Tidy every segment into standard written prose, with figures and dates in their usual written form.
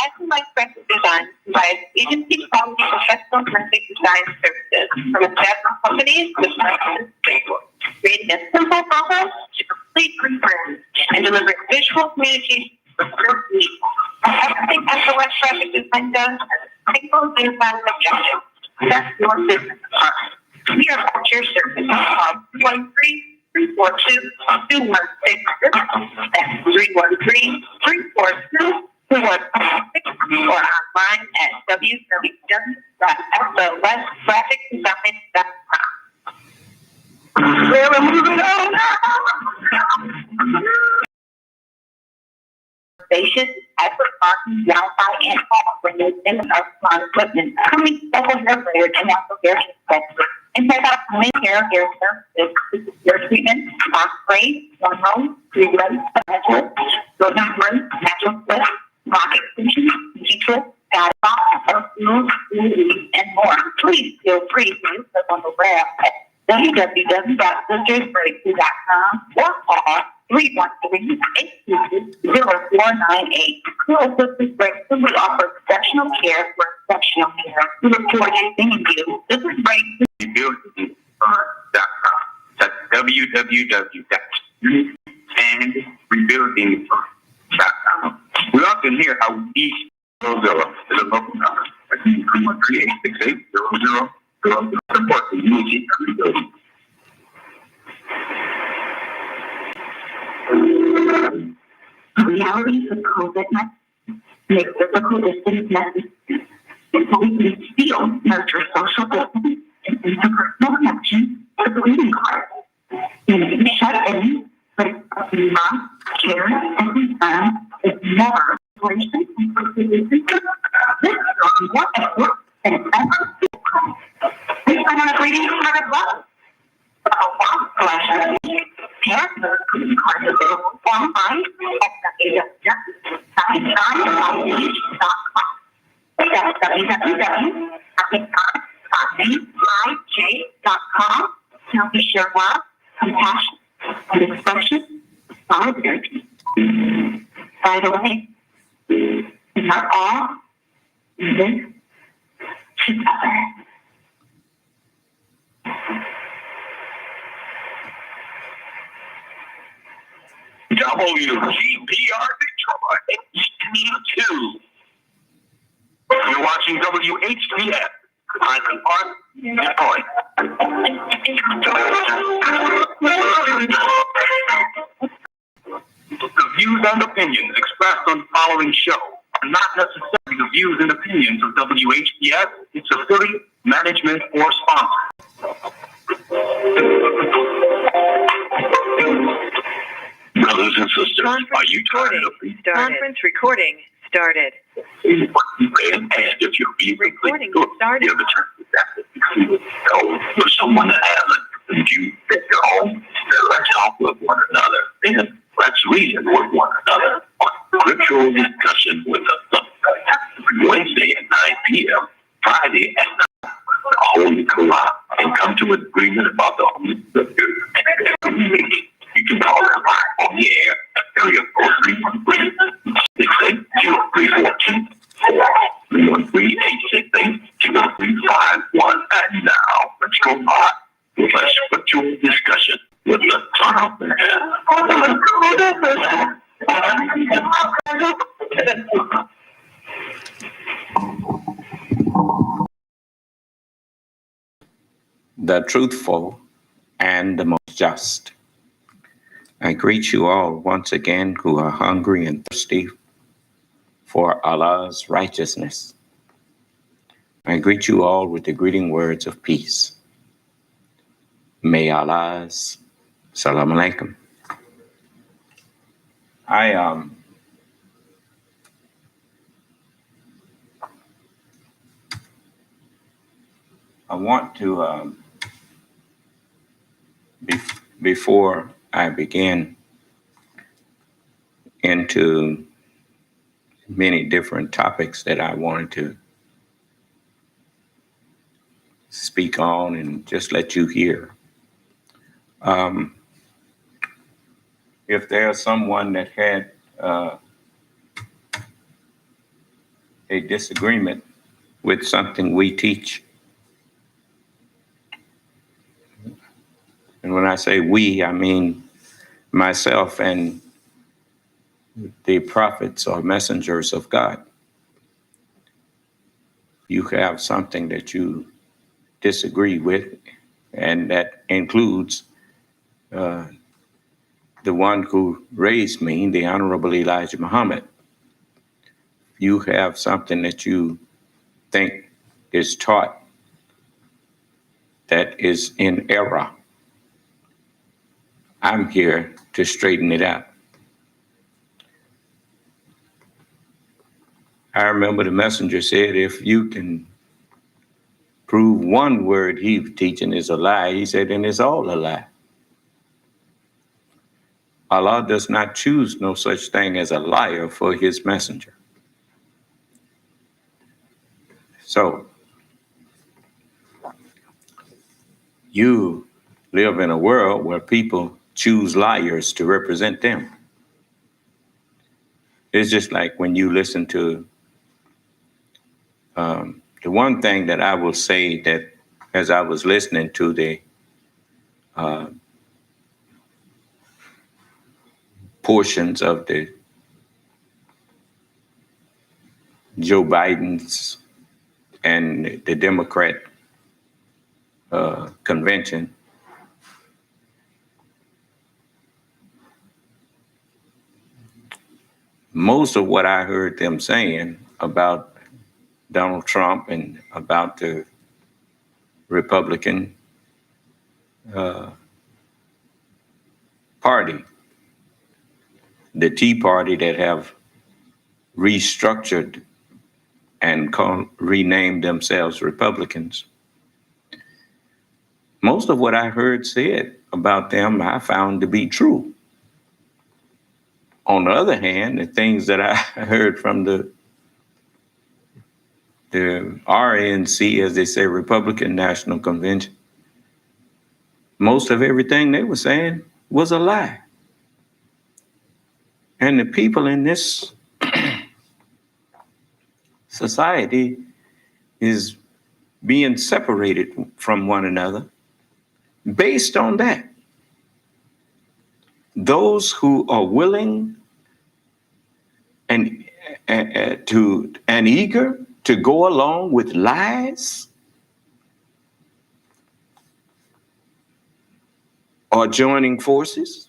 Customized graphic design provides agency quality professional graphic design services from established companies to startups, creating a simple process to complete rebrand and delivering visual communications for group needs. Everything SOS graphic design does has a single unified objective. That's your business partner. We are at your service on 313-342-2166. That's 313-342-2166 or online at www.solsgraphicdesign.com. Well, we're moving on. Station, effort marking, Wi-Fi, and off-windows in the salon equipment. Coming several years later and also hair inspector. And check out the main hair services, hair treatment, box spray, one home, 3 legs, natural, natural split, rock extensions, G-twist, guide box, and more. Please feel free to use us on the web at www.sistersbreakthrough.com or call 313-822-0498. Through Sisters Breakthrough, we offer exceptional care for exceptional care. We look forward to seeing you. Sisters Breakthrough. Rebuilding.com. That's www.standrebuilding.com. We often hear how each 00 is a local number. 313-868-0000. Support the unity of rebuilding. The realities of COVID-19 make physical distance necessary. So we can still nurture social distance and interpersonal connection as a greeting card. You may be shut in, but love, care, and concern is never isolation and persecution. This is more effort than ever before. We find a greeting card as well. Character greeting card is available online at www.signsign.com. That's www.signij.com. Now be sure love, compassion, and expression, solidarity. By the way, we are all in this together. WGPR Detroit, HD2. You're watching WHPS, Highland Park, Detroit. The views and opinions expressed on the following show are not necessarily the views and opinions of WHPS, its affiliate, management, or sponsor. Brothers and sisters, are you tired of being Conference recording started. You can ask if you're being Recording started. For someone that hasn't, and you at your home, let's talk with one another. And let's reason with one another on Scriptural Discussion with us. Wednesday at 9 p.m., Friday at 9, the Holy Quran, and come to an agreement about the Holy Scripture. You can call them live on the air at area 433-680-342 or 313-868-0351. And now, let's go live with a Scriptural Discussion with the Son of Man. The truthful and the most just. I greet you all once again who are hungry and thirsty for Allah's righteousness. I greet you all with the greeting words of peace. May Allah's Salam Alaikum. I want to, before I begin into many different topics that I wanted to speak on and just let you hear. If there's someone that had a disagreement with something we teach, and when I say we, I mean myself and the prophets or messengers of God. You have something that you disagree with, and that includes the one who raised me, the Honorable Elijah Muhammad. You have something that you think is taught that is in error. I'm here to straighten it out. I remember the messenger said, if you can prove one word he's teaching is a lie, he said, then it's all a lie. Allah does not choose no such thing as a liar for his messenger. So you live in a world where people choose liars to represent them. It's just like when you listen to the one thing that I will say that as I was listening to the portions of the Joe Biden's and the Democrat convention, most of what I heard them saying about Donald Trump and about the Republican Party, the Tea Party that have restructured and renamed themselves Republicans. Most of what I heard said about them, I found to be true. On the other hand, the things that I heard from the RNC, as they say, Republican National Convention, most of everything they were saying was a lie. And the people in this society is being separated from one another based on that. Those who are willing and eager to go along with lies are joining forces,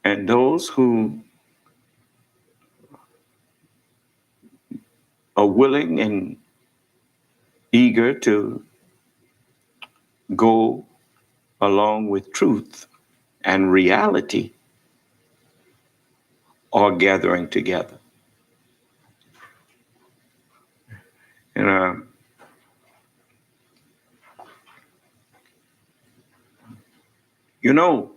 and those who are willing and eager to go along with truth and reality are gathering together. And you know,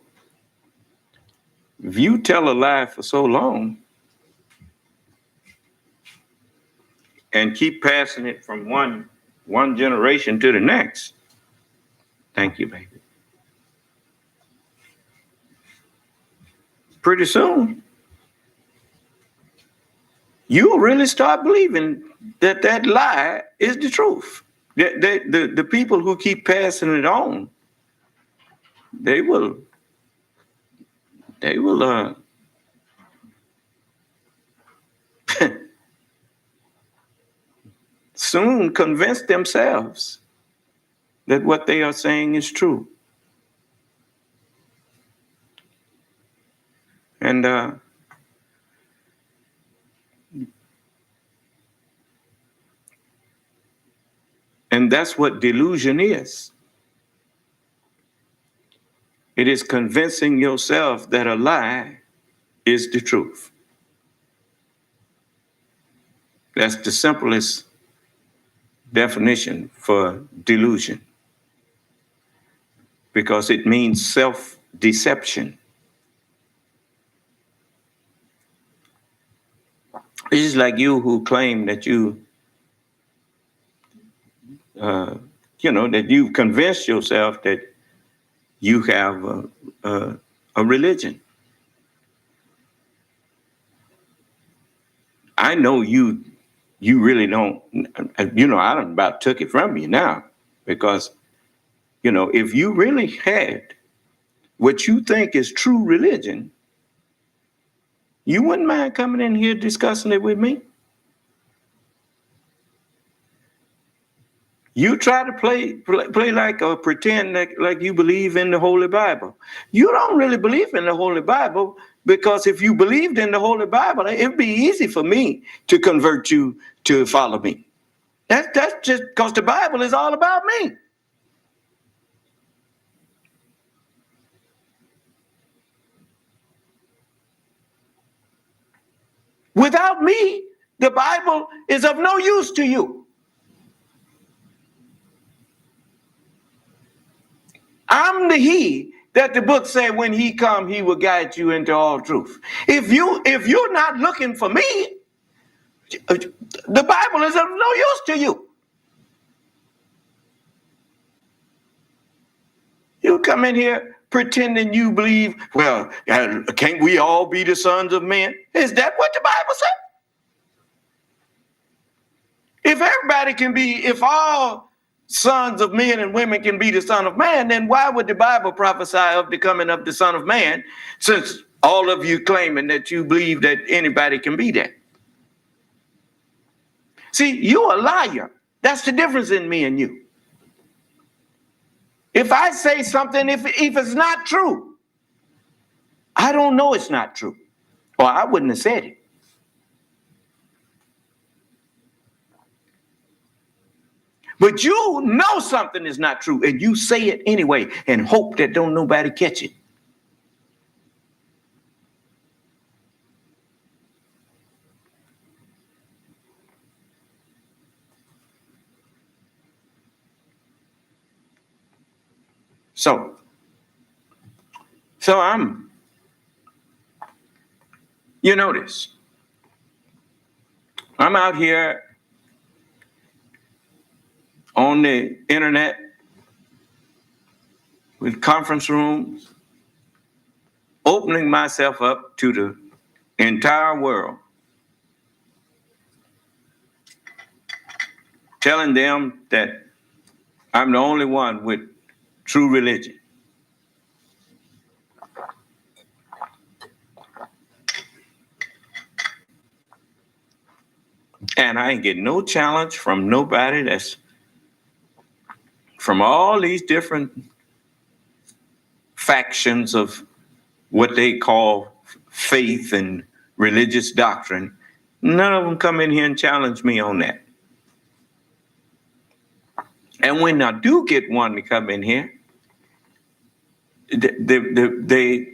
if you tell a lie for so long and keep passing it from one generation to the next, thank you, baby. Pretty soon, you'll really start believing that that lie is the truth. The people who keep passing it on, they will soon convince themselves that what they are saying is true. And that's what delusion is. It is convincing yourself that a lie is the truth. That's the simplest definition for delusion, because it means self-deception. It's just like you who claim that that you've convinced yourself that you have a religion. I know you really don't. I done about took it from you now, because if you really had what you think is true religion, you wouldn't mind coming in here discussing it with me. You try to play like, or pretend like you believe in the Holy Bible. You don't really believe in the Holy Bible, because if you believed in the Holy Bible, it'd be easy for me to convert you to follow me. That's just because the Bible is all about me. Without me, the Bible is of no use to you. I'm the he that the book said when he come, he will guide you into all truth. If you're not looking for me, the Bible is of no use to you. You come in here pretending you believe, well, can't we all be the sons of men? Is that what the Bible said? If everybody can be, if all sons of men and women can be the son of man, then why would the Bible prophesy of the coming of the Son of Man, since all of you claiming that you believe that anybody can be that? See, you're a liar. That's the difference in me and you. If I say something, if it's not true, I don't know it's not true, or I wouldn't have said it. But you know something is not true, and you say it anyway and hope that don't nobody catch it. So I'm, notice, I'm out here on the internet with conference rooms, opening myself up to the entire world, telling them that I'm the only one with true religion. And I ain't getting no challenge from nobody that's from all these different factions of what they call faith and religious doctrine. None of them come in here and challenge me on that. And when I do get one to come in here, they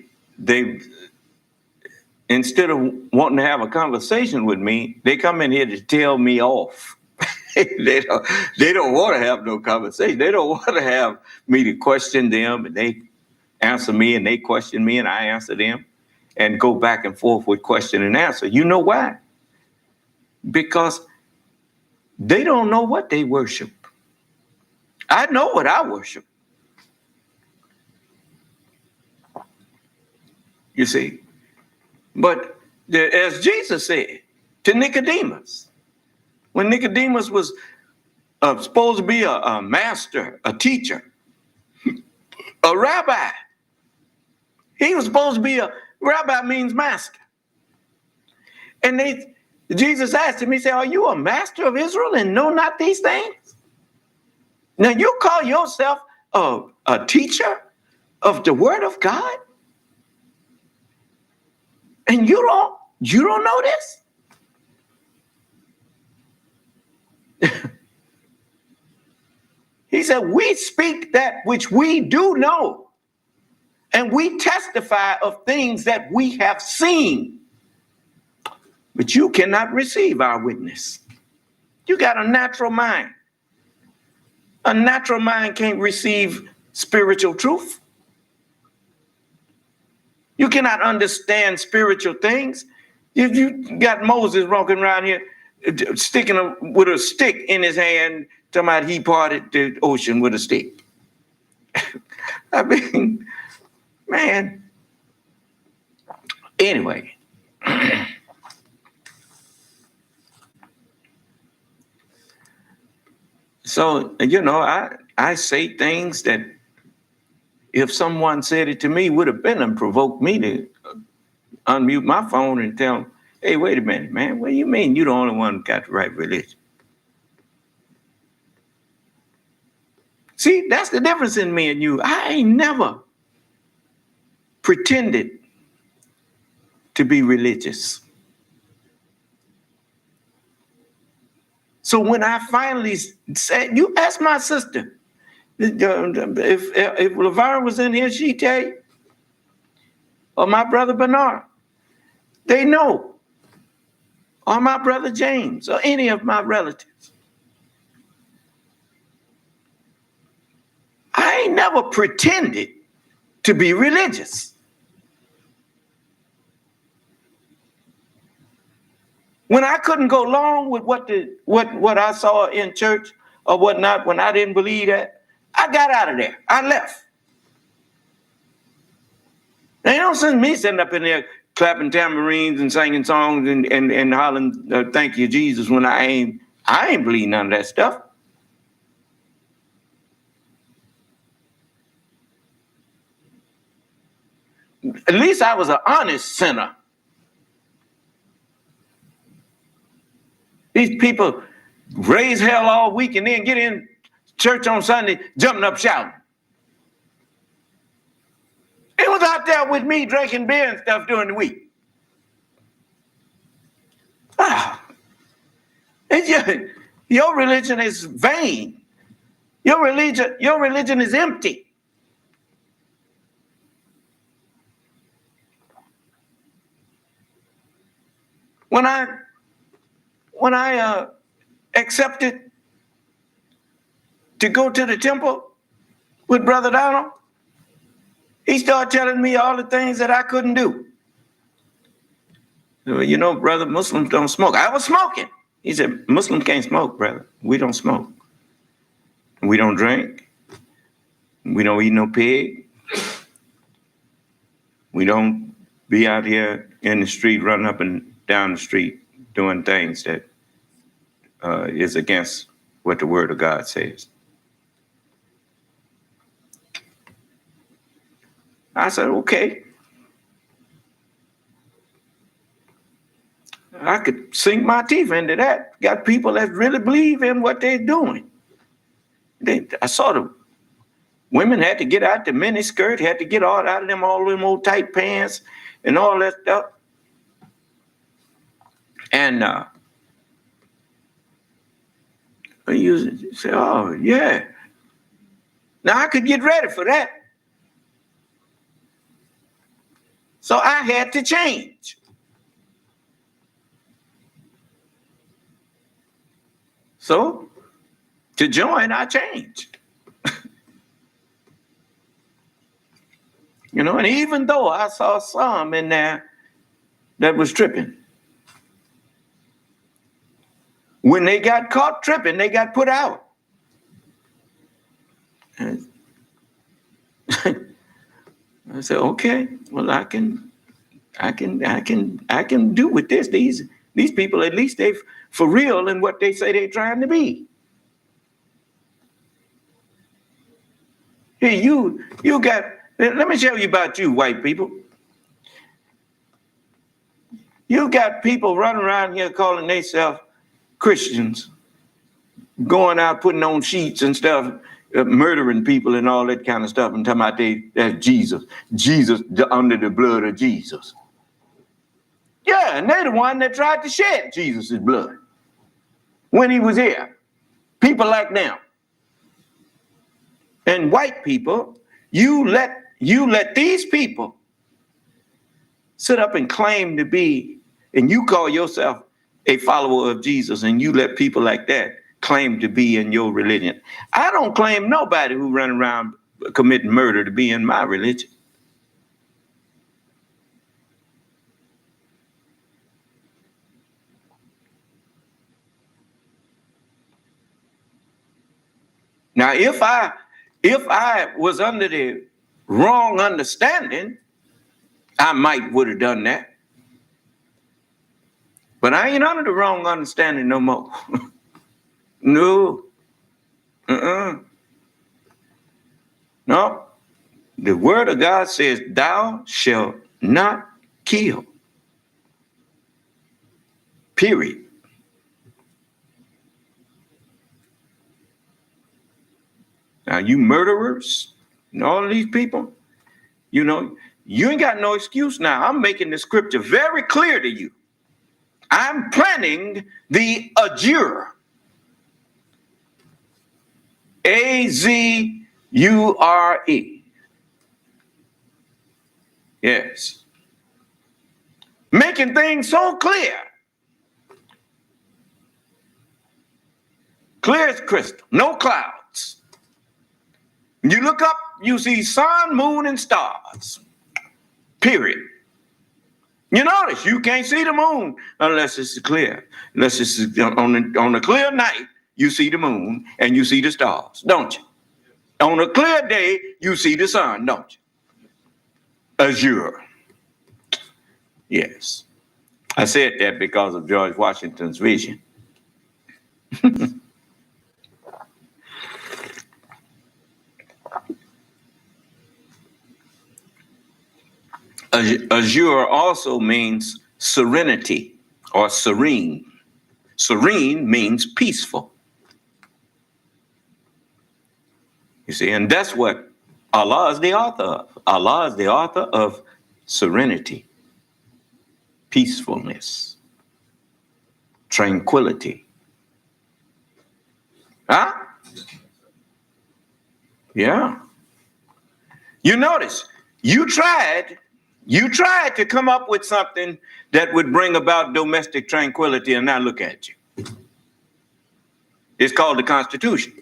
instead of wanting to have a conversation with me, they come in here to tell me off. They don't want to have no conversation. They don't want to have me to question them, and they answer me, and they question me, and I answer them, and go back and forth with question and answer. You know why? Because they don't know what they worship. I know what I worship. You see? But as Jesus said to Nicodemus, when Nicodemus was supposed to be a master, a teacher, a rabbi, he was supposed to be rabbi means master. And Jesus asked him, he said, are you a master of Israel and know not these things? Now you call yourself a teacher of the word of God? And you don't know this? He said, we speak that which we do know, and we testify of things that we have seen. But you cannot receive our witness. You got a natural mind. A natural mind can't receive spiritual truth. You cannot understand spiritual things You got Moses walking around here, sticking with a stick in his hand, talking about he parted the ocean with a stick. I mean, man. Anyway. So, I say things that if someone said it to me would have been and provoked me to unmute my phone and tell them, hey, wait a minute, man. What do you mean you're the only one who got the right religion? See, that's the difference in me and you. I ain't never pretended to be religious. So when I finally said, you ask my sister, if Laverne was in here, she'd tell you, or my brother Bernard, they know, or my brother James, or any of my relatives. I ain't never pretended to be religious. When I couldn't go along with what I saw in church or whatnot, when I didn't believe that, I got out of there. I left. They don't send me sitting up in there clapping tambourines and singing songs and hollering, thank you, Jesus, when I ain't believing none of that stuff. At least I was an honest sinner. These people raise hell all week and then get in church on Sunday jumping up shouting. It was out there with me drinking beer and stuff during the week. Your religion is vain. Your religion is empty. When I accepted to go to the temple with Brother Donald, he started telling me all the things that I couldn't do. You know, brother, Muslims don't smoke. I was smoking. He said, Muslims can't smoke, brother. We don't smoke. We don't drink. We don't eat no pig. We don't be out here in the street, running up and down the street, doing things that is against what the Word of God says. I said, okay. I could sink my teeth into that. Got people that really believe in what they're doing. I saw the women had to get out the mini skirt, had to get all out of them, all them old tight pants and all that stuff. And you say, oh, yeah. Now I could get ready for that. So I had to change. So to join, I changed. And even though I saw some in there that was tripping, when they got caught tripping, they got put out. And I said, okay, well, I can do with this. These people, at least they for real in what they say they're trying to be. Hey, you got, let me tell you about you, white people. You got people running around here calling themselves Christians, going out putting on sheets and stuff, murdering people and all that kind of stuff, and talking about that's Jesus under the blood of Jesus. Yeah, and they're the one that tried to shed Jesus' blood when he was here. People like them. And white people, you let these people sit up and claim to be, and you call yourself a follower of Jesus, and you let people like that claim to be in your religion. I don't claim nobody who run around committing murder to be in my religion. Now, if I was under the wrong understanding, I might would have done that. But I ain't under the wrong understanding no more. No. No. The word of God says, thou shalt not kill. Period. Now, you murderers and all of these people, you know, you ain't got no excuse now. I'm making the scripture very clear to you. I'm planting the azure. Azure. Yes. Making things so clear. Clear as crystal. No clouds. You look up, you see sun, moon, and stars. Period. You notice you can't see the moon unless it's clear. Unless it's on a clear night, you see the moon and you see the stars, don't you? On a clear day, you see the sun, don't you? Azure. Yes. I said that because of George Washington's vision. Azure also means serenity or serene. Serene means peaceful. You see, and that's what Allah is the author of. Allah is the author of serenity, peacefulness, tranquility. Huh? Yeah. You notice, you tried to come up with something that would bring about domestic tranquility, and now look at you. It's called the Constitution.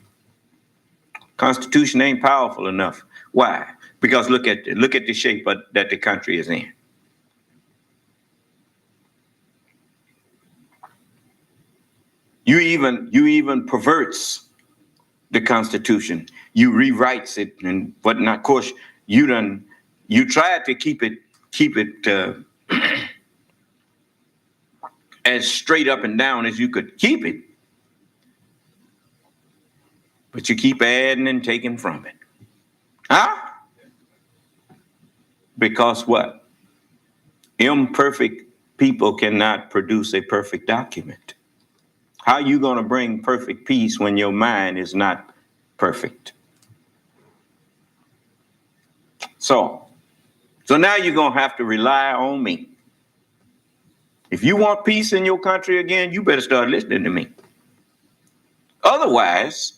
Constitution ain't powerful enough. Why? Because look at the shape that the country is in. You even perverts the Constitution. You rewrites it and whatnot. Of course, you tried to keep it as straight up and down as you could keep it. But you keep adding and taking from it. Huh? Because what? Imperfect people cannot produce a perfect document. How are you going to bring perfect peace when your mind is not perfect? So now you're going to have to rely on me. If you want peace in your country again, you better start listening to me. Otherwise,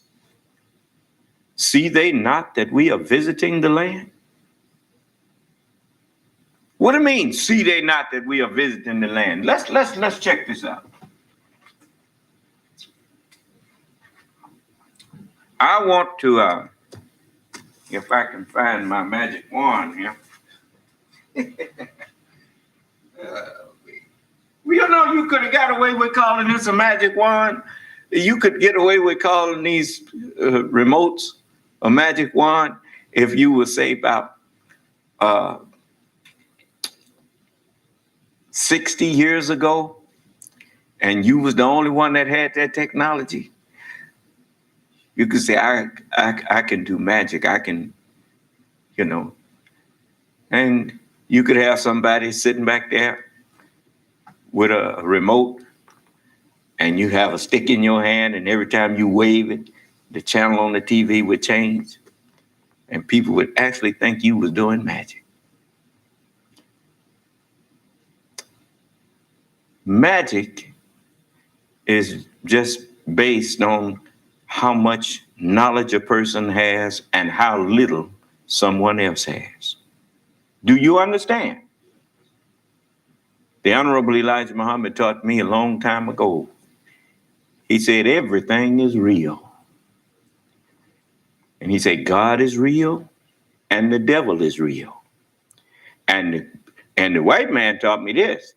see they not that we are visiting the land? What do you mean, see they not that we are visiting the land? Let's check this out. I want to, if I can find my magic wand here. Well, you know, you could have got away with calling this a magic wand. You could get away with calling these remotes a magic wand if you would say about 60 years ago, and you was the only one that had that technology. You could say, I can do magic. I can, you know, and you could have somebody sitting back there with a remote, and you have a stick in your hand, and every time you wave it, the channel on the TV would change, and people would actually think you was doing magic. Magic is just based on how much knowledge a person has and how little someone else has. Do you understand? The Honorable Elijah Muhammad taught me a long time ago. He said, everything is real. And he said, God is real and the devil is real. And the white man taught me this.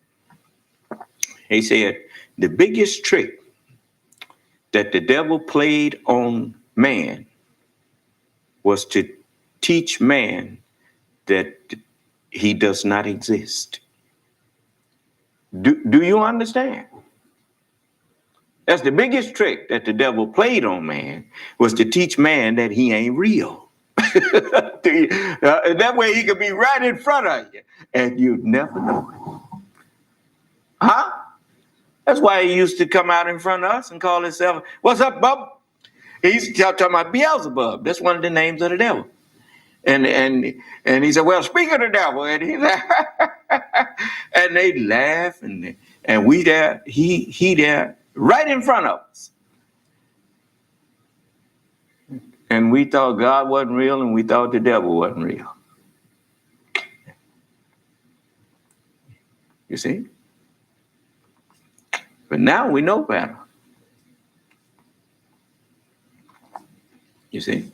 He said, the biggest trick that the devil played on man was to teach man that he does not exist. Do you understand? That's the biggest trick that the devil played on man, was to teach man that he ain't real. That way he could be right in front of you and you'd never know it. Huh? That's why he used to come out in front of us and call himself, "What's up, bub?" He used to talk about Beelzebub. That's one of the names of the devil. And he said, "Well, speak of the devil," and he and they laugh and we there, he there, right in front of us. And we thought God wasn't real, and we thought the devil wasn't real. You see? But now we know better. You see?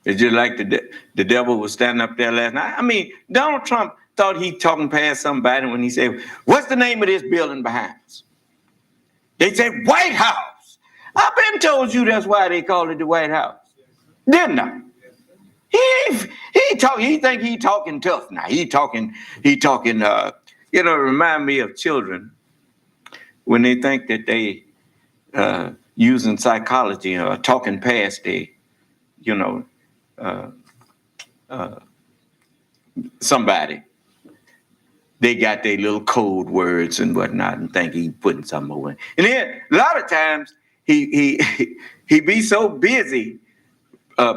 It's just like the devil was standing up there last night. I mean, Donald Trump thought he talking past somebody when he said, "What's the name of this building behind us?" They said, "White House." I've been told you that's why they call it the White House. Didn't I? He think he talking tough now. He talking, remind me of children when they think that they using psychology or talking past somebody. They got their little code words and whatnot and think he putting something away. And then a lot of times he be so busy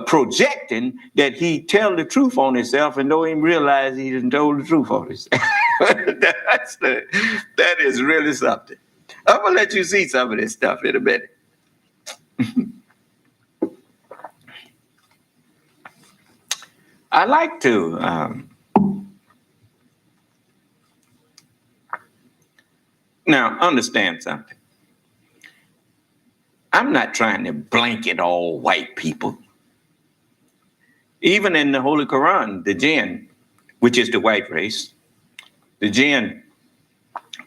projecting that he tell the truth on himself and don't even realize he didn't told the truth on himself. That is really something. I'm gonna let you see some of this stuff in a minute. I like to now understand something. I'm not trying to blanket all white people. Even in the Holy Quran, the Jinn, which is the white race, the Jinn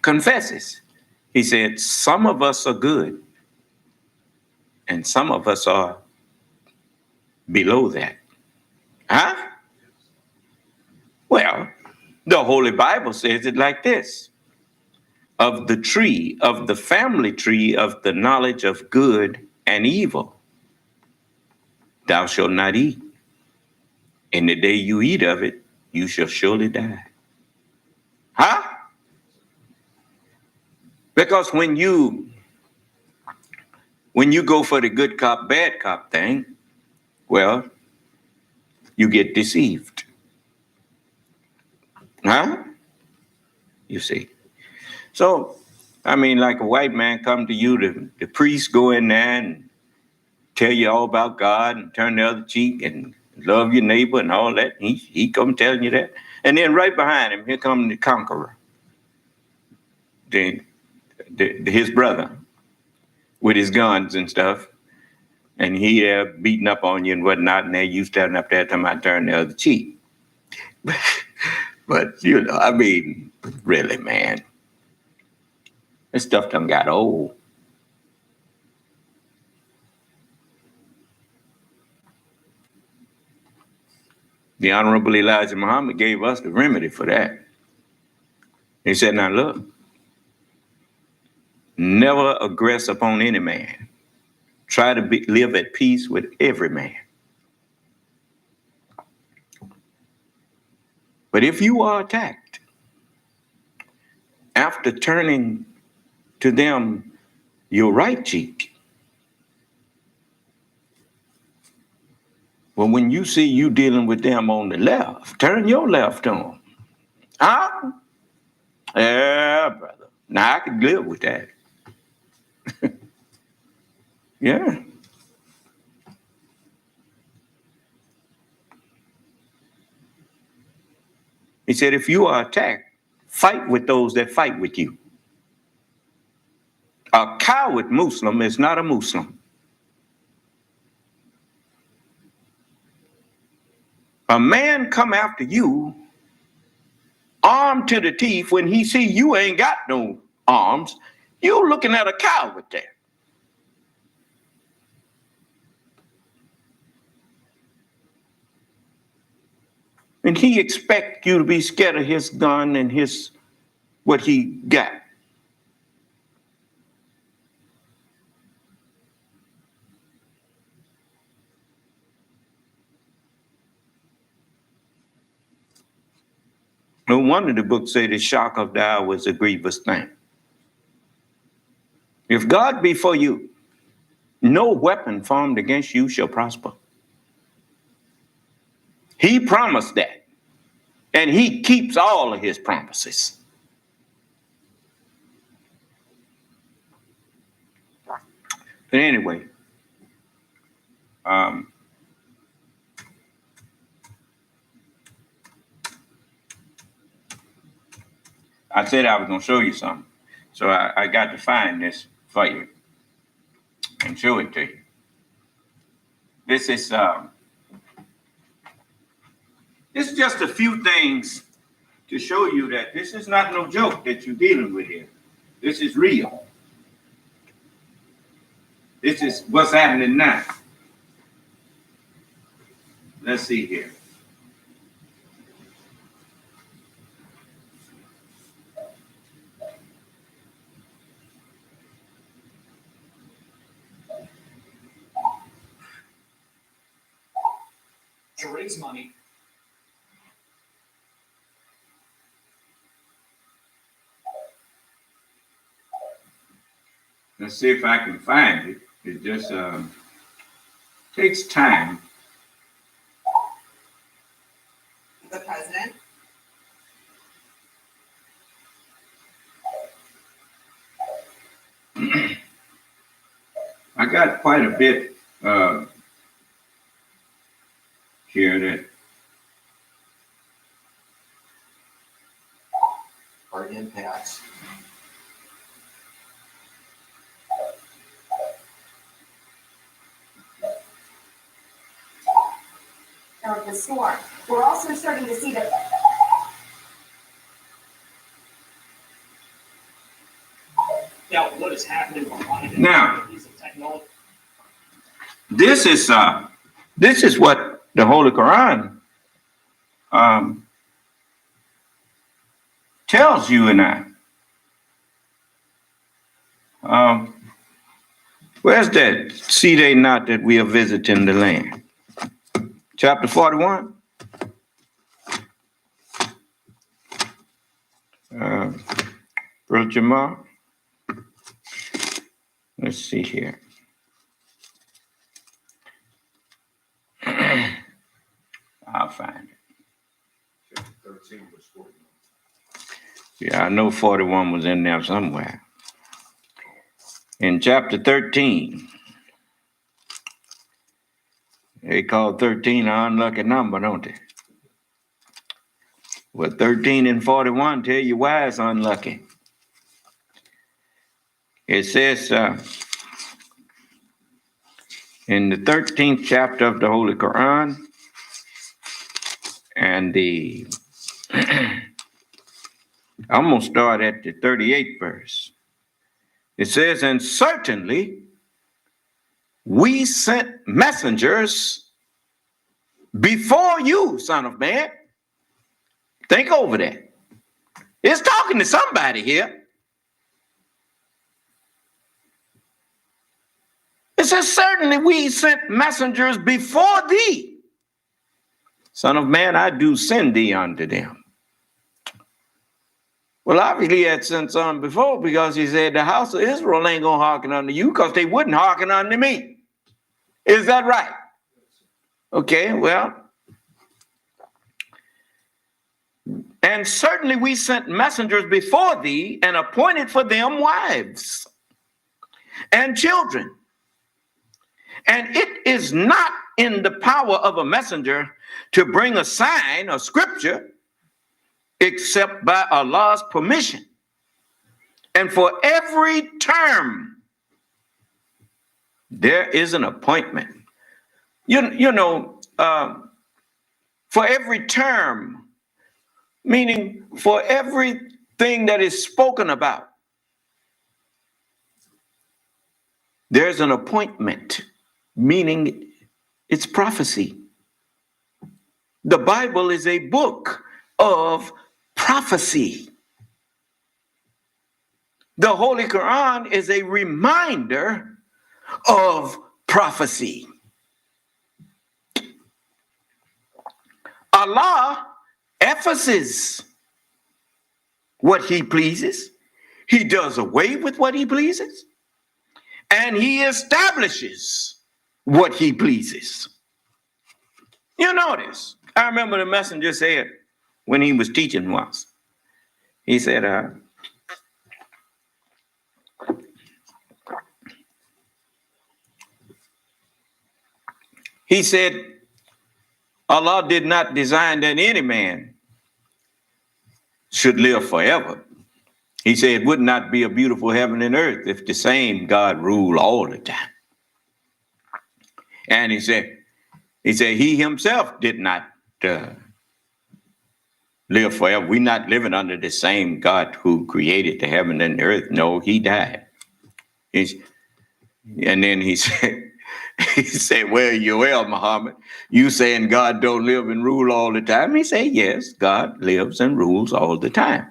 confesses. He said, some of us are good and some of us are below that. Huh? Well, the Holy Bible says it like this: of the tree, of the family tree of the knowledge of good and evil, thou shalt not eat. And the day you eat of it, you shall surely die. Huh? Because when you go for the good cop, bad cop thing, well, you get deceived. Huh? You see. So, I mean, like a white man come to you, the priest go in there and tell you all about God and turn the other cheek and love your neighbor and all that. He come telling you that. And then right behind him, here come the conqueror, his brother with his guns and stuff. And he beating up on you and whatnot. And there you standing up there talking about turn the other cheek. But, I mean, really, man, this stuff done got old. The Honorable Elijah Muhammad gave us the remedy for that. He said, now look, never aggress upon any man. Try to live at peace with every man. But if you are attacked, after turning to them your right cheek, well, when you see you dealing with them on the left, turn your left to them. Huh? Yeah, brother. Now I could live with that. Yeah. He said, if you are attacked, fight with those that fight with you. A coward Muslim is not a Muslim. A man come after you, armed to the teeth, when he see you ain't got no arms, you looking at a coward there. And he expects you to be scared of his gun and his what he got. No wonder the book say the shock of the hour is a grievous thing. If God be for you, no weapon formed against you shall prosper. He promised that. And he keeps all of his promises. But anyway, I said I was going to show you something. So I got to find this for you and show it to you. This is just a few things to show you that this is not no joke that you're dealing with here. This is real. This is what's happening now. Let's see here. To raise money. Let's see if I can find it. It just takes time. The president. I got quite a bit here that Our impacts. Of the storm. We're also starting to see that. Now, what is happening behind it? Now, Piece of technology. this is what the Holy Quran tells you and I. Where's that? See they not that we are visiting the land. Chapter 41. Brother Jamal. Let's see here. I'll find it. 13 was 41. Yeah, I know 41 was in there somewhere. In chapter 13, they call 13 an unlucky number, don't they? Well, 13 and 41 tell you why it's unlucky. It says in the 13th chapter of the Holy Quran and I'm going to start at the 38th verse. It says, and certainly we sent messengers before you, son of man. Think over that. It's talking to somebody here. It says, certainly we sent messengers before thee. Son of man, I do send thee unto them. Well, obviously he had sent some before because he said the house of Israel ain't going to hearken unto you because they wouldn't hearken unto me. Is that right? Okay, well. And certainly we sent messengers before thee and appointed for them wives and children. And it is not in the power of a messenger to bring a sign or scripture except by Allah's permission. And for every term, there is an appointment. You know, for every term, meaning for everything that is spoken about, there's an appointment, meaning it's prophecy. The Bible is a book of prophecy. The Holy Quran is a reminder of prophecy. Allah effaces what he pleases. He does away with what he pleases. And he establishes what he pleases. You notice, I remember the messenger said when he was teaching once, he said, Allah did not design that any man should live forever. He said, it would not be a beautiful heaven and earth if the same God ruled all the time. And he said, he himself did not live forever. We're not living under the same God who created the heaven and the earth. No, he died. And then he said, well, Yoel, Muhammad, you saying God don't live and rule all the time? He said, yes, God lives and rules all the time,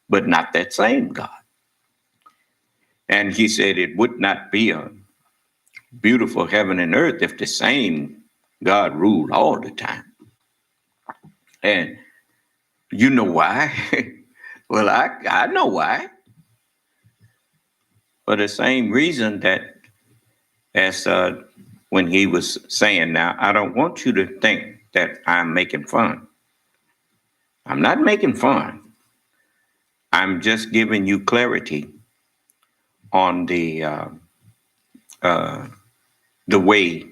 but not that same God. And he said it would not be a beautiful heaven and earth if the same God ruled all the time. And you know why? Well, I know why. For the same reason that as when he was saying, now, I don't want you to think that I'm making fun. I'm not making fun. I'm just giving you clarity on the way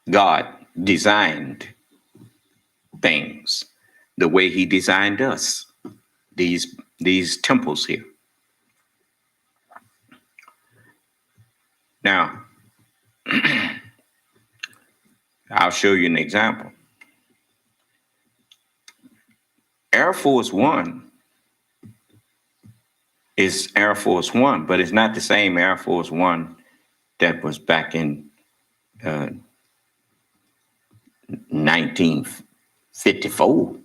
God designed things, the way he designed us, these temples here. Now, I'll show you an example. Air Force One is Air Force One, but it's not the same Air Force One that was back in 1954.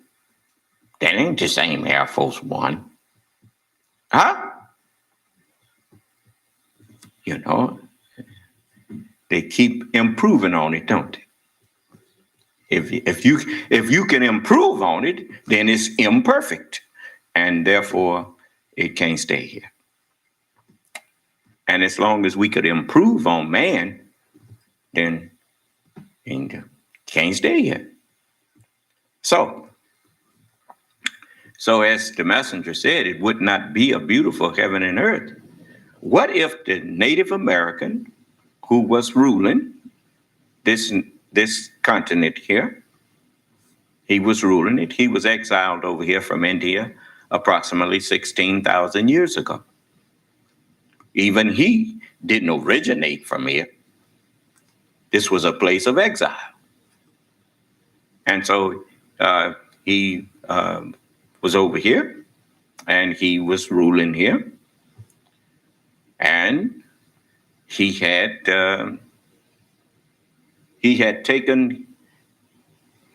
That ain't the same Air Force One. Huh? You know, they keep improving on it, don't they? If you can improve on it, then it's imperfect, and therefore it can't stay here. And as long as we could improve on man, then it can't stay here. So as the messenger said, it would not be a beautiful heaven and earth. What if the Native American who was ruling this continent here, he was ruling it. He was exiled over here from India approximately 16,000 years ago. Even he didn't originate from here. This was a place of exile. And so he was over here and he was ruling here. And he had taken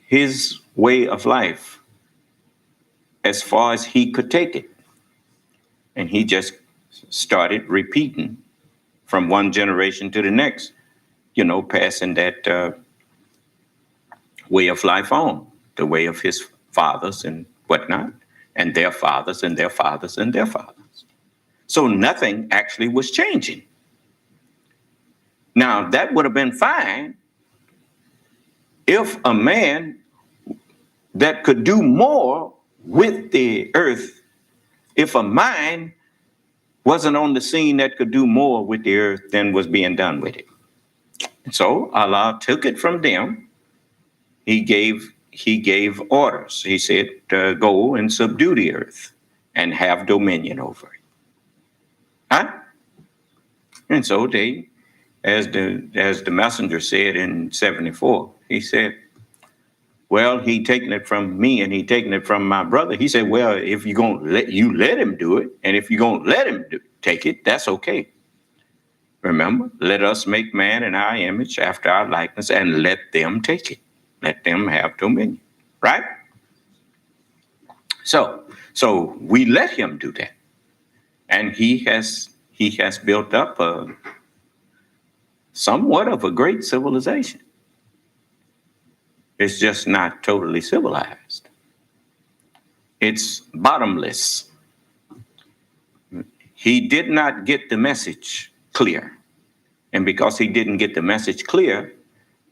his way of life as far as he could take it. And he just started repeating from one generation to the next, you know, passing that way of life on, the way of his fathers and whatnot, and their fathers and their fathers and their fathers. So nothing actually was changing. Now, that would have been fine if a man that could do more with the earth, if a mind wasn't on the scene that could do more with the earth than was being done with it. So Allah took it from them. He gave orders. He said, go and subdue the earth and have dominion over it. Huh? And so they, as the messenger said in 74, he said, well, he taking it from me and he taking it from my brother. He said, well, if you're going to let him do it, and if you're going to let him take it, that's okay. Remember, let us make man in our image after our likeness and let them take it. Let them have dominion, right? So we let him do that. And he has built up somewhat of a great civilization. It's just not totally civilized. It's bottomless. He did not get the message clear. And because he didn't get the message clear,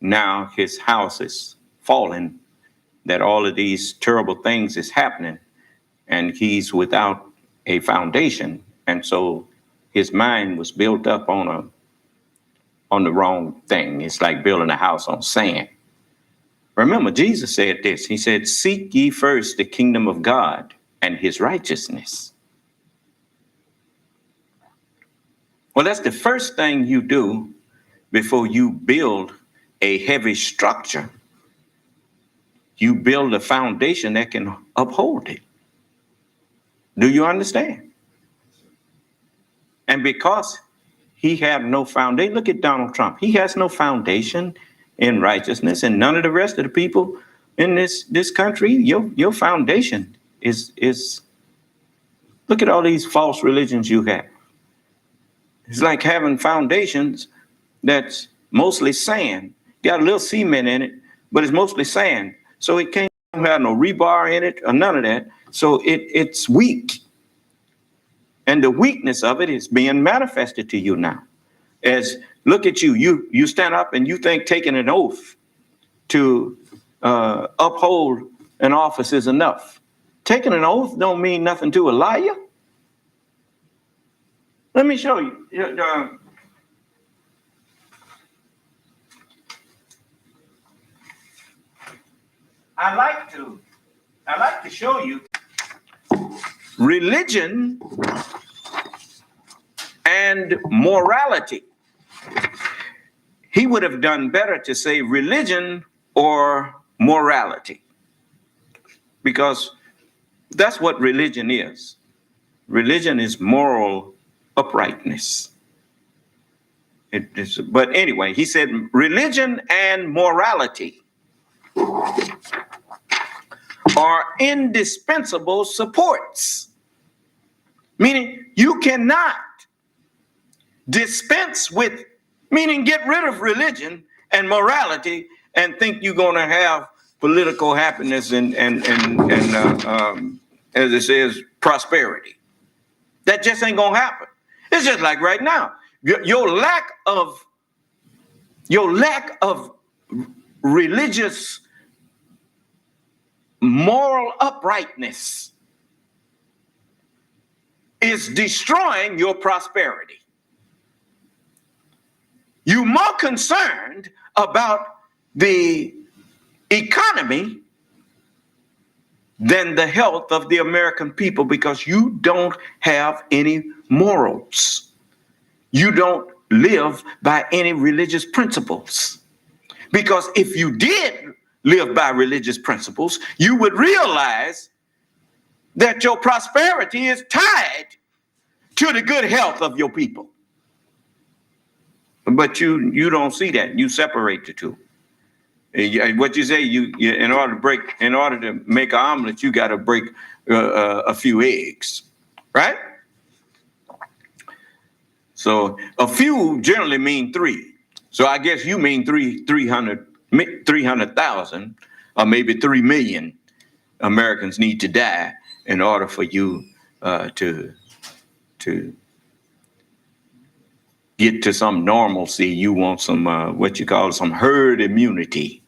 now his house is falling, that all of these terrible things is happening, and he's without a foundation. And so his mind was built up on the wrong thing. It's like building a house on sand. Remember, Jesus said this. He said, seek ye first the kingdom of God and his righteousness. Well, that's the first thing you do before you build a heavy structure. You build a foundation that can uphold it. Do you understand? And because he had no foundation, look at Donald Trump. He has no foundation in righteousness, and none of the rest of the people in this country. Your foundation is look at all these false religions you have. It's like having foundations that's mostly sand. Got a little cement in it, but it's mostly sand. So it can't have no rebar in it or none of that. So it's weak. And the weakness of it is being manifested to you now. As look at you, you stand up and you think taking an oath to uphold an office is enough. Taking an oath don't mean nothing to a liar. Let me show you. I like to show you religion and morality. He would have done better to say religion or morality, because that's what religion is. Religion is moral uprightness. But anyway, he said religion and morality are indispensable supports, meaning you cannot dispense with, meaning get rid of religion and morality and think you're going to have political happiness and as it says, prosperity. That just ain't going to happen. It's just like right now, your lack of religious moral uprightness is destroying your prosperity. You're more concerned about the economy than the health of the American people, because you don't have any morals. You don't live by any religious principles. Because if you did live by religious principles, you would realize that your prosperity is tied to the good health of your people. But you don't see that. You separate the two. What you say, you in order to make an omelet, you got to break a few eggs, right? So a few generally mean three. So I guess you mean 300,000 or maybe 3 million Americans need to die in order for you to get to some normalcy. You want some what you call some herd immunity.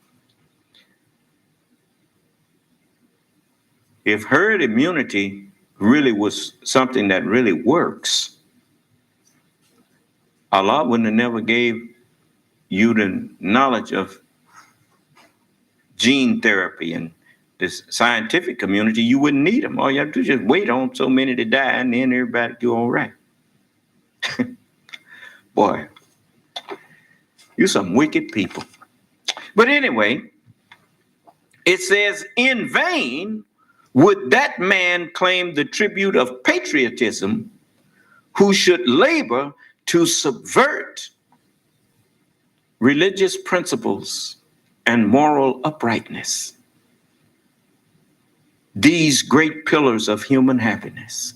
If herd immunity really was something that really works, Allah wouldn't have never gave you the knowledge of gene therapy and this scientific community. You wouldn't need them. All you have to do is just wait on so many to die, and then everybody do all right. Boy, you some wicked people. But anyway, it says, in vain would that man claim the tribute of patriotism who should labor to subvert religious principles and moral uprightness, these great pillars of human happiness,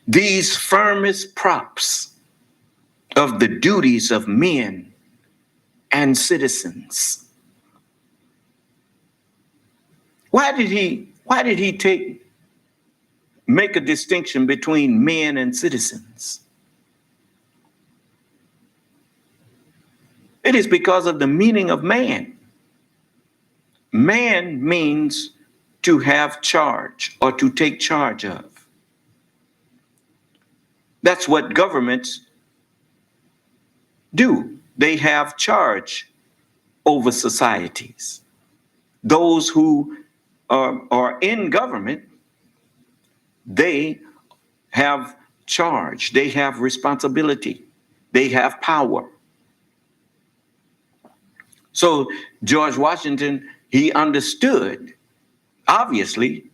these firmest props of the duties of men and citizens. Why did he make a distinction between men and citizens? It is because of the meaning of man. Man means to have charge or to take charge of. That's what governments do. They have charge over societies. Those who are in government, they have charge, they have responsibility, they have power. So George Washington, he understood, obviously,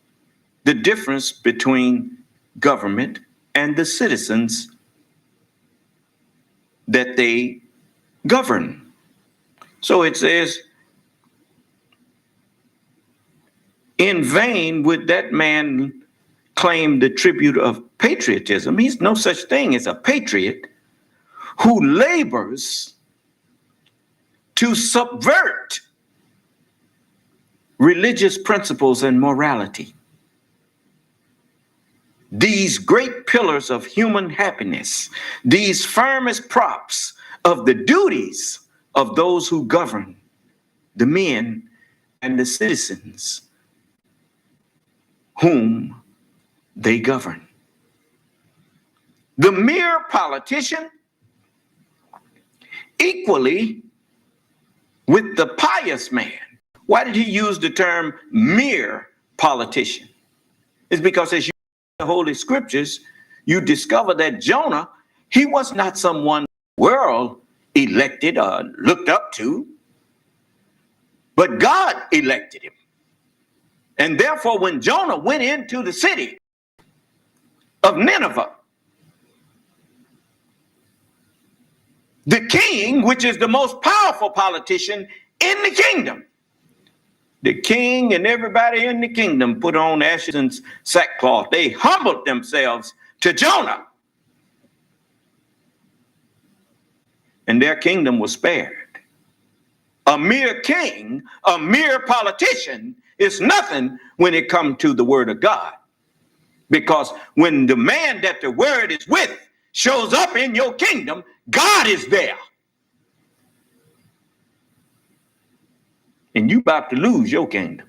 the difference between government and the citizens that they govern. So it says, in vain would that man claim the tribute of patriotism. He's no such thing as a patriot who labors to subvert religious principles and morality, these great pillars of human happiness, these firmest props of the duties of those who govern, the men and the citizens whom they govern. The mere politician, equally with the pious man. Why did he use the term mere politician? It's because as you read the Holy Scriptures, you discover that Jonah, he was not someone the world elected or looked up to, but God elected him. And therefore, when Jonah went into the city of Nineveh, the king, which is the most powerful politician in the kingdom, the king and everybody in the kingdom put on ashes and sackcloth. They humbled themselves to Jonah. And their kingdom was spared. A mere king, a mere politician is nothing when it comes to the word of God. Because when the man that the word is with shows up in your kingdom, God is there. And you about to lose your kingdom.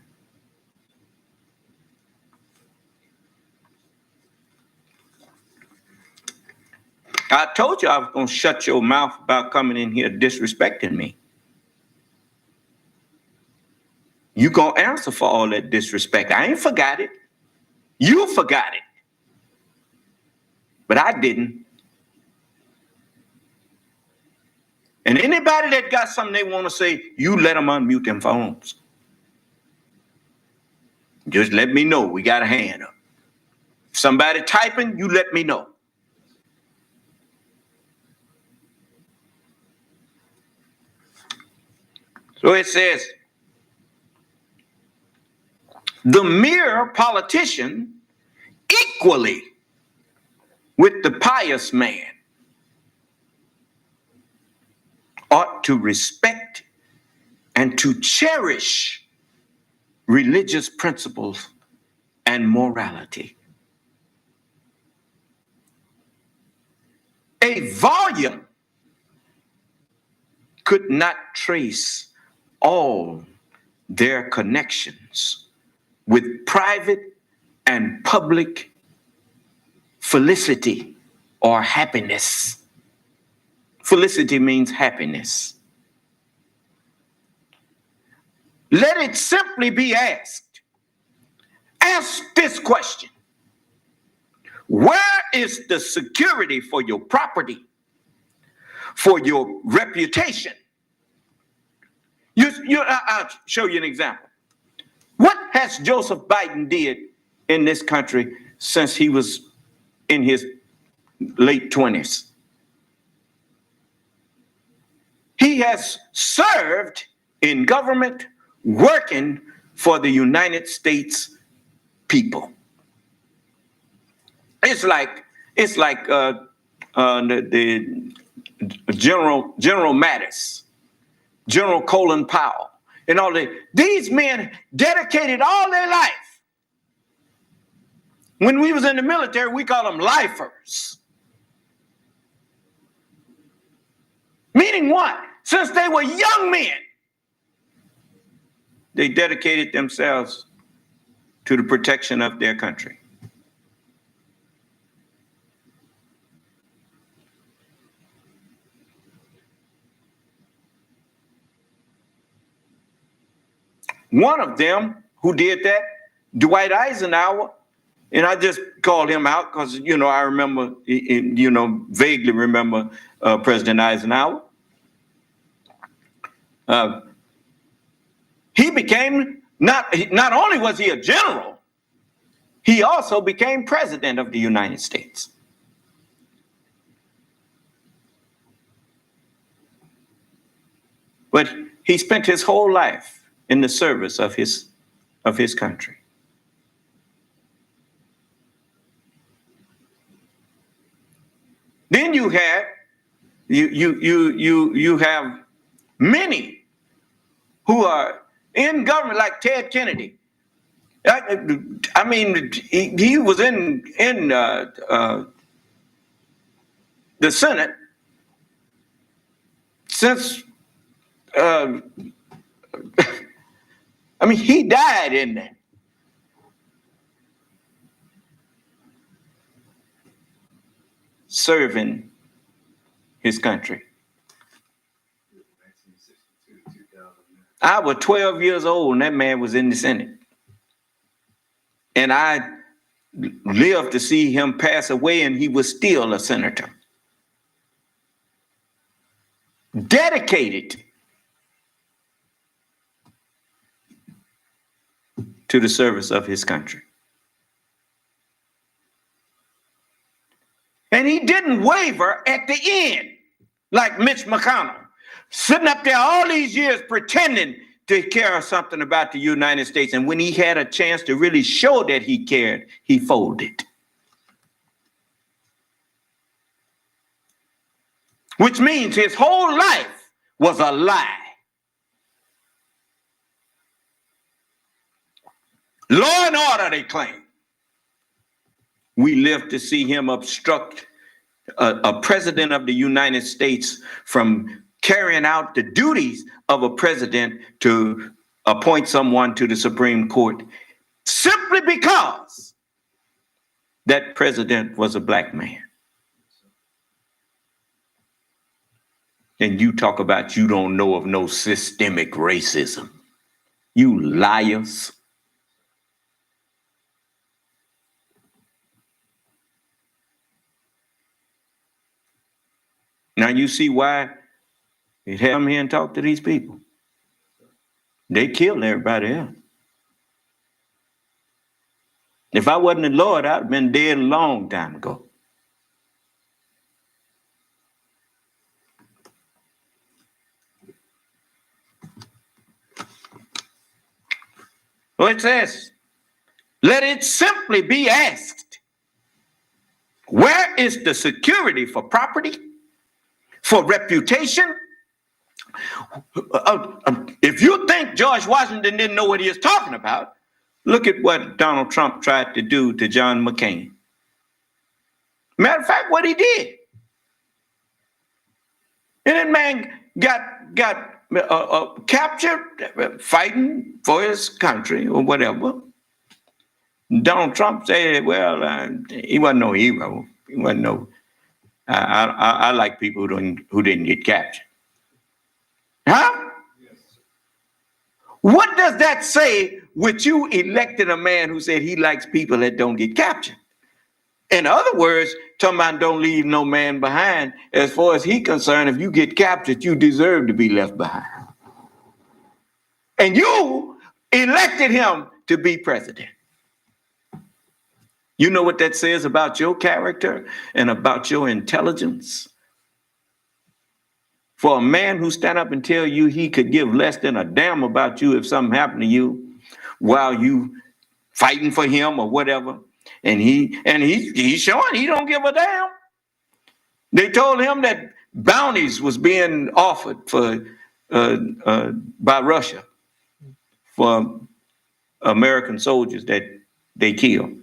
I told you I was going to shut your mouth about coming in here disrespecting me. You going to answer for all that disrespect. I ain't forgot it. You forgot it. But I didn't. And anybody that got something they want to say, you let them unmute them phones. Just let me know. We got a hand up. If somebody typing, you let me know. So it says, the mere politician equally with the pious man ought to respect and to cherish religious principles and morality. A volume could not trace all their connections with private and public felicity or happiness. Felicity means happiness. Let it simply be asked. Ask this question. Where is the security for your property, for your reputation? I'll show you an example. What has Joseph Biden did in this country since he was in his late 20s. He has served in government working for the United States people. It's like the General Mattis, General Colin Powell, and all that. These men dedicated all their life. When we was in the military, we call them lifers. Meaning what? Since they were young men, they dedicated themselves to the protection of their country. One of them who did that, Dwight Eisenhower, and I just called him out because, I remember, vaguely remember President Eisenhower. He became, not only was he a general, he also became president of the United States. But he spent his whole life in the service of his country. Then you have many who are in government, like Ted Kennedy. I mean, he was in the Senate since. He died in there. Serving his country. I was 12 years old and that man was in the Senate. And I lived to see him pass away and he was still a senator. Dedicated to the service of his country. And he didn't waver at the end, like Mitch McConnell, sitting up there all these years pretending to care something about the United States. And when he had a chance to really show that he cared, he folded. Which means his whole life was a lie. Law and order, they claim. We live to see him obstruct a president of the United States from carrying out the duties of a president to appoint someone to the Supreme Court simply because that president was a black man. And you talk about you don't know of no systemic racism. You liars. Now you see why it had come here and talk to these people. They killed everybody else. If I wasn't the Lord, I'd have been dead a long time ago. Well, it says, let it simply be asked, where is the security for property? For reputation? If you think George Washington didn't know what he was talking about, look at what Donald Trump tried to do to John McCain. Matter of fact, what he did. And that man got captured fighting for his country or whatever. Donald Trump said, well, he wasn't no hero. He wasn't no... I like people who didn't get captured. Huh? Yes. What does that say with you electing a man who said he likes people that don't get captured? In other words, talking about don't leave no man behind. As far as he's concerned, if you get captured, you deserve to be left behind. And you elected him to be president. You know what that says about your character and about your intelligence? For a man who stand up and tell you he could give less than a damn about you if something happened to you while you fighting for him or whatever, and he's showing he don't give a damn. They told him that bounties was being offered for by Russia for American soldiers that they killed.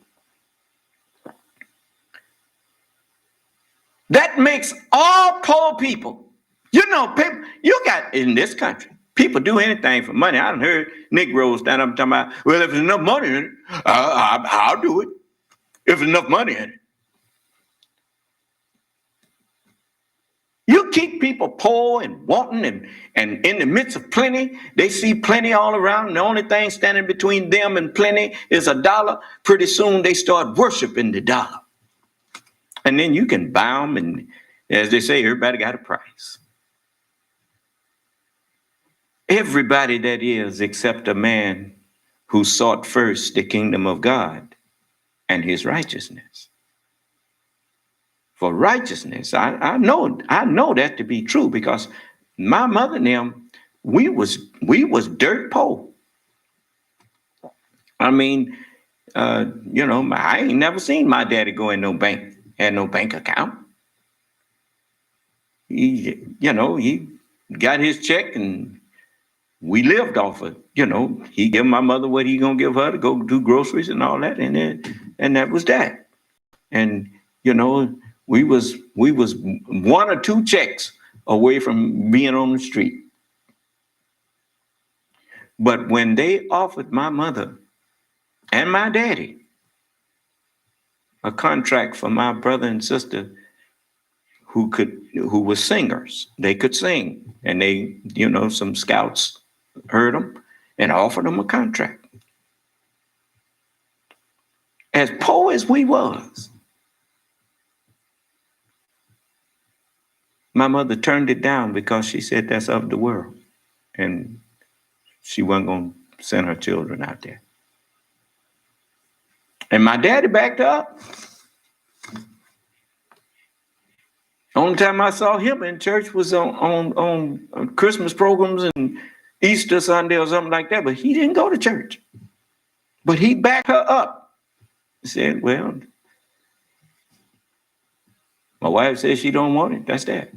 That makes all poor people, people, you got in this country, people do anything for money. I done heard Negroes stand up and talking about, well, if there's enough money in it, I'll do it. If there's enough money in it. You keep people poor and wanting and in the midst of plenty, they see plenty all around. And the only thing standing between them and plenty is a dollar. Pretty soon they start worshiping the dollar. And then you can buy them, and as they say, everybody got a price. Everybody that is, except a man who sought first the kingdom of God and his righteousness. For righteousness, I know that to be true, because my mother and them, we was dirt poor. I mean, I ain't never seen my daddy go in no bank, had no bank account. He got his check and we lived off of, he give my mother what he gonna give her to go do groceries and all that, and that was that. And we was one or two checks away from being on the street. But when they offered my mother and my daddy a contract for my brother and sister who was singers, they could sing, and they, some scouts heard them and offered them a contract. As poor as we was, my mother turned it down because she said that's of the world, and she wasn't going to send her children out there. And my daddy backed up. Only time I saw him in church was on Christmas programs and Easter Sunday or something like that, but he didn't go to church. But he backed her up. He said, well, my wife says she don't want it. That's that.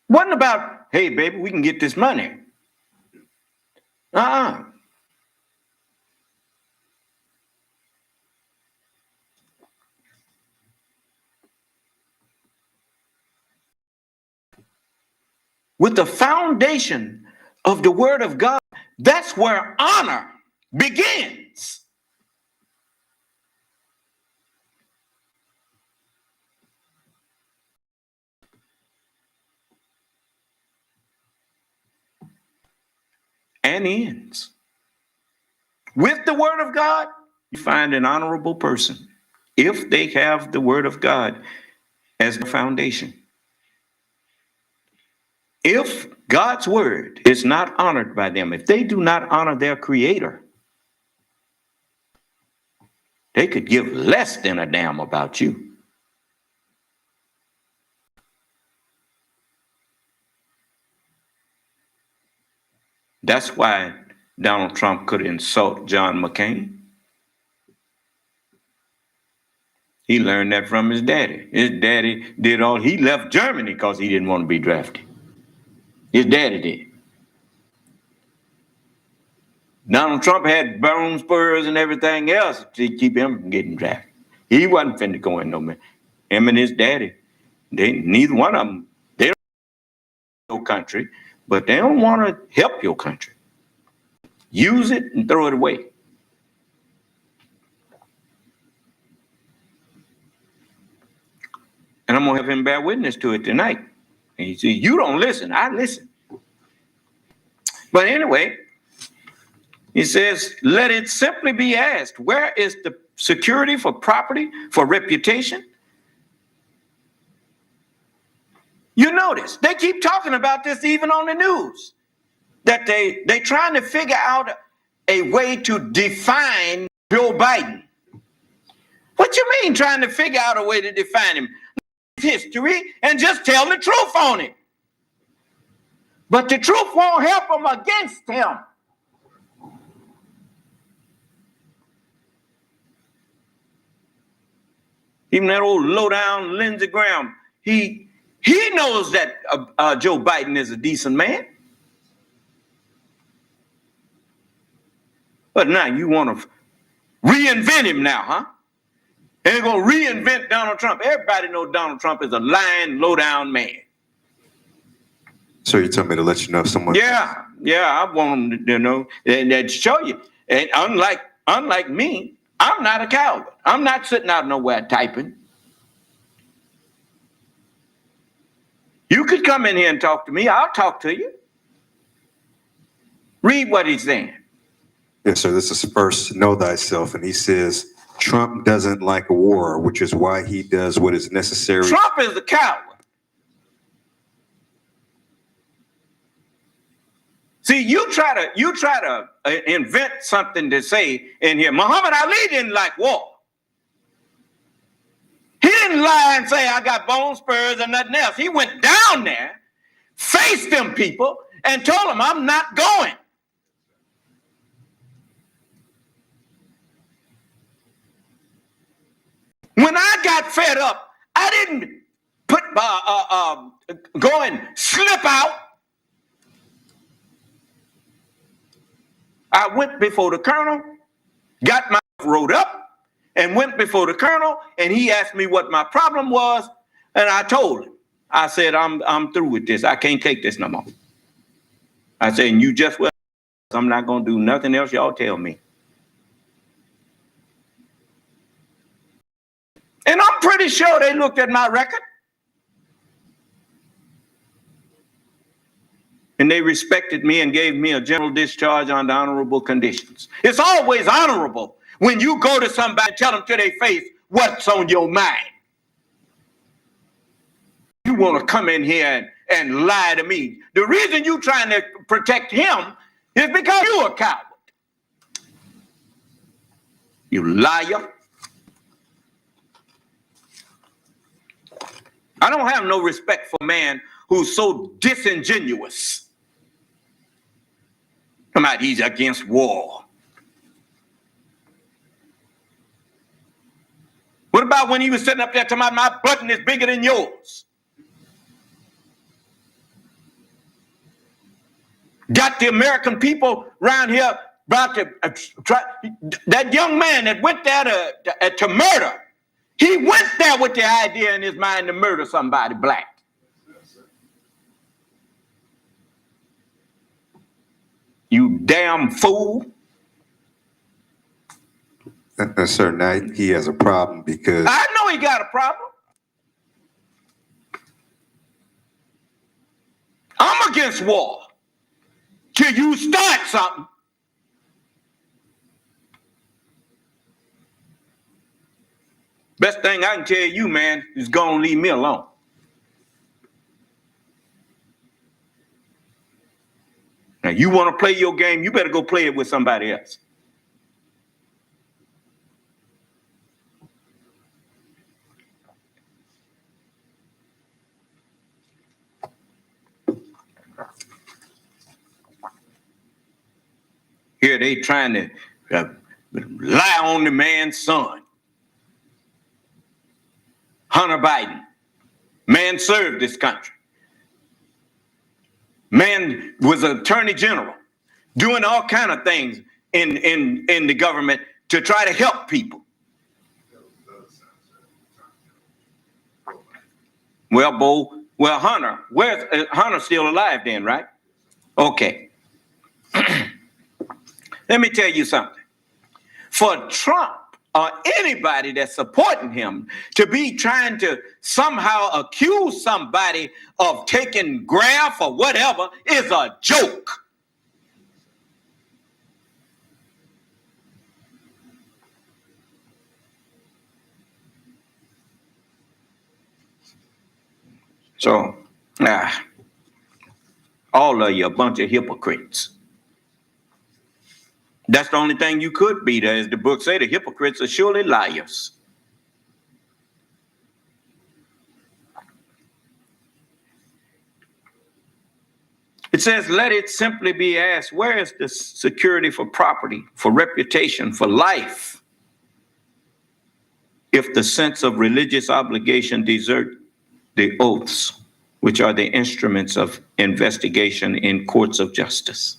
Wasn't about, hey, baby, we can get this money. With the foundation of the word of God, that's where honor begins. And ends. With the word of God, you find an honorable person if they have the word of God as the foundation. If God's word is not honored by them, if they do not honor their creator, they could give less than a damn about you. That's why Donald Trump could insult John McCain. He learned that from his daddy. His daddy he left Germany because he didn't want to be drafted. His daddy did. Donald Trump had bone spurs and everything else to keep him from getting drafted. He wasn't finna go in no man. Him and his daddy, neither one of them, they don't your country, but they don't want to help your country. Use it and throw it away. And I'm gonna have him bear witness to it tonight. And he said, you don't listen, I listen. But anyway, he says, let it simply be asked, where is the security for property, for reputation? You notice, they keep talking about this even on the news, that they trying to figure out a way to define Joe Biden. What you mean trying to figure out a way to define him? History and just tell the truth on it. But the truth won't help him against him. Even that old low-down Lindsey Graham, he knows that Joe Biden is a decent man. But now you want to reinvent him now, huh? And they're going to reinvent Donald Trump. Everybody knows Donald Trump is a lying, low-down man. So you told me to let you know if someone. Yeah, I want them to know and show you. And unlike me, I'm not a coward. I'm not sitting out nowhere typing. You could come in here and talk to me. I'll talk to you. Read what he's saying. Yes, sir. This is first Know Thyself. And he says Trump doesn't like war, which is why he does what is necessary. Trump is a coward. See, you try to invent something to say in here. Muhammad Ali didn't like war. He didn't lie and say, I got bone spurs and nothing else. He went down there, faced them people, and told them, I'm not going. When I got fed up, I didn't go and slip out. I went before the colonel, got my wrote up, and went before the colonel, and he asked me what my problem was, and I told him. I said, I'm through with this. I can't take this no more. I said, and you just well, I'm not going to do nothing else y'all tell me. And I'm pretty sure they looked at my record. And they respected me and gave me a general discharge on the honorable conditions. It's always honorable when you go to somebody and tell them to their face what's on your mind. You want to come in here and lie to me. The reason you're trying to protect him is because you're a coward. You liar. I don't have no respect for a man who's so disingenuous. Come out, he's against war. What about when he was sitting up there talking about my button is bigger than yours? Got the American people around here about to try. That young man that went there to murder, he went there with the idea in his mind to murder somebody black. You damn fool. Sir, now he has a problem because. I know he got a problem. I'm against war. Till you start something. Best thing I can tell you, man, is go and leave me alone. Now, you want to play your game, you better go play it with somebody else. Here they trying to lie on the man's son. Hunter Biden. Man served this country. Man was an attorney general, doing all kind of things in the government to try to help people. Well, Hunter, where's Hunter still alive then, right? Okay. Let me tell you something. For Trump or anybody that's supporting him to be trying to somehow accuse somebody of taking graft or whatever is a joke. So, all of you a bunch of hypocrites. That's the only thing you could be, as the book say, the hypocrites are surely liars. It says, let it simply be asked, where is the security for property, for reputation, for life, if the sense of religious obligation desert the oaths, which are the instruments of investigation in courts of justice?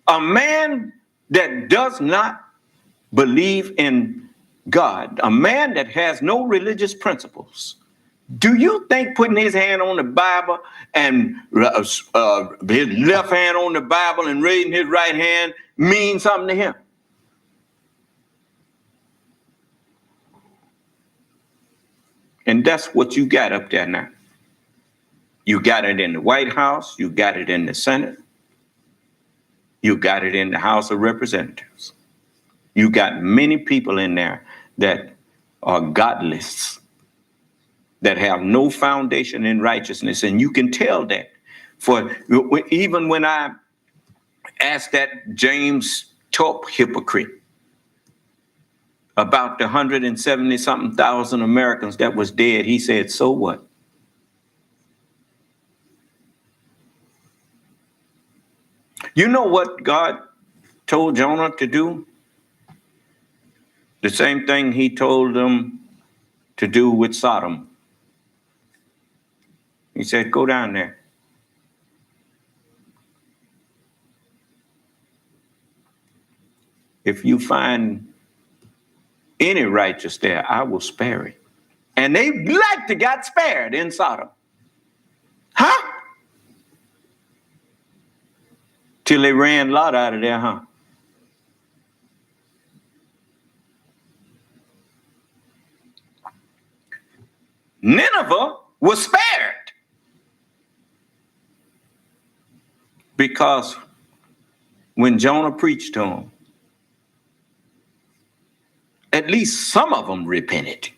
A man that does not believe in God, a man that has no religious principles, do you think putting his hand on the Bible and his left hand on the Bible and raising his right hand means something to him? And that's what you got up there now. You got it in the White House. You got it in the Senate. You got it in the House of Representatives. You got many people in there that are godless, that have no foundation in righteousness. And you can tell that. For even when I asked that James Torp hypocrite about the 170-something thousand Americans that was dead, he said, so what? You know what God told Jonah to do? The same thing he told them to do with Sodom. He said, go down there. If you find any righteous there, I will spare it. And they like to got spared in Sodom. Huh? Till they ran Lot out of there, huh? Nineveh was spared because when Jonah preached to them, at least some of them repented.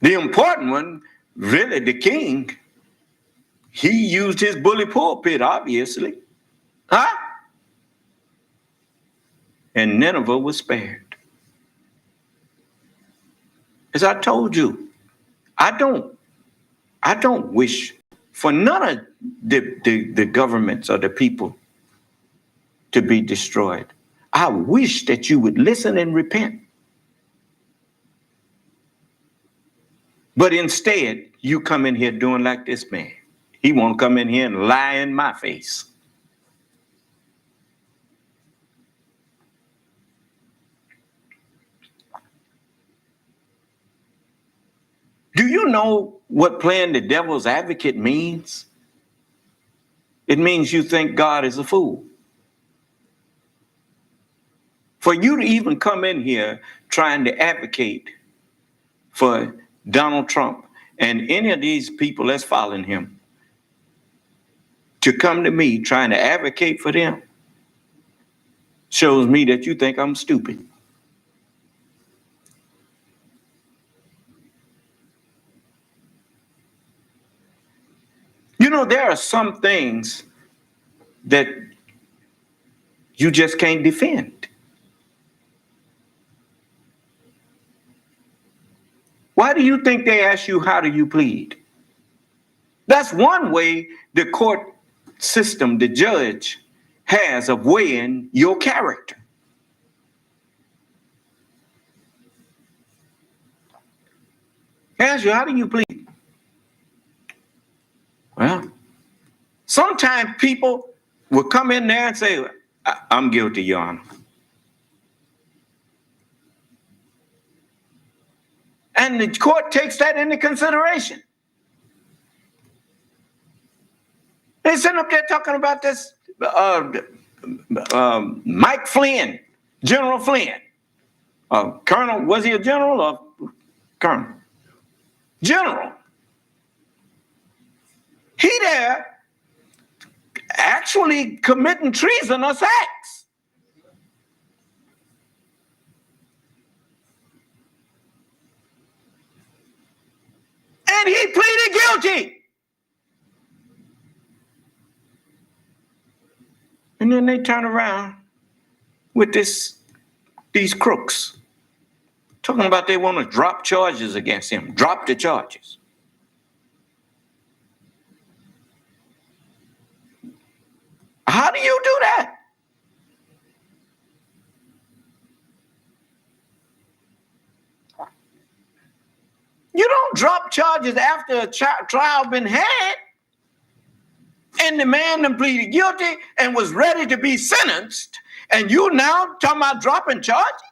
The important one, really the king, he used his bully pulpit, obviously. Huh? And Nineveh was spared. As I told you, I don't wish for none of the governments or the people to be destroyed. I wish that you would listen and repent. But instead, you come in here doing like this man. He won't come in here and lie in my face. Do you know what playing the devil's advocate means? It means you think God is a fool. For you to even come in here trying to advocate for Donald Trump and any of these people that's following him, to come to me trying to advocate for them, shows me that you think I'm stupid. You know, there are some things that you just can't defend. Why do you think they ask you, how do you plead? That's one way the court system, the judge, has of weighing your character. Ask you, how do you plead? Well, sometimes people will come in there and say, I'm guilty, Your Honor. And the court takes that into consideration. They sitting up there talking about this Mike Flynn, General Flynn. Colonel, was he a general or colonel? General. He there actually committing treasonous acts. And he pleaded guilty. And then they turn around with these crooks talking about they want to drop charges against him. Drop the charges. How do you do that? You don't drop charges after a trial been had and the man done pleaded guilty and was ready to be sentenced, and you now talking about dropping charges?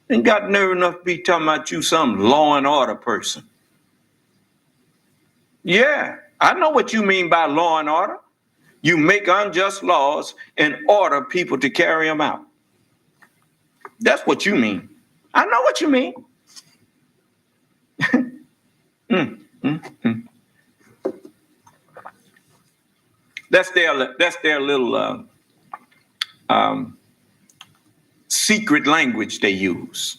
Ain't got nerve enough to be talking about you some law and order person. Yeah, I know what you mean by law and order. You make unjust laws and order people to carry them out. That's what you mean. I know what you mean. That's their little secret language they use.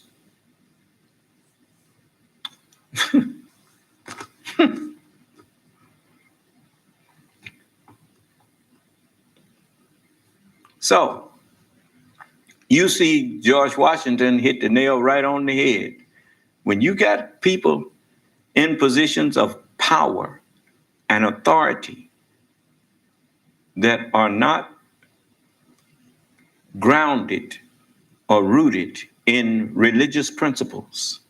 So you see George Washington hit the nail right on the head. When you got people in positions of power and authority that are not grounded or rooted in religious principles,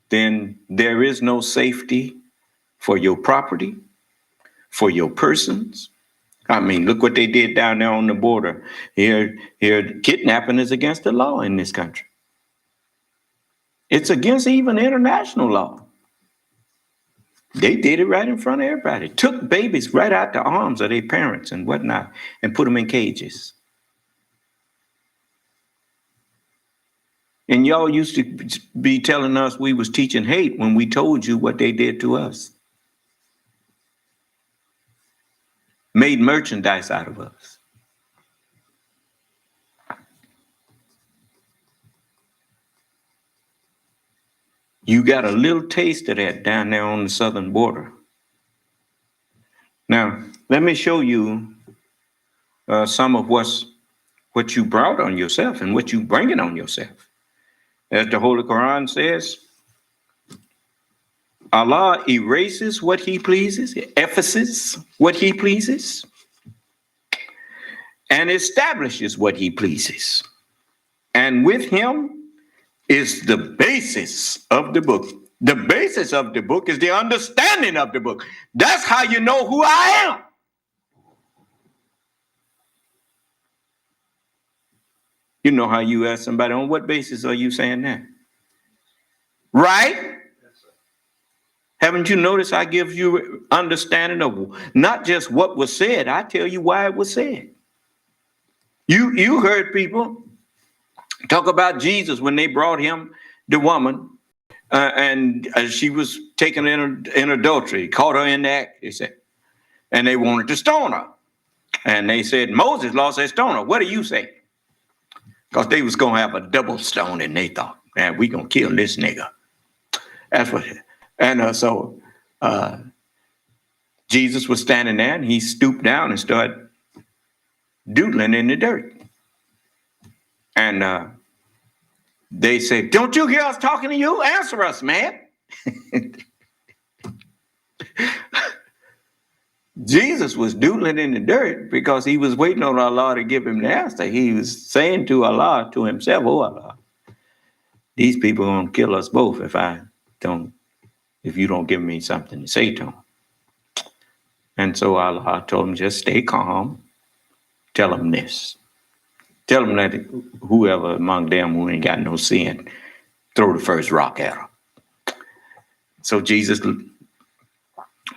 then there is no safety for your property, for your persons. I mean, look what they did down there on the border. Here, kidnapping is against the law in this country. It's against even international law. They did it right in front of everybody. Took babies right out the arms of their parents and whatnot and put them in cages. And y'all used to be telling us we was teaching hate when we told you what they did to us. Made merchandise out of us. You got a little taste of that down there on the southern border. Now, let me show you some of what you brought on yourself and what you bringing on yourself. As the Holy Quran says, Allah erases what he pleases, effaces what he pleases, and establishes what he pleases. And with him is the basis of the book. The basis of the book is the understanding of the book. That's how you know who I am. You know how you ask somebody, on what basis are you saying that? Right? Haven't you noticed I give you understanding of not just what was said, I tell you why it was said. You heard people talk about Jesus when they brought him the woman and she was taken in adultery, caught her in the act, they said. And they wanted to stone her. And they said, Moses' law says stone her. What do you say? Because they was going to have a double stone, and they thought, man, we going to kill this nigga. That's what. And so Jesus was standing there, and he stooped down and started doodling in the dirt. And they said, don't you hear us talking to you? Answer us, man. Jesus was doodling in the dirt because he was waiting on Allah to give him the answer. He was saying to Allah, to himself, oh Allah, these people are going to kill us both if you don't give me something to say to them. And so Allah told him, just stay calm. Tell them this. Tell them that whoever among them who ain't got no sin, throw the first rock at them. So Jesus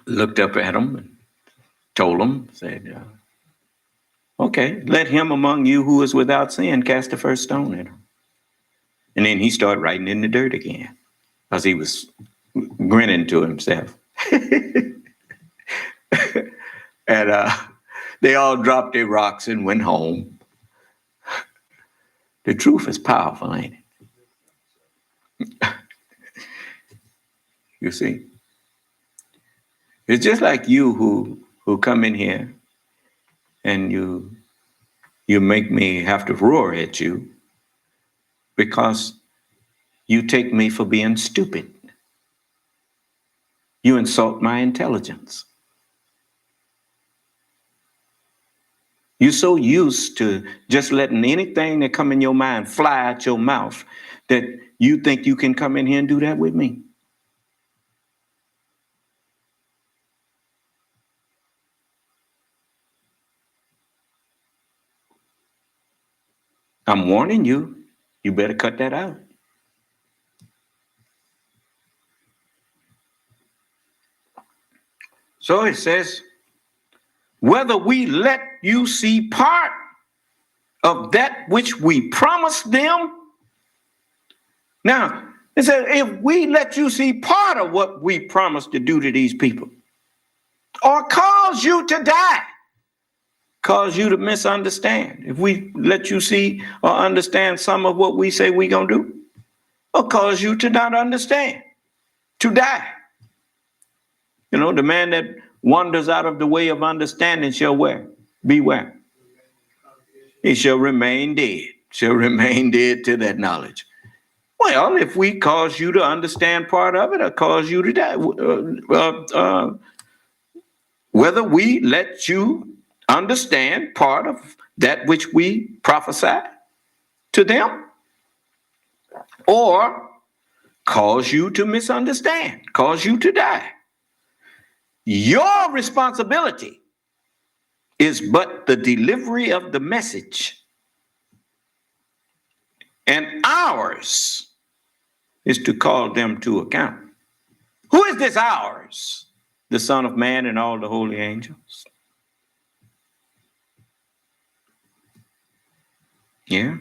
looked up at him and told him, said, okay, let him among you who is without sin cast the first stone at him. And then he started writing in the dirt again because he was grinning to himself. And they all dropped their rocks and went home. The truth is powerful, ain't it? You see? It's just like you who come in here and you make me have to roar at you because You take me for being stupid. You insult my intelligence. You're so used to just letting anything that come in your mind fly out your mouth that you think you can come in here and do that with me. I'm warning you, you better cut that out. So it says, whether we let you see part of that which we promised them. Now, it says, if we let you see part of what we promised to do to these people, or cause you to die, cause you to misunderstand. If we let you see or understand some of what we say we're going to do, or cause you to not understand, to die. You know, the man that wanders out of the way of understanding shall where? Beware. He shall remain dead, shall remain dead to that knowledge. Well, if we cause you to understand part of it or cause you to die, whether we let you understand part of that which we prophesy to them or cause you to misunderstand, cause you to die. Your responsibility is but the delivery of the message. And ours is to call them to account. Who is this ours? The Son of Man and all the holy angels. Yeah.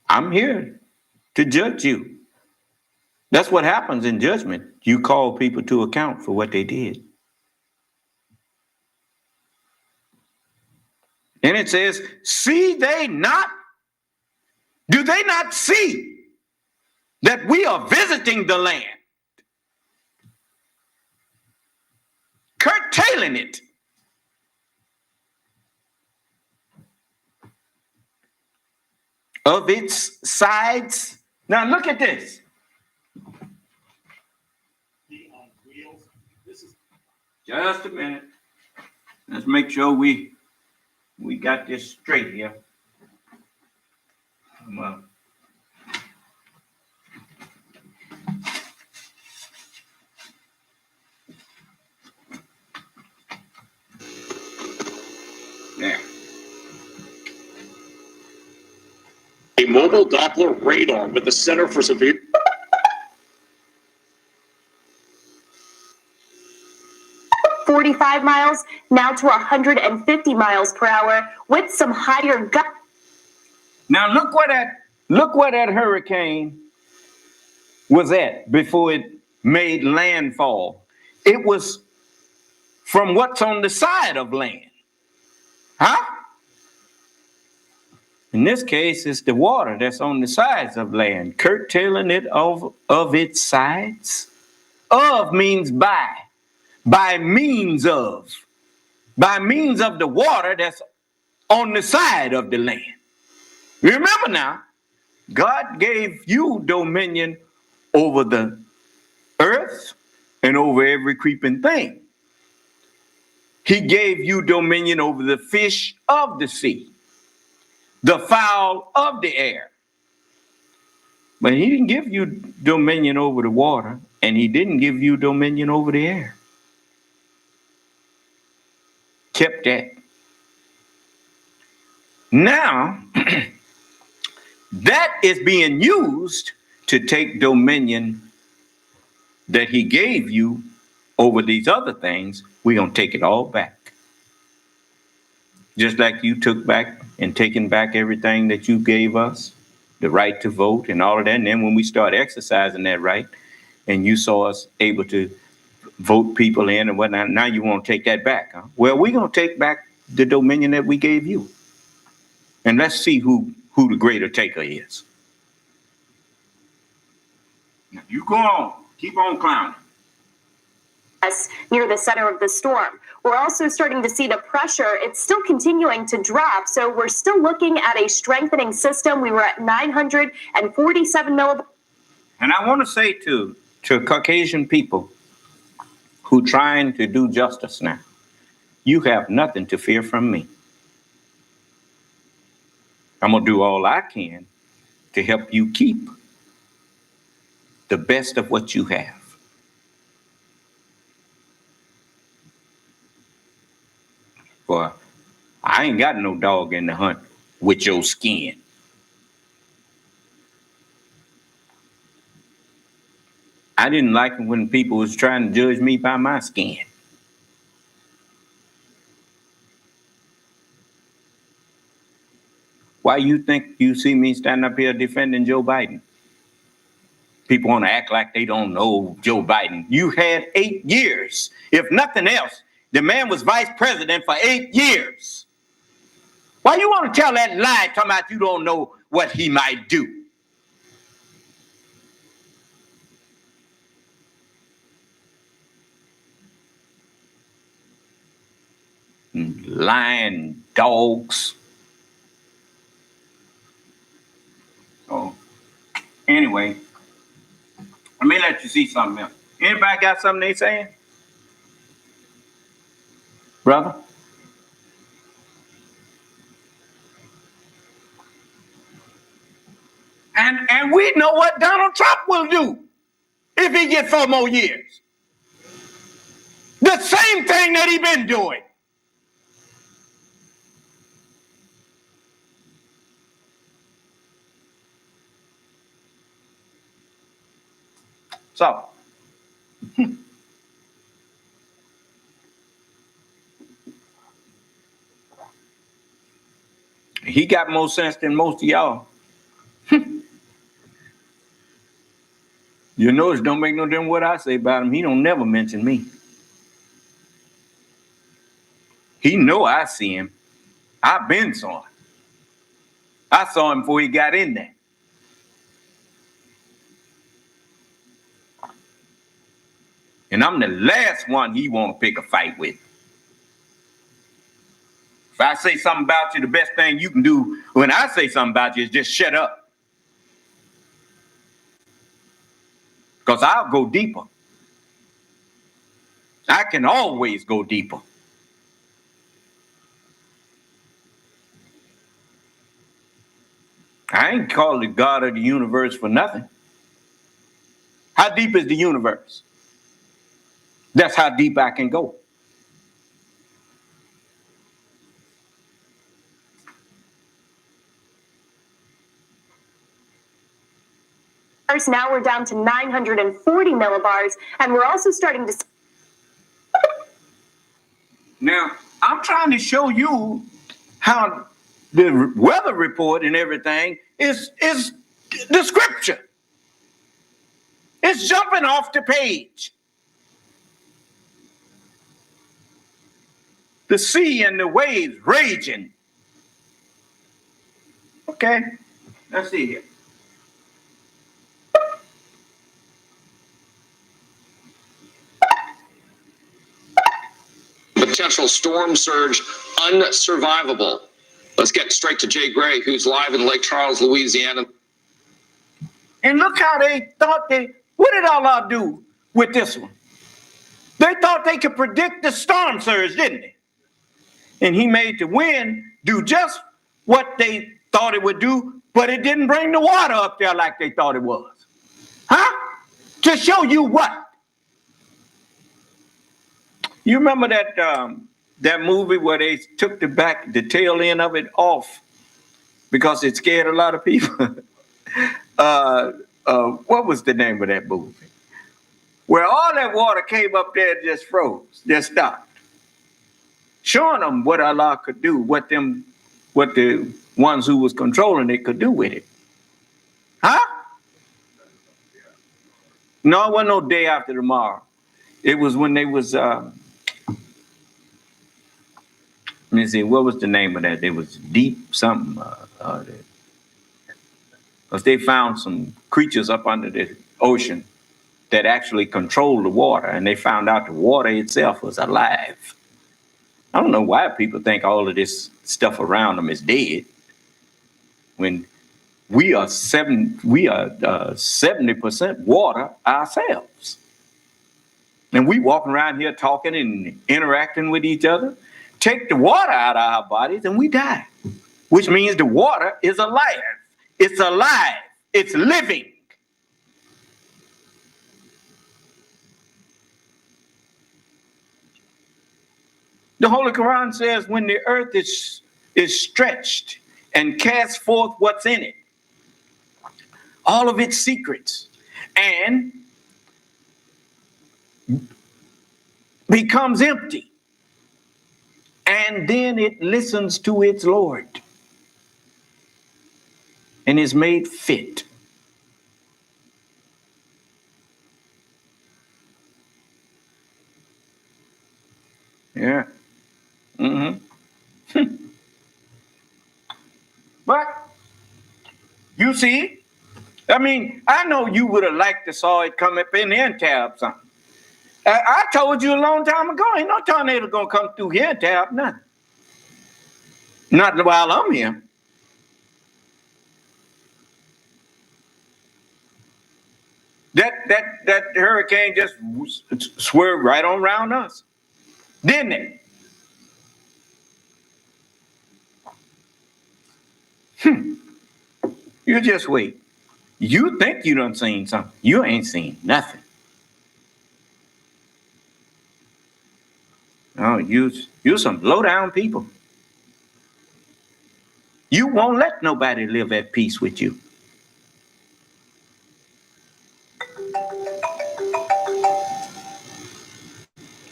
I'm here to judge you. That's what happens in judgment. You call people to account for what they did. And it says, see they not? Do they not see that we are visiting the land? Curtailing it. Of its sides. Now look at this. Just a minute. Let's make sure we got this straight here. Come on. There. A mobile Doppler radar with the Center for Severe 45 miles, now to 150 miles per hour with some higher gusts. Now look where that hurricane was at before it made landfall. It was from what's on the side of land. Huh? In this case, it's the water that's on the sides of land, curtailing it of its sides. Of means by means of the water that's on the side of the land. Remember now, God gave you dominion over the earth and over every creeping thing. He gave you dominion over the fish of the sea, the fowl of the air. But he didn't give you dominion over the water, and he didn't give you dominion over the air. Kept that. Now, that is being used to take dominion that he gave you over these other things. We're going to take it all back. Just like you took back and taken back everything that you gave us, the right to vote and all of that. And then when we start exercising that right, and you saw us able to vote people in and whatnot, now you want to take that back. Huh? Well, we're going to take back the dominion that we gave you. And let's see who the greater taker is. Now you go on. Keep on clowning. Near the center of the storm. We're also starting to see the pressure. It's still continuing to drop. So we're still looking at a strengthening system. We were at 947 millibars. And I want to say to Caucasian people who trying to do justice now, you have nothing to fear from me. I'm going to do all I can to help you keep the best of what you have. For I ain't got no dog in the hunt with your skin. I didn't like it when people was trying to judge me by my skin. Why you think you see me standing up here defending Joe Biden? People want to act like they don't know Joe Biden. You had 8 years. If nothing else, the man was vice president for 8 years. Why you want to tell that lie talking about you don't know what he might do? Lying dogs. So, anyway, let me let you see something else. Anybody got something they saying? Brother? And we know what Donald Trump will do if he gets 4 more years. The same thing that he been doing. So, he got more sense than most of y'all. You notice, don't make no difference what I say about him. He don't never mention me. He know I see him. I've been saw him. I saw him before he got in there. And I'm the last one he want to pick a fight with. If I say something about you, the best thing you can do when I say something about you is just shut up. Because I'll go deeper. I can always go deeper. I ain't called the God of the universe for nothing. How deep is the universe? That's how deep I can go. Now we're down to 940 millibars, and we're also starting to... Now, I'm trying to show you how the weather report and everything is the scripture. It's jumping off the page. The sea and the waves raging. Okay, let's see here. Potential storm surge unsurvivable. Let's get straight to Jay Gray, who's live in Lake Charles, Louisiana. And look how they thought what did Allah do with this one? They thought they could predict the storm surge, didn't they? And he made the wind do just what they thought it would do, but it didn't bring the water up there like they thought it was. Huh? To show you what? You remember that movie where they took the tail end of it off because it scared a lot of people? What was the name of that movie? Where all that water came up there and just froze, just stopped. Showing them what Allah could do, what the ones who was controlling it could do with it. Huh? No, it wasn't no day after tomorrow. It was when they was, let me see, what was the name of that? It was deep something. Because they found some creatures up under the ocean that actually controlled the water, and they found out the water itself was alive. I don't know why people think all of this stuff around them is dead when we are 70% water ourselves. And we walk around here talking and interacting with each other. Take the water out of our bodies and we die, which means the water is alive. It's alive. It's living. The Holy Quran says when the earth is stretched and cast forth what's in it, all of its secrets, and becomes empty, and then it listens to its Lord and is made fit. Yeah. But you see, I mean, I know you would have liked to saw it come up in the end tab something. I told you a long time ago, ain't no tornado gonna come through here and tear up nothing. Not while I'm here. That hurricane just swerved right on around us, didn't it? You just wait. You think you done seen something. You ain't seen nothing. Oh, you some low down people. You won't let nobody live at peace with you.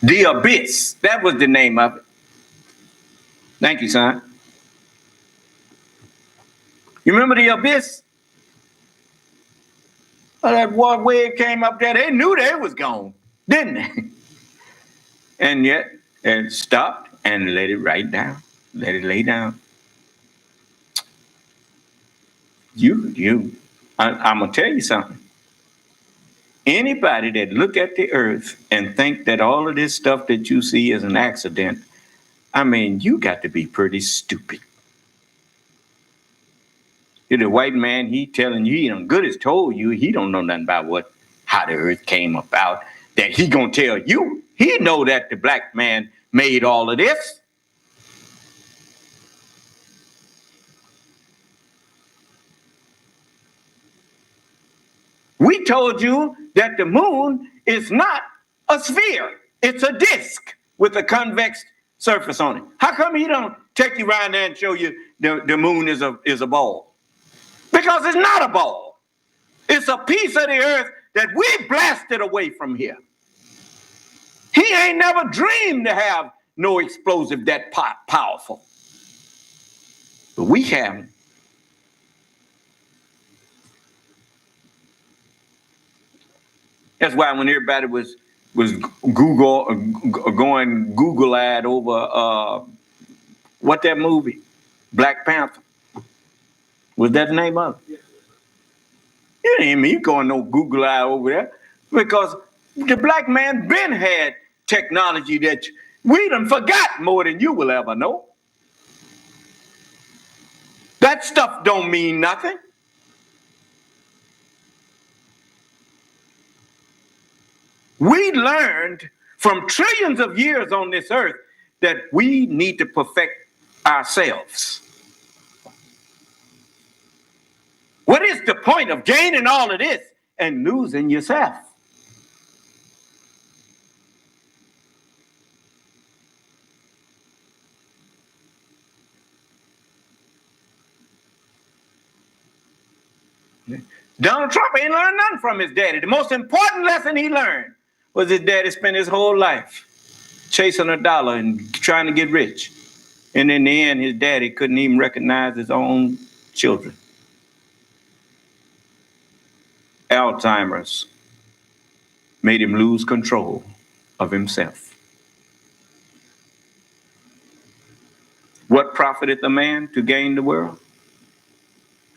The Abyss. That was the name of it. Thank you, son. You remember the Abyss? Oh, that one wave came up there. They knew they was gone, didn't they? And yet, it stopped and let it right down. Let it lay down. I'm going to tell you something. Anybody that look at the earth and think that all of this stuff that you see is an accident, I mean, you got to be pretty stupid. The white man, he telling you, he done good as told you, he don't know nothing about how the earth came about, that he gonna tell you. He know that the black man made all of this. We told you that the moon is not a sphere. It's a disk with a convex surface on it. How come he don't take you around there and show you the moon is a ball? Because it's not a ball. It's a piece of the earth that we blasted away from here. He ain't never dreamed to have no explosive that powerful. But we haven't. That's why when everybody was going Google ad over what that movie, Black Panther, was that the name of it? You didn't mean going no Google ad over there because the black man been had technology that we done forgot more than you will ever know. That stuff don't mean nothing. We learned from trillions of years on this earth that we need to perfect ourselves. What is the point of gaining all of this and losing yourself? Donald Trump ain't learned nothing from his daddy. The most important lesson he learned was his daddy spent his whole life chasing a dollar and trying to get rich. And in the end, his daddy couldn't even recognize his own children. Alzheimer's made him lose control of himself. What profited the man to gain the world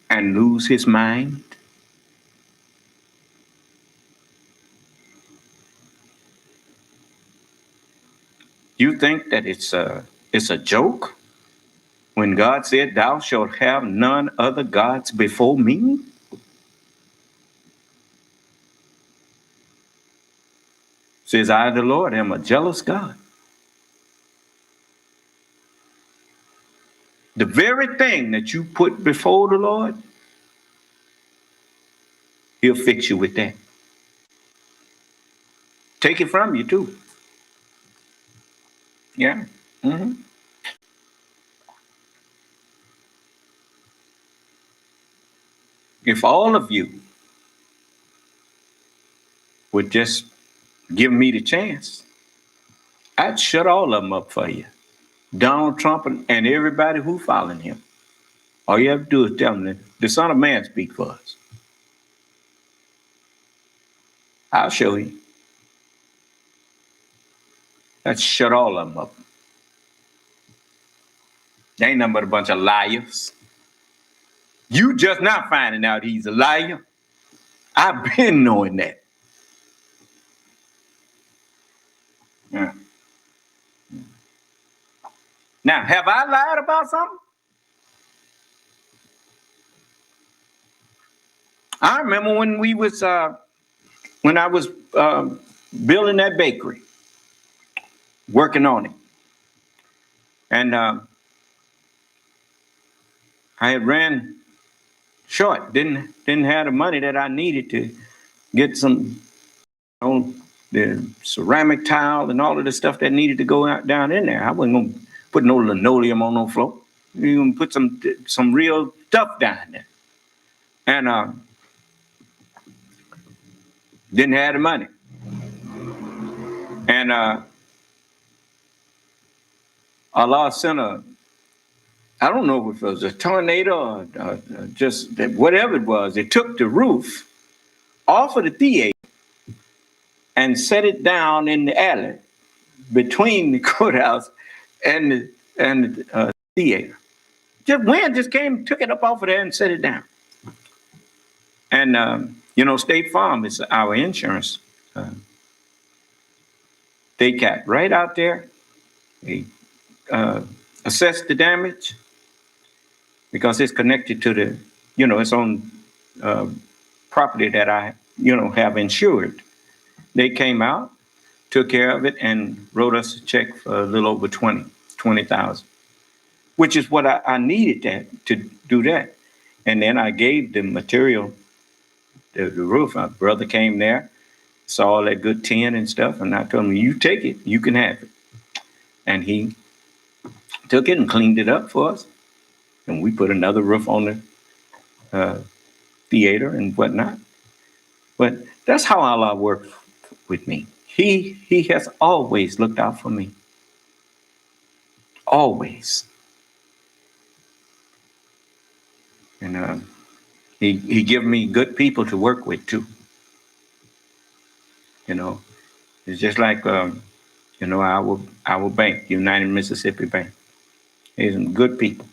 and lose his mind? You think that it's a joke when God said, thou shalt have none other gods before me? Says, I, the Lord, am a jealous God. The very thing that you put before the Lord, he'll fix you with that. Take it from you too. Yeah. Mm-hmm. If all of you would just give me the chance, I'd shut all of them up for you. Donald Trump and everybody who following him. All you have to do is tell them that the Son of Man speak for us. I'll show you. Let's shut all of them up. They ain't nothing but a bunch of liars. You just not finding out he's a liar. I've been knowing that. Yeah. Now, have I lied about something? I remember when I was building that bakery, working on it, and I had ran short, didn't have the money that I needed to get some the ceramic tile and all of the stuff that needed to go out down in there. I wasn't gonna put no linoleum on no floor. You gonna put some real stuff down there, and didn't have the money, and Allah sent I don't know if it was a tornado or just whatever it was. It took the roof off of the theater and set it down in the alley between the courthouse and the theater. Wind just came, took it up off of there and set it down. And, State Farm is our insurance. They got right out there. They assessed the damage because it's connected to its own property that I, have insured. They came out, took care of it, and wrote us a check for a little over $20,000, which is what I needed to do that. And then I gave the material, the roof. My brother came there, saw all that good tin and stuff, and I told him, you take it, you can have it. And he took it and cleaned it up for us. And we put another roof on the theater and whatnot. But that's how Allah works with me. He has always looked out for me. Always. And he give me good people to work with too. It's just like our bank, United Mississippi Bank. There's some good people.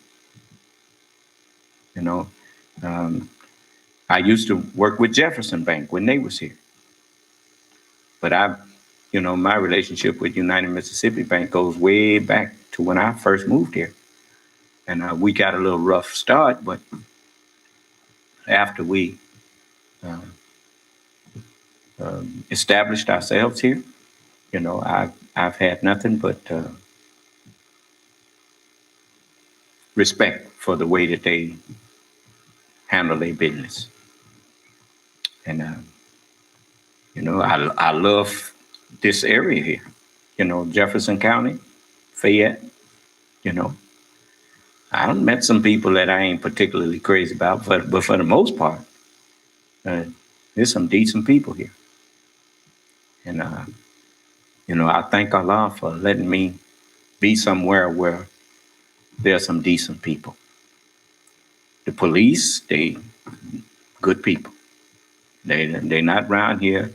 I used to work with Jefferson Bank when they was here. But my relationship with United Mississippi Bank goes way back to when I first moved here. And we got a little rough start, but after we established ourselves here, I've had nothing but respect for the way that they handle their business. And, I love this area here, Jefferson County, Fayette, I met some people that I ain't particularly crazy about, but for the most part, there's some decent people here. And, I thank Allah for letting me be somewhere where there's some decent people. The police, they good people. They're not around here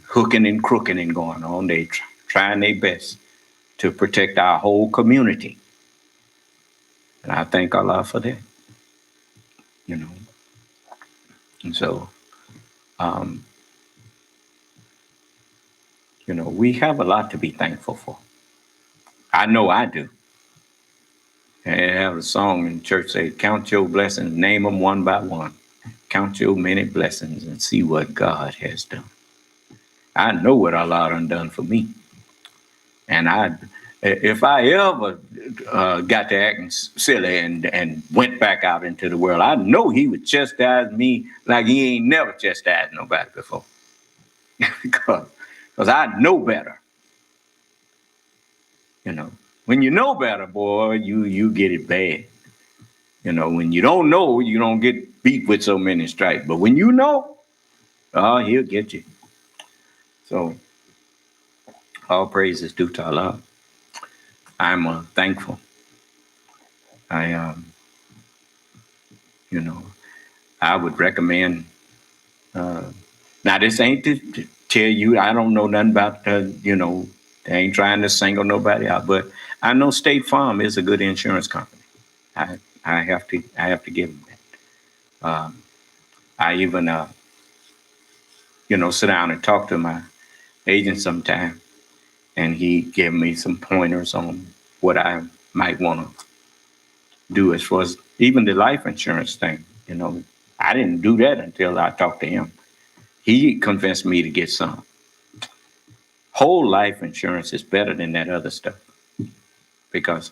hooking and crooking and going on. They trying their best to protect our whole community. And I thank Allah for that. And so, we have a lot to be thankful for. I know I do. And they have a song in church say, count your blessings, name them one by one. Count your many blessings and see what God has done. I know what Allah done done for me. And if I ever got to acting silly and went back out into the world, I know he would chastise me like he ain't never chastised nobody before. because I know better. You know, when you know better, boy, you get it bad. You know, when you don't know, you don't get beat with so many stripes. But when you know, oh, he'll get you. So all praise is due to Allah. I'm thankful. I I would recommend. Now this ain't to tell you I don't know nothing about. They ain't trying to single nobody out, but I know State Farm is a good insurance company. I have to give them that. I even sit down and talk to my agent sometime, and he gave me some pointers on what I might want to do as far as even the life insurance thing. I didn't do that until I talked to him. He convinced me to get some. Whole life insurance is better than that other stuff because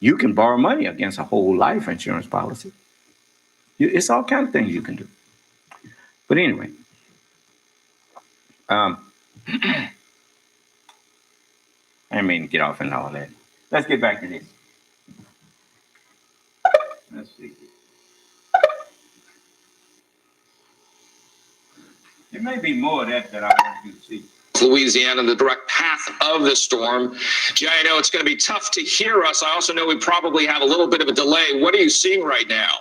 you can borrow money against a whole life insurance policy. It's all kinds of things you can do. But anyway, I didn't mean to get off into all that. Let's get back to this. Let's see. There may be more of that I want you to see. Louisiana, the direct path of the storm. Jay, I know it's going to be tough to hear us. I also know we probably have a little bit of a delay. What are you seeing right now?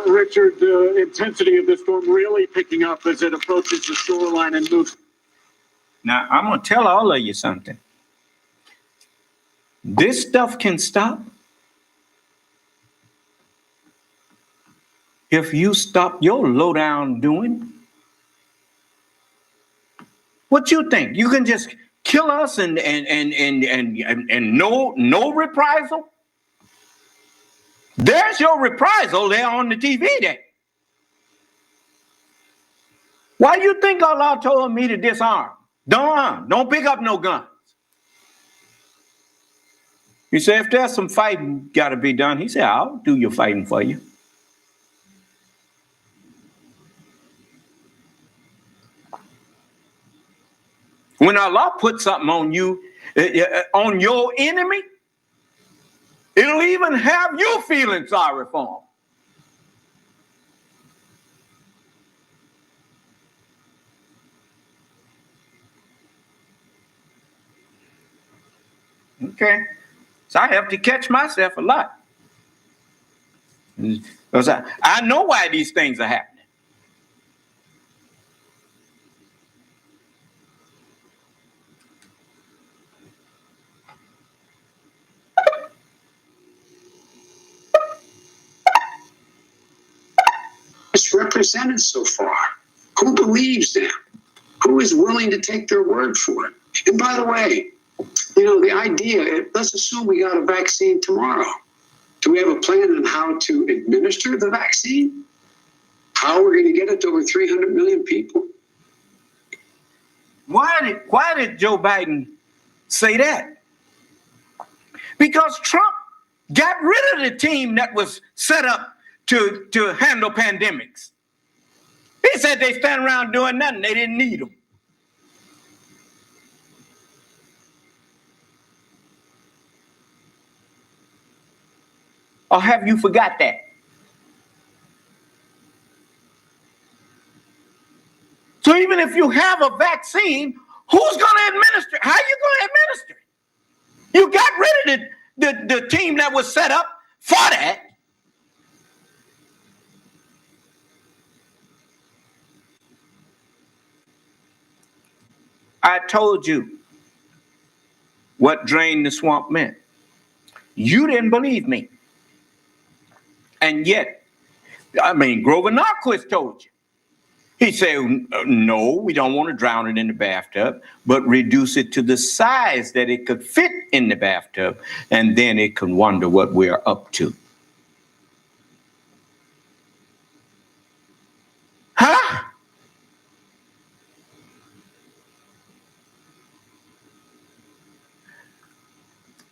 Richard, the intensity of the storm really picking up as it approaches the shoreline and moves. Now, I'm going to tell all of you something. This stuff can stop if you stop your low down doing. What you think? You can just kill us and no reprisal? There's your reprisal there on the TV there. Why do you think Allah told me to disarm? Don't arm. Don't pick up no guns. He said, if there's some fighting got to be done, he said, I'll do your fighting for you. When Allah puts something on you, on your enemy, it'll even have you feeling sorry for him. Okay. So I have to catch myself a lot. Because I know why these things are happening. Misrepresented so far. Who believes them? Who is willing to take their word for it? And by the way, the idea, let's assume we got a vaccine tomorrow. Do we have a plan on how to administer the vaccine? How we're going to get it to over 300 million people? Why did Joe Biden say that? Because Trump got rid of the team that was set up to handle pandemics. He said they stand around doing nothing. They didn't need them. Or have you forgot that? So even if you have a vaccine, who's going to administer it? How are you going to administer it? You got rid of the team that was set up for that. I told you what drain the swamp meant. You didn't believe me. And yet, Grover Norquist told you. He said, no, we don't want to drown it in the bathtub, but reduce it to the size that it could fit in the bathtub, and then it can wonder what we're up to. Huh?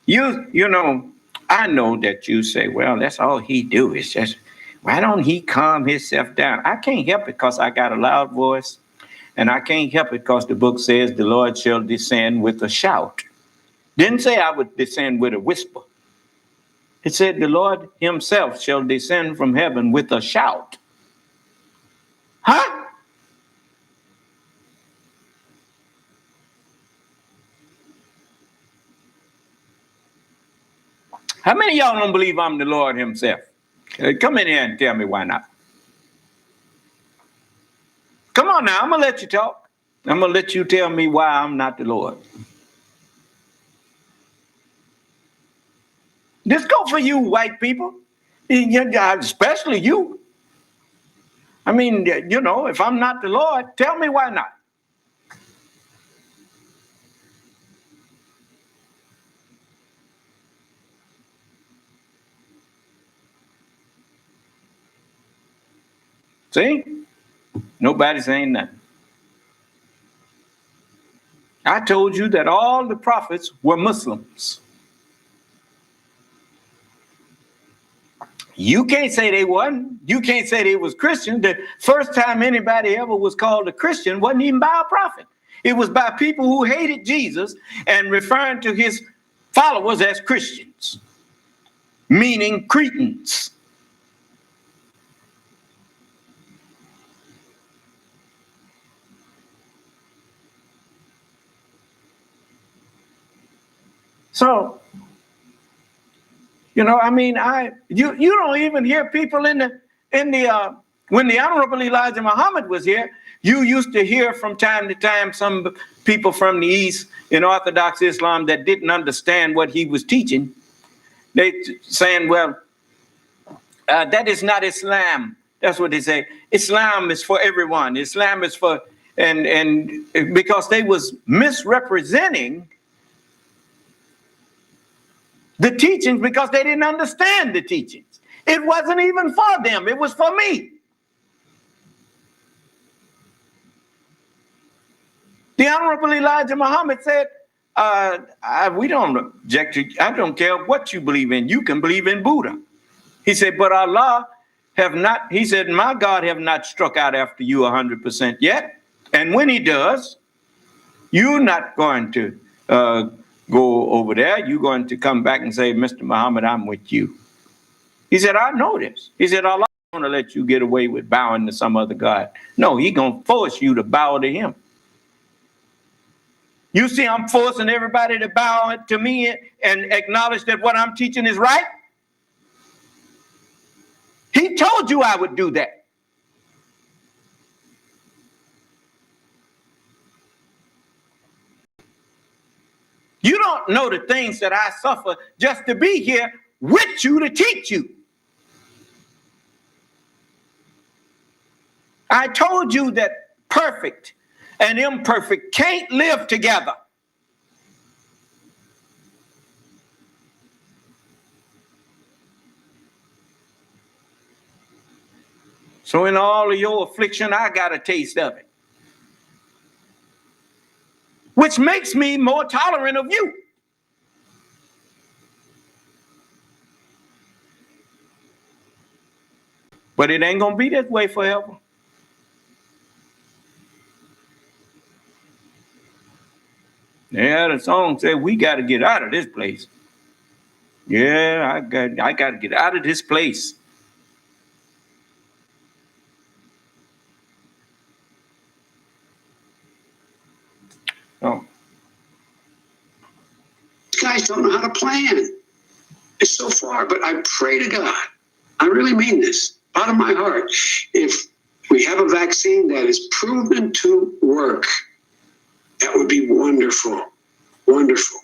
You know, I know that you say, well, that's all he do is just, why don't he calm himself down? I can't help it because I got a loud voice, and I can't help it because the book says the Lord shall descend with a shout. Didn't say I would descend with a whisper. It said the Lord himself shall descend from heaven with a shout. Huh? How many of y'all don't believe I'm the Lord himself? Come in here and tell me why not. Come on now, I'm going to let you talk. I'm going to let you tell me why I'm not the Lord. This go for you, white people, especially you. I mean, you know, if I'm not the Lord, tell me why not. See? Nobody's saying nothing. I told you that all the prophets were Muslims. You can't say they wasn't. You can't say they was Christian. The first time anybody ever was called a Christian wasn't even by a prophet. It was by people who hated Jesus and referring to his followers as Christians, meaning Cretans. So, you know, I mean, you don't even hear people when the Honorable Elijah Muhammad was here, you used to hear from time to time some people from the East in Orthodox Islam that didn't understand what he was teaching. They saying, well, that is not Islam. That's what they say. Islam is for everyone. Islam is for, and because they was misrepresenting the teachings because they didn't understand the teachings. It wasn't even for them. It was for me. The Honorable Elijah Muhammad said, we don't object to, I don't care what you believe in. You can believe in Buddha. He said, but Allah have not, he said, my God have not struck out after you 100% yet. And when he does, you're not going to go over there. You're going to come back and say, Mr. Muhammad, I'm with you. He said, I know this. He said, Allah don't want to let you get away with bowing to some other God. No, he going to force you to bow to him. You see, I'm forcing everybody to bow to me and acknowledge that what I'm teaching is right. He told you I would do that. You don't know the things that I suffer just to be here with you to teach you. I told you that perfect and imperfect can't live together. So in all of your affliction, I got a taste of it, which makes me more tolerant of you. But it ain't gonna be that way forever. Yeah, the song said we got to get out of this place. Yeah, I got to get out of this place. Oh. These guys don't know how to plan. It's so far, but I pray to God. I really mean this, out of my heart. If we have a vaccine that is proven to work, that would be wonderful, wonderful.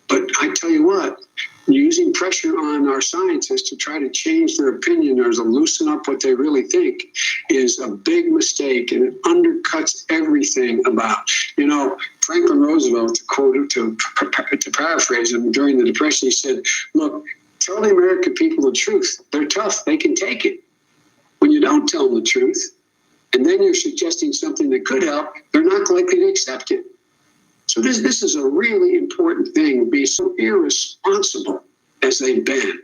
But I tell you what, using pressure on our scientists to try to change their opinion or to loosen up what they really think is a big mistake, and it undercuts everything about, Franklin Roosevelt, to paraphrase him, during the Depression, he said, look, tell the American people the truth. They're tough. They can take it. When you don't tell them the truth, and then you're suggesting something that could help, they're not likely to accept it. So this is a really important thing, be so irresponsible as they've been.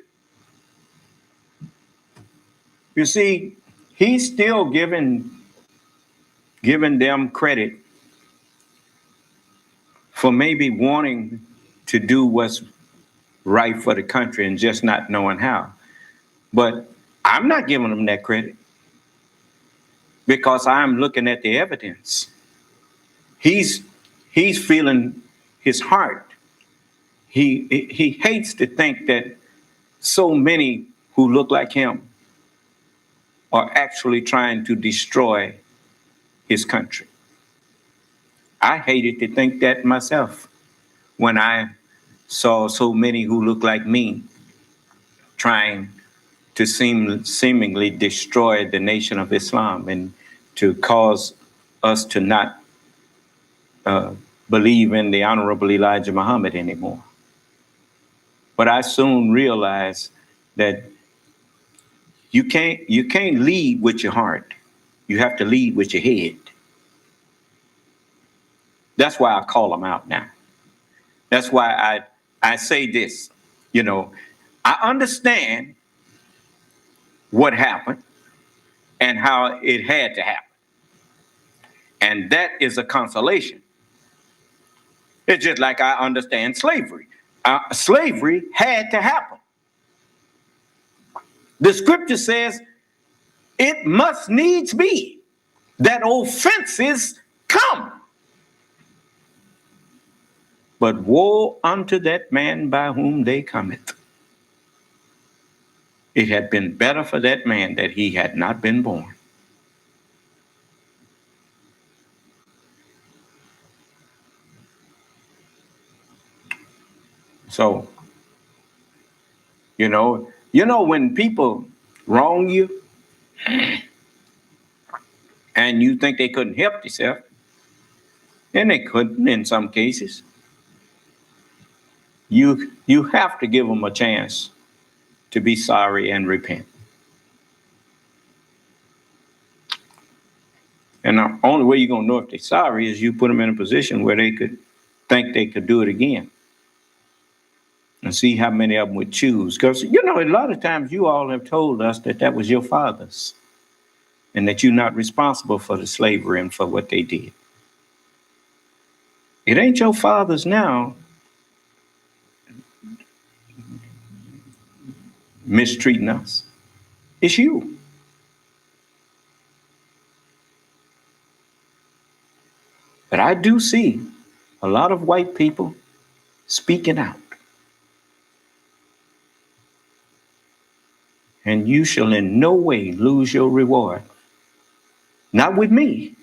You see, he's still giving them credit for maybe wanting to do what's right for the country and just not knowing how. But I'm not giving them that credit because I'm looking at the evidence. He's feeling his heart. He hates to think that so many who look like him are actually trying to destroy his country. I hated to think that myself when I saw so many who look like me trying to seemingly destroy the nation of Islam and to cause us to not believe in the Honorable Elijah Muhammad anymore. But I soon realized that you can't lead with your heart. You have to lead with your head. That's why I call them out now. That's why I say this. I understand what happened and how it had to happen. And that is a consolation. It's just like I understand slavery. Slavery had to happen. The scripture says it must needs be that offenses come. But woe unto that man by whom they cometh. It had been better for that man that he had not been born. So, when people wrong you and you think they couldn't help themselves, and they couldn't in some cases, you have to give them a chance to be sorry and repent. And the only way you're going to know if they're sorry is you put them in a position where they could think they could do it again. And see how many of them would choose. Because, a lot of times you all have told us that was your father's and that you're not responsible for the slavery and for what they did. It ain't your father's now mistreating us. It's you. But I do see a lot of white people speaking out. And you shall in no way lose your reward. Not with me.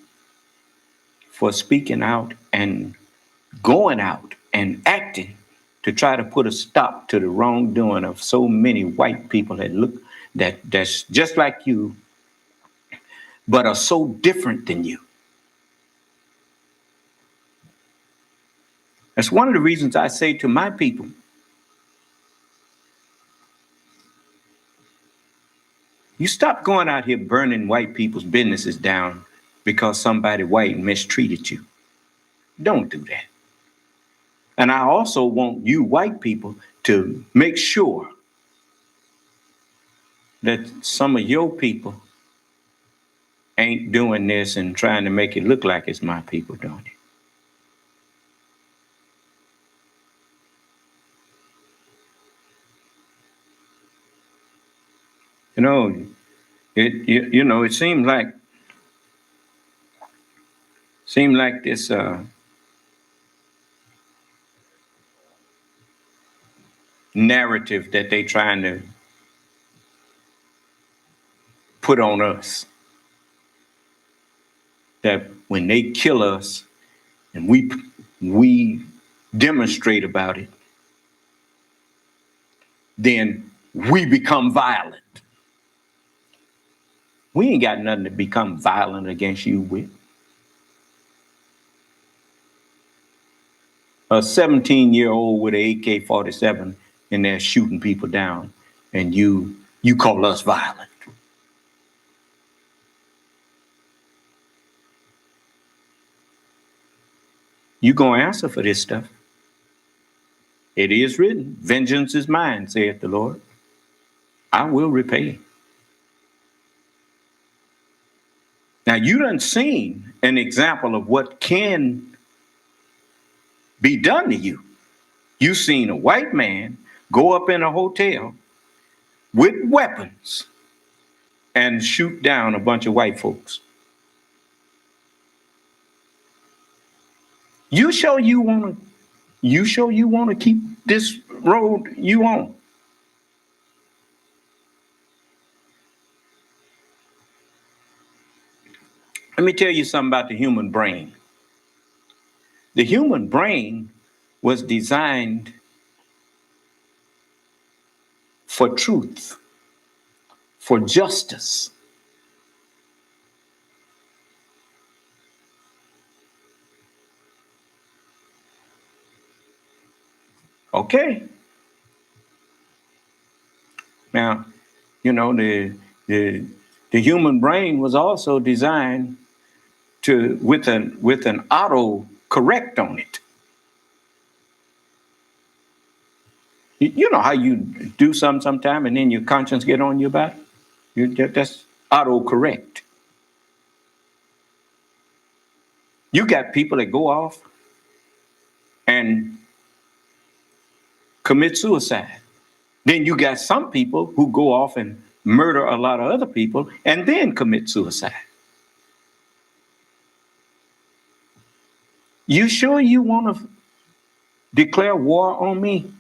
For speaking out and going out and acting to try to put a stop to the wrongdoing of so many white people that's just like you, but are so different than you. That's one of the reasons I say to my people, you stop going out here burning white people's businesses down because somebody white mistreated you. Don't do that. And I also want you white people to make sure that some of your people ain't doing this and trying to make it look like it's my people doing it. It seemed like this narrative that they trying to put on us, that when they kill us and we demonstrate about it, then we become violent. We ain't got nothing to become violent against you with. A 17-year-old with an AK-47 and they're shooting people down, and you call us violent. You gonna answer for this stuff. It is written, vengeance is mine, saith the Lord. I will repay. Now you done seen an example of what can be done to you. You seen a white man go up in a hotel with weapons and shoot down a bunch of white folks. You sure you want to keep this road you on? Let me tell you something about the human brain. The human brain was designed for truth, for justice. Okay. Now, you know, the human brain was also designed to with an auto correct on it. You know how you do something sometime and then your conscience get on you about it? That's auto correct. You got people that go off and commit suicide. Then you got some people who go off and murder a lot of other people and then commit suicide. You sure you want to declare war on me?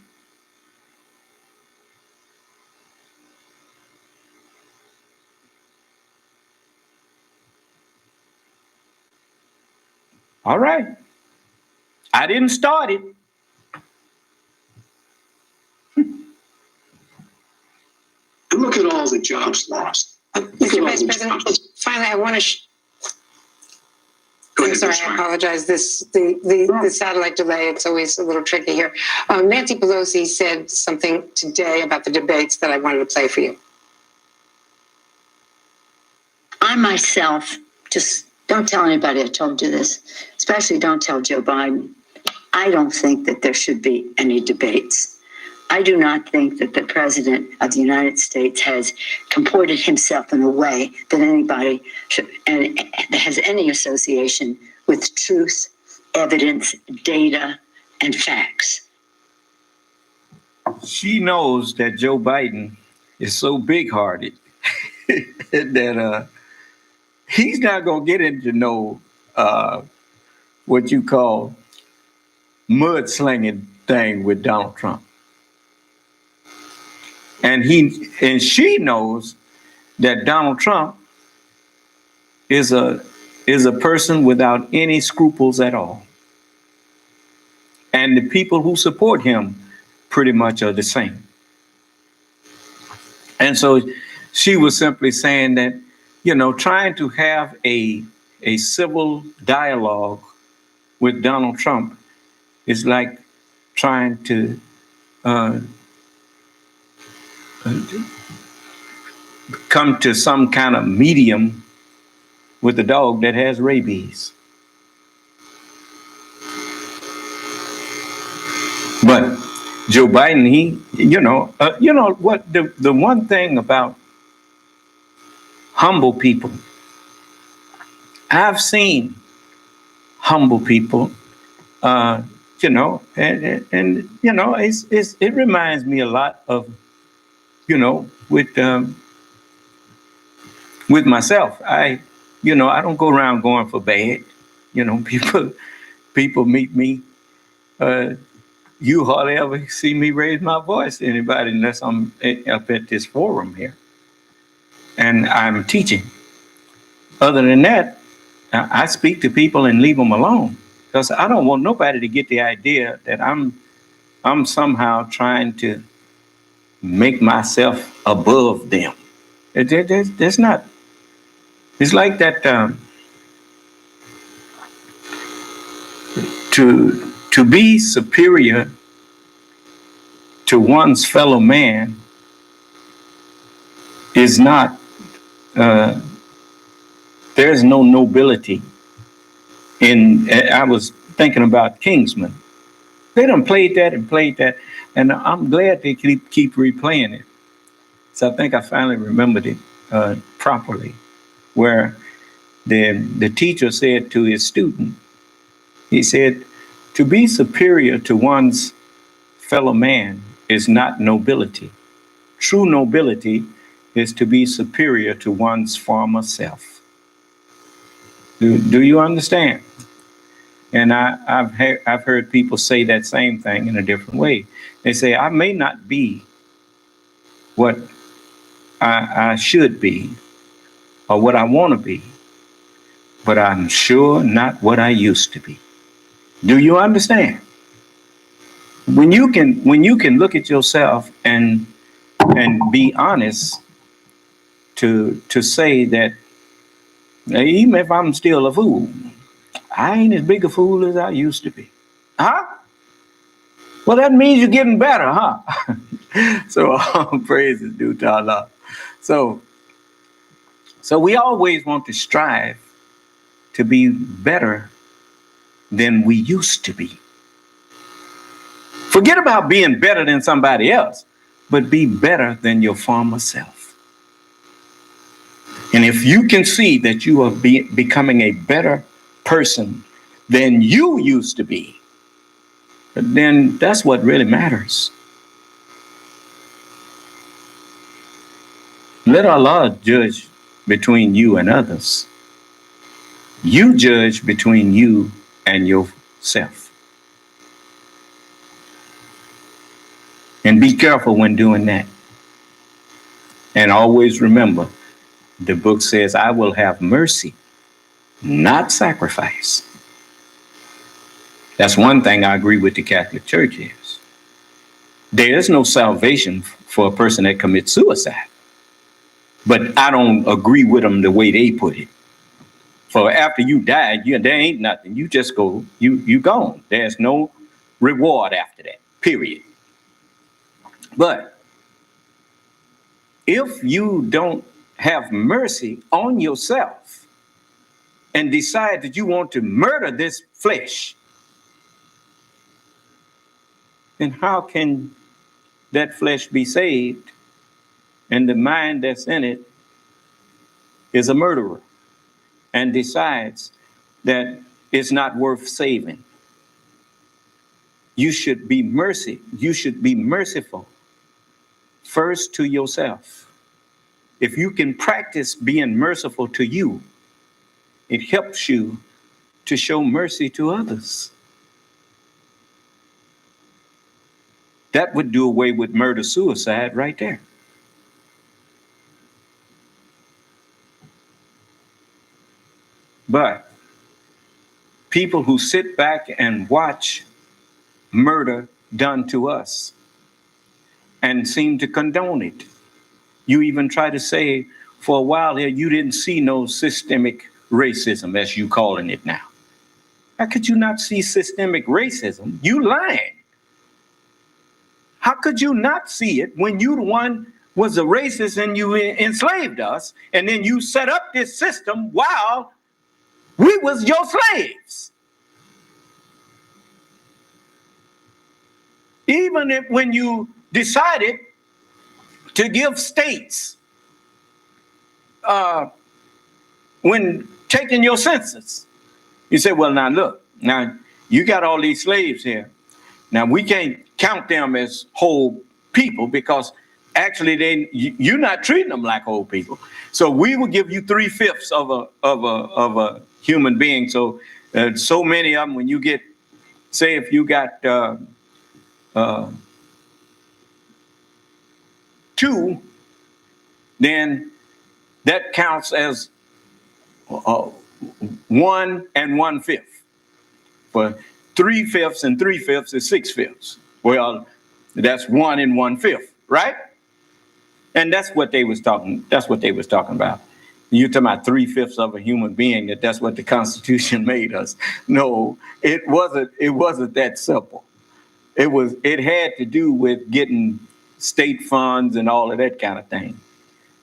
All right. I didn't start it. And look at all the jobs lost. Mr. Vice President, finally, I want to. I'm sorry, I apologize. The satellite delay, it's always a little tricky here. Nancy Pelosi said something today about the debates that I wanted to play for you. I myself, just don't tell anybody I told you this, especially don't tell Joe Biden. I don't think that there should be any debates. I do not think that the President of the United States has comported himself in a way that anybody should, and that has any association with truth, evidence, data, and facts. She knows that Joe Biden is so big-hearted that he's not going to get into no what you call mudslinging thing with Donald Trump. And she knows that Donald Trump is a person without any scruples at all. And the people who support him pretty much are the same. And so she was simply saying that, you know, trying to have a civil dialogue with Donald Trump is like trying to come to some kind of medium with a dog that has rabies. But Joe Biden, you know what the one thing about humble people, I've seen humble people, you know, and you know, it reminds me a lot of, you know, with myself. I don't go around going for bad. You know, people meet me. You hardly ever see me raise my voice to anybody unless I'm up at this forum here and I'm teaching. Other than that, I speak to people and leave them alone because I don't want nobody to get the idea that I'm somehow trying to make myself above them. There's not. It's like that. To be superior to one's fellow man is not. There's no nobility in. I was thinking about Kingsman. They done played that, and I'm glad they keep replaying it. So I think I finally remembered it properly, where the teacher said to his student, he said, to be superior to one's fellow man is not nobility. True nobility is to be superior to one's former self. Do you understand? And I've heard people say that same thing in a different way. They say, I may not be what I should be or what I want to be, but I'm sure not what I used to be. Do you understand? When you can look at yourself and be honest to say that even if I'm still a fool, I ain't as big a fool as I used to be. Huh? Well, that means you're getting better, huh? So praise is due to Allah. So we always want to strive to be better than we used to be. Forget about being better than somebody else, but be better than your former self. And if you can see that you are becoming a better person than you used to be, then that's what really matters. Let Allah judge between you and others. You judge between you and yourself. And be careful when doing that. And always remember, the book says, I will have mercy, not sacrifice. That's one thing I agree with the Catholic Church is. There is no salvation for a person that commits suicide. But I don't agree with them the way they put it. For after you died, there ain't nothing. You just go, you gone. There's no reward after that, period. But if you don't have mercy on yourself and decide that you want to murder this flesh, then how can that flesh be saved and the mind that's in it is a murderer and decides that it's not worth saving? You should be merciful first to yourself. If you can practice being merciful to you, it helps you to show mercy to others. That would do away with murder-suicide right there. But people who sit back and watch murder done to us and seem to condone it. You even try to say for a while here, you didn't see no systemic racism, as you calling it now. How could you not see systemic racism? You lying. How could you not see it when you the one was a racist and you enslaved us, and then you set up this system while we was your slaves? Even if when you decided to give states, when taking your census, you said, well, now look, now you got all these slaves here. Now we can't count them as whole people because actually you're not treating them like whole people. So we will give you 3/5 of a human being. So so many of them, when you get, say if you got 2, then that counts as 1 1/5. For 3/5 and 3/5 is 6/5. Well, that's 1 1/5, right? And that's what they was talking. That's what they was talking about. You're talking about 3/5 of a human being. That's what the Constitution made us. No, it wasn't. It wasn't that simple. It had to do with getting state funds and all of that kind of thing.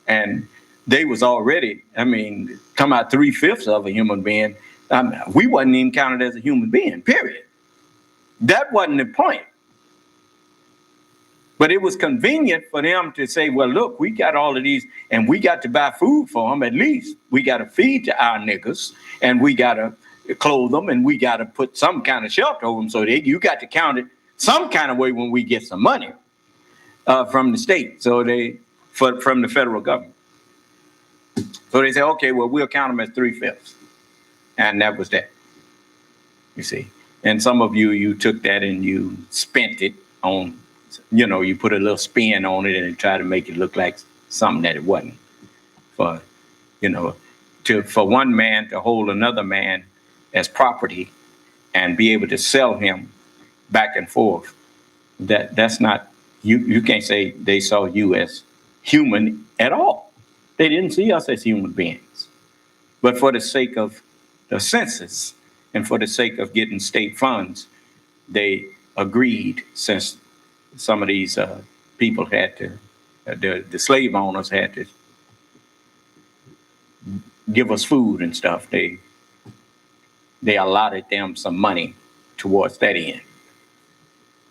And they was already, I mean, talking about 3/5 of a human being. We wasn't even counted as a human being, period. That wasn't the point. But it was convenient for them to say, well, look, we got all of these and we got to buy food for them. At least we got to feed to our niggas and we got to clothe them and we got to put some kind of shelter over them. So you got to count it some kind of way when we get some money from the state. So from the federal government. So they say, okay, well, we'll count them as 3/5. And that was that, you see. And some of you took that and you spent it on, you put a little spin on it and try to make it look like something that it wasn't. For one man to hold another man as property and be able to sell him back and forth, that's not, you can't say they saw you as human at all. They didn't see us as human beings. But for the sake of the census and for the sake of getting state funds, they agreed, since some of these people had to, the slave owners had to give us food and stuff. They allotted them some money towards that end.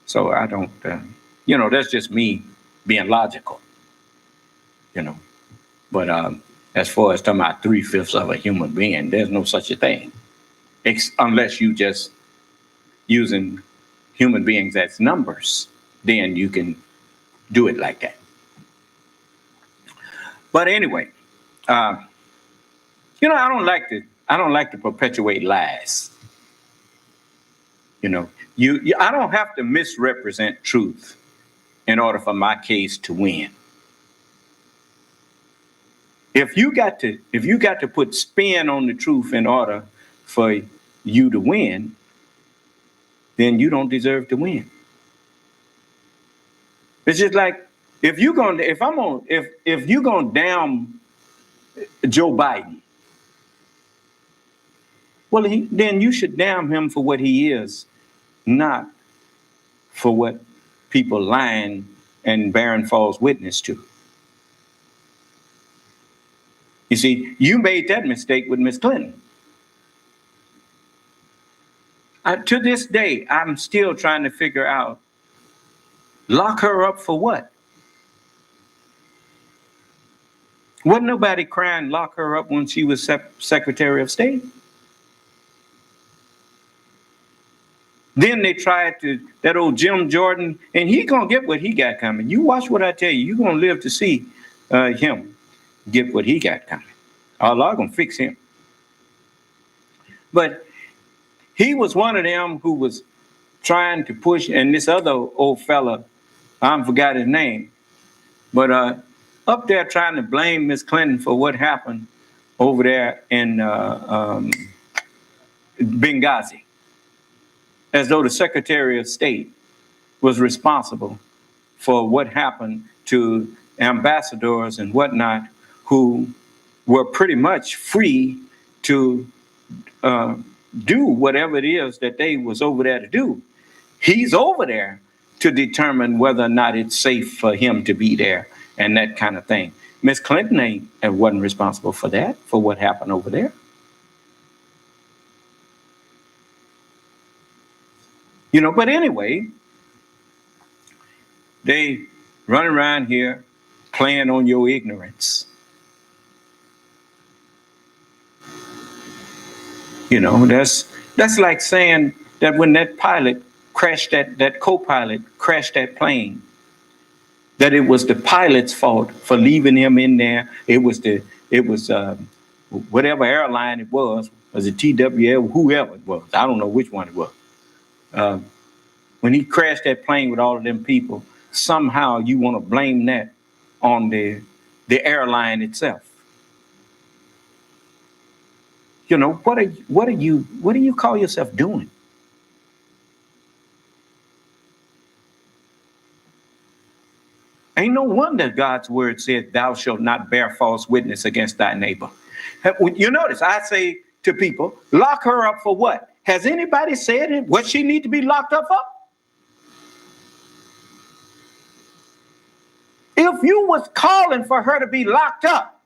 So I don't, that's just me being logical, But as far as talking about 3/5 of a human being, there's no such a thing, unless you just using human beings as numbers. Then you can do it like that. But anyway, I don't like to perpetuate lies. I don't have to misrepresent truth in order for my case to win. If you got to put spin on the truth in order for you to win, then you don't deserve to win. It's just like if you're gonna down Joe Biden, well, then you should damn him for what he is, not for what people lying and bearing false witness to. You see, you made that mistake with Miss Clinton. To this day, I'm still trying to figure out, lock her up for what? Wasn't nobody crying lock her up when she was Secretary of State? Then they tried that old Jim Jordan, and he gonna get what he got coming. You watch what I tell you. You're gonna live to see him get what he got coming. Allah gonna fix him. But he was one of them who was trying to push, and this other old fella, I forgot his name, but up there trying to blame Miss Clinton for what happened over there in Benghazi, as though the Secretary of State was responsible for what happened to ambassadors and whatnot who were pretty much free to do whatever it is that they was over there to do. He's over there to determine whether or not it's safe for him to be there and that kind of thing. Miss Clinton wasn't responsible for that, for what happened over there. But anyway, they run around here playing on your ignorance. That's like saying that when that pilot crashed, that co-pilot crashed that plane, that it was the pilot's fault for leaving him in there. It was whatever airline it was it TWL, whoever it was. I don't know which one it was. When he crashed that plane with all of them people, somehow you want to blame that on the airline itself. What do you call yourself doing? Ain't no wonder God's word said, thou shalt not bear false witness against thy neighbor. You notice I say to people, lock her up for what? Has anybody said what she need to be locked up for? If you was calling for her to be locked up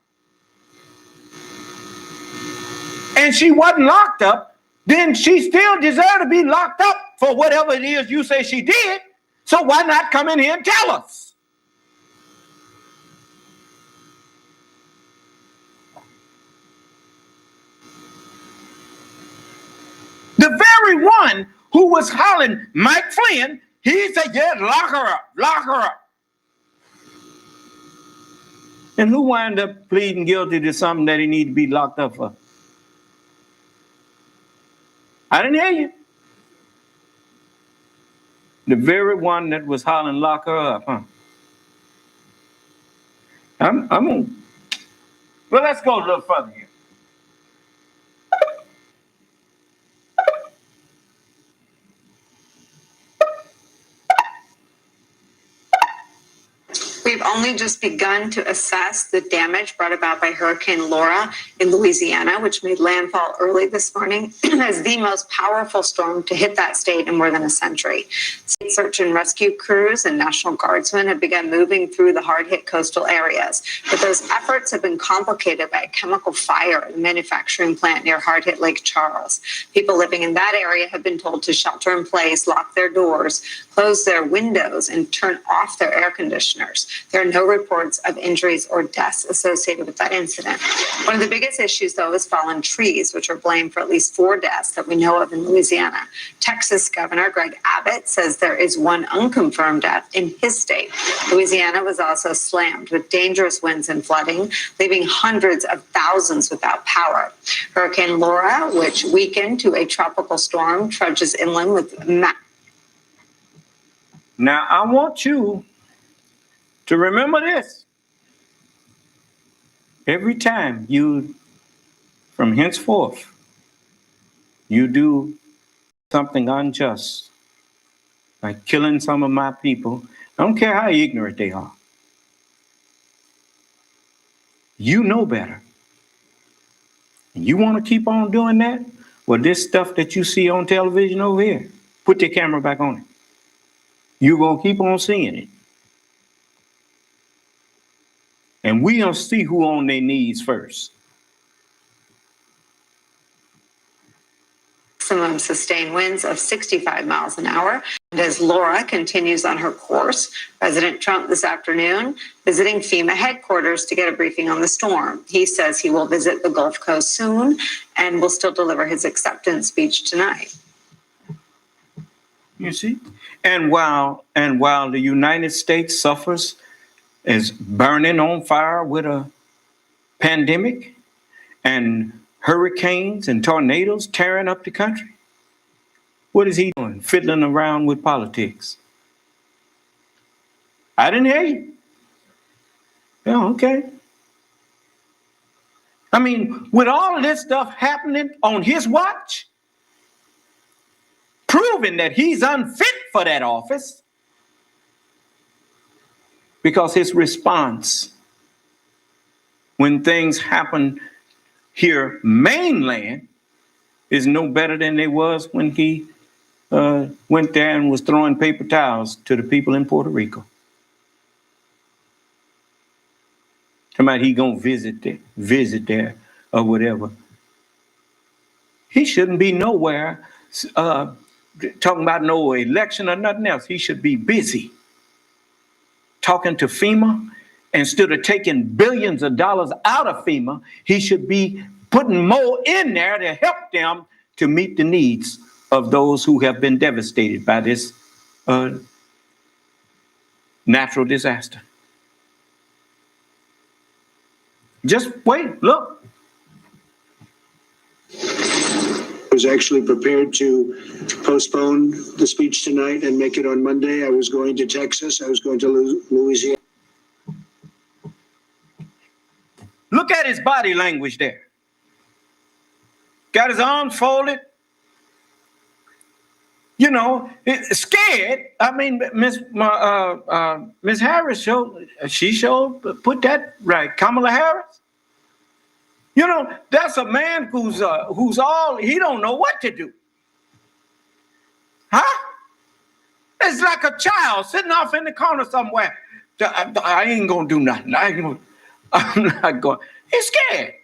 and she wasn't locked up, then she still deserved to be locked up for whatever it is you say she did. So why not come in here and tell us? The very one who was hollering Mike Flynn, he said, yeah, lock her up, lock her up. And who wound up pleading guilty to something that he needed to be locked up for? I didn't hear you. The very one that was hollering lock her up, huh? Well, let's go a little further here. We've only just begun to assess the damage brought about by Hurricane Laura in Louisiana, which made landfall early this morning as the most powerful storm to hit that state in more than a century. State search and rescue crews and National Guardsmen have begun moving through the hard-hit coastal areas, but those efforts have been complicated by a chemical fire at a manufacturing plant near hard-hit Lake Charles. People living in that area have been told to shelter in place, lock their doors, close their windows, and turn off their air conditioners. There are no reports of injuries or deaths associated with that incident. One of the biggest issues, though, is fallen trees, which are blamed for at least 4 deaths that we know of in Louisiana. Texas Governor Greg Abbott says there is one unconfirmed death in his state. Louisiana was also slammed with dangerous winds and flooding, leaving hundreds of thousands without power. Hurricane Laura, which weakened to a tropical storm, trudges inland with Now, I want you to remember this. Every time from henceforth, you do something unjust, like killing some of my people, I don't care how ignorant they are. You know better. And you want to keep on doing that? Well, this stuff that you see on television over here, put your camera back on it. You're going to keep on seeing it. And we don't see who on their knees first. maximum sustained winds of 65 miles an hour. And as Laura continues on her course, President Trump this afternoon visiting FEMA headquarters to get a briefing on the storm. He says he will visit the Gulf Coast soon and will still deliver his acceptance speech tonight. You see? And while the United States suffers, is burning on fire with a pandemic and hurricanes and tornadoes tearing up the country, what is he doing? Fiddling around with politics. I didn't hear you. Yeah, okay. I mean, with all of this stuff happening on his watch, proving that he's unfit for that office, because his response when things happen here mainland is no better than they was when he went there and was throwing paper towels to the people in Puerto Rico. Somebody he gonna visit there or whatever. He shouldn't be nowhere talking about no election or nothing else. He should be busy talking to FEMA. Instead of taking billions of dollars out of FEMA, he should be putting more in there to help them to meet the needs of those who have been devastated by this natural disaster. Just wait, look. I was actually prepared to postpone the speech tonight and make it on Monday. I was going to Texas. I was going to Louisiana. Look at his body language there. Got his arms folded. scared. I mean, Miss Harris put that right. Kamala Harris. That's a man who's he don't know what to do. Huh? It's like a child sitting off in the corner somewhere. I ain't gonna do nothing. I'm not going. He's scared.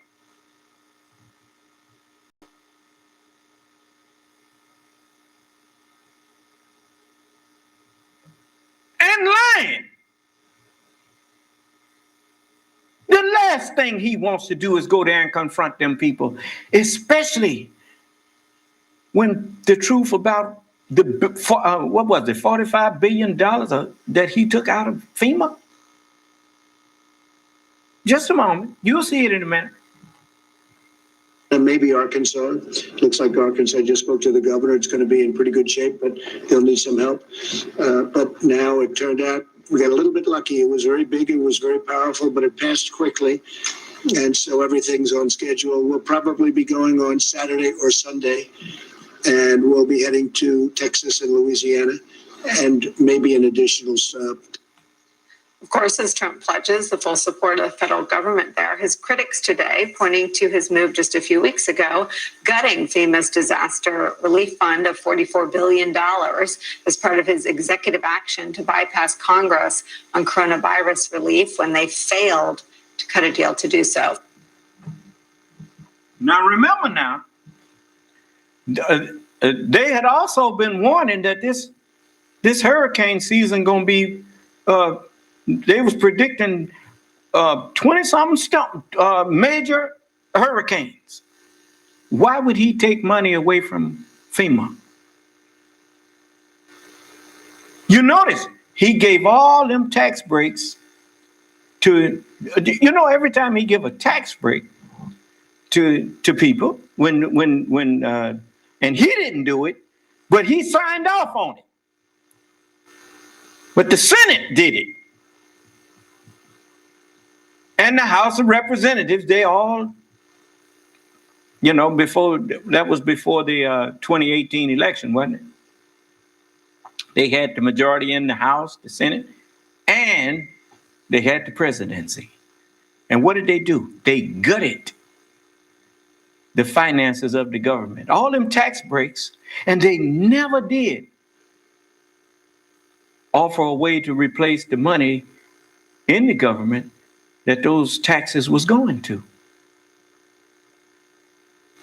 And lying. The last thing he wants to do is go there and confront them people, especially when the truth about what was it, $45 billion that he took out of FEMA? Just a moment. You'll see it in a minute. And maybe Arkansas. Looks like Arkansas. I just spoke to the governor. It's going to be in pretty good shape, but they'll need some help. But now it turned out we got a little bit lucky. It was very big. It was very powerful, but it passed quickly. And so everything's on schedule. We'll probably be going on Saturday or Sunday. And we'll be heading to Texas and Louisiana and maybe an additional stop. Of course, as Trump pledges the full support of the federal government there, his critics today pointing to his move just a few weeks ago, gutting FEMA's disaster relief fund of $44 billion as part of his executive action to bypass Congress on coronavirus relief when they failed to cut a deal to do so. Now, remember they had also been warning that this hurricane season going to be, they was predicting 20-something major hurricanes. Why would he take money away from FEMA? You notice he gave all them tax breaks to, every time he give a tax break to people, and he didn't do it, but he signed off on it. But the Senate did it. And the House of Representatives, they all, before the 2018 election, wasn't it? They had the majority in the House, the Senate, and they had the presidency. And what did they do? They gutted the finances of the government, all them tax breaks, and they never did offer a way to replace the money in the government that those taxes was going to.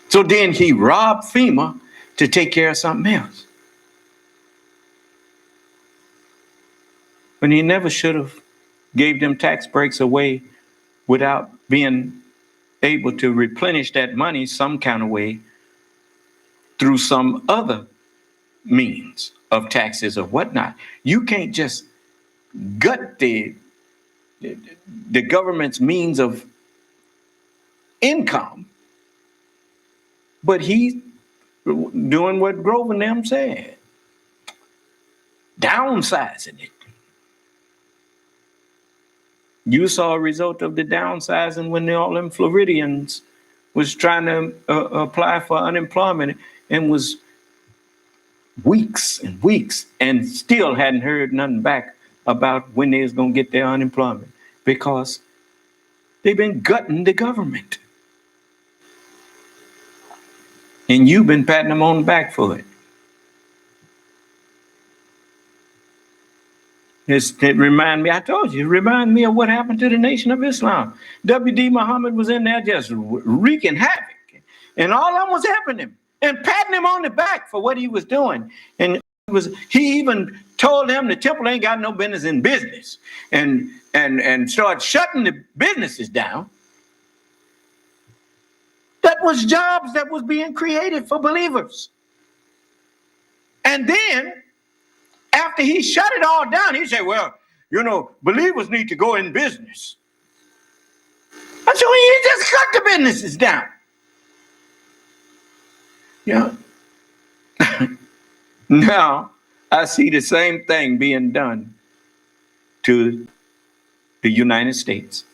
So then he robbed FEMA to take care of something else. But he never should have gave them tax breaks away without being able to replenish that money some kind of way through some other means of taxes or whatnot. You can't just gut the government's means of income, but he's doing what Grover and them said, downsizing it. You saw a result of the downsizing when all them Floridians was trying to apply for unemployment and was weeks and weeks and still hadn't heard nothing back about when they was going to get their unemployment because they've been gutting the government. And you've been patting them on the back for it. It remind me of what happened to the Nation of Islam. W.D. Muhammad was in there just wreaking havoc. And all that was helping him and patting him on the back for what he was doing. And he even told them the temple ain't got no business in business and started shutting the businesses down. That was jobs that was being created for believers. And then after he shut it all down, he said, well, believers need to go in business. And so he just cut the businesses down. Now I see the same thing being done to the United States.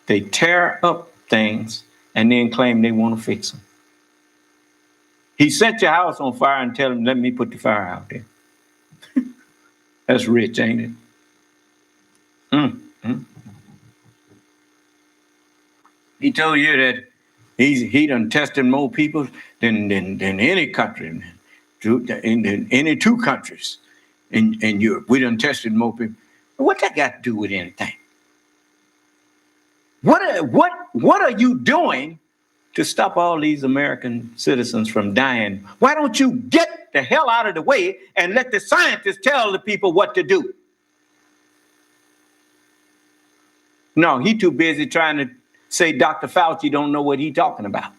They tear up things and then claim they want to fix them. He set your house on fire and tell him, let me put the fire out there. That's rich, ain't it? He told you that he done tested more people than any country, in any two countries in Europe. We done tested more people. What that got to do with anything? What are you doing to stop all these American citizens from dying? Why don't you get the hell out of the way and let the scientists tell the people what to do? No, he too busy trying to say Dr. Fauci don't know what he talking about.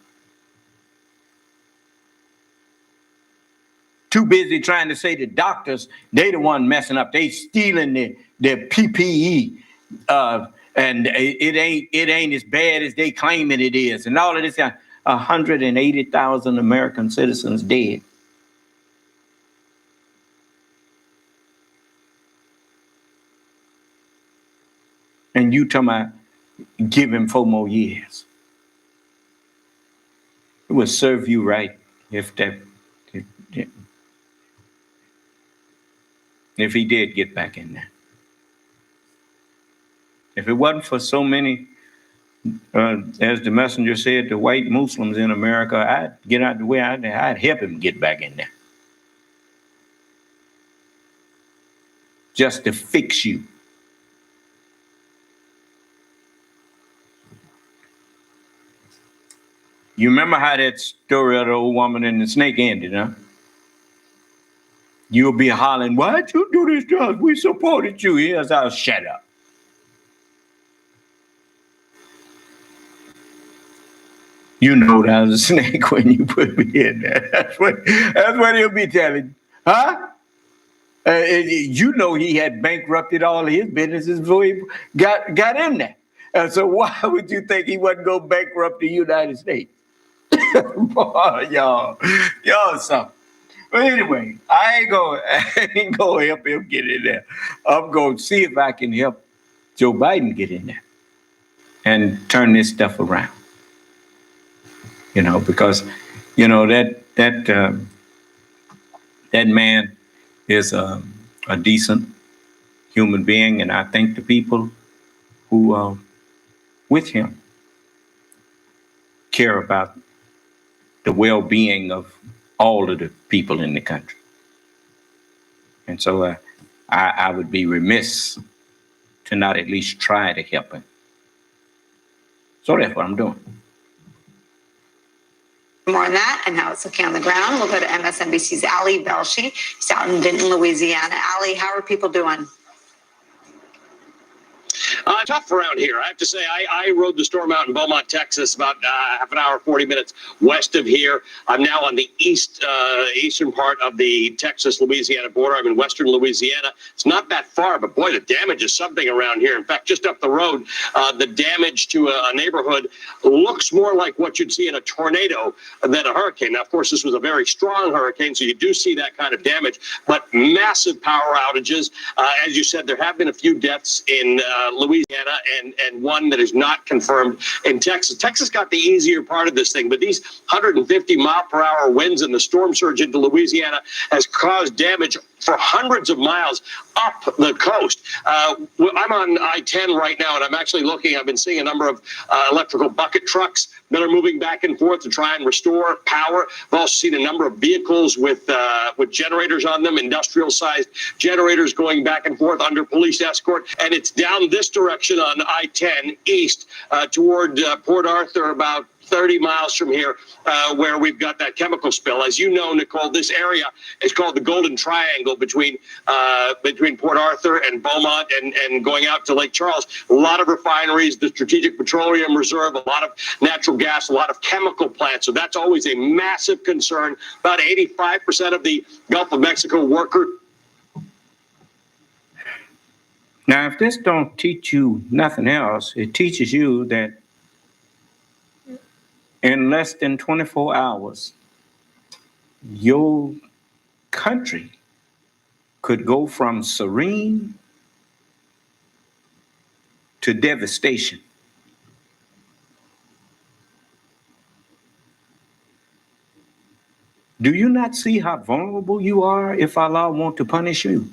Too busy trying to say the doctors, they the one messing up. They stealing their PPE, and it ain't as bad as they claiming it is, and all of this. 180,000 American citizens dead. And you talking about give him 4 more years. It would serve you right if he did get back in there. If it wasn't for so many, as the messenger said, the white Muslims in America, I'd get out the way. I'd help him get back in there. Just to fix you. You remember how that story of the old woman and the snake ended, huh? You'll be hollering, why'd you do this to us? We supported you. Yes, I'll shut up. You know that was a snake when you put me in there. That's what he'll be telling you. Huh? You know he had bankrupted all of his businesses before he got in there. So why would you think he wasn't going to bankrupt the United States? Boy, y'all something. But anyway, I ain't gonna help him get in there. I'm going to see if I can help Joe Biden get in there and turn this stuff around. Because that man is a decent human being, and I think the people who are with him care about the well-being of all of the people in the country. And so I would be remiss to not at least try to help him. So that's what I'm doing. More on that and how it's looking on the ground. We'll go to MSNBC's Ali Velshi. He's out in Denton, Louisiana. Ali, how are people doing? Tough around here. I have to say, I rode the storm out in Beaumont, Texas, about half an hour, 40 minutes west of here. I'm now on the eastern part of the Texas-Louisiana border. I'm in western Louisiana. It's not that far, but boy, the damage is something around here. In fact, just up the road, the damage to a neighborhood looks more like what you'd see in a tornado than a hurricane. Now, of course, this was a very strong hurricane, so you do see that kind of damage, but massive power outages. As you said, there have been a few deaths in Louisiana and one that is not confirmed in Texas. Texas got the easier part of this thing, but these 150 mile per hour winds and the storm surge into Louisiana has caused damage for hundreds of miles up the coast. I'm on I-10 right now, and I'm actually looking. I've been seeing a number of electrical bucket trucks that are moving back and forth to try and restore power. I've also seen a number of vehicles with generators on them, industrial-sized generators going back and forth under police escort. And it's down this direction on I-10 east toward Port Arthur, about 30 miles from here, where we've got that chemical spill. As you know, Nicole, this area is called the Golden Triangle between Port Arthur and Beaumont and going out to Lake Charles. A lot of refineries, the Strategic Petroleum Reserve, a lot of natural gas, a lot of chemical plants. So that's always a massive concern. About 85% of the Gulf of Mexico workers. Now, if this don't teach you nothing else, it teaches you that in less than 24 hours, your country could go from serene to devastation. Do you not see how vulnerable you are if Allah want to punish you?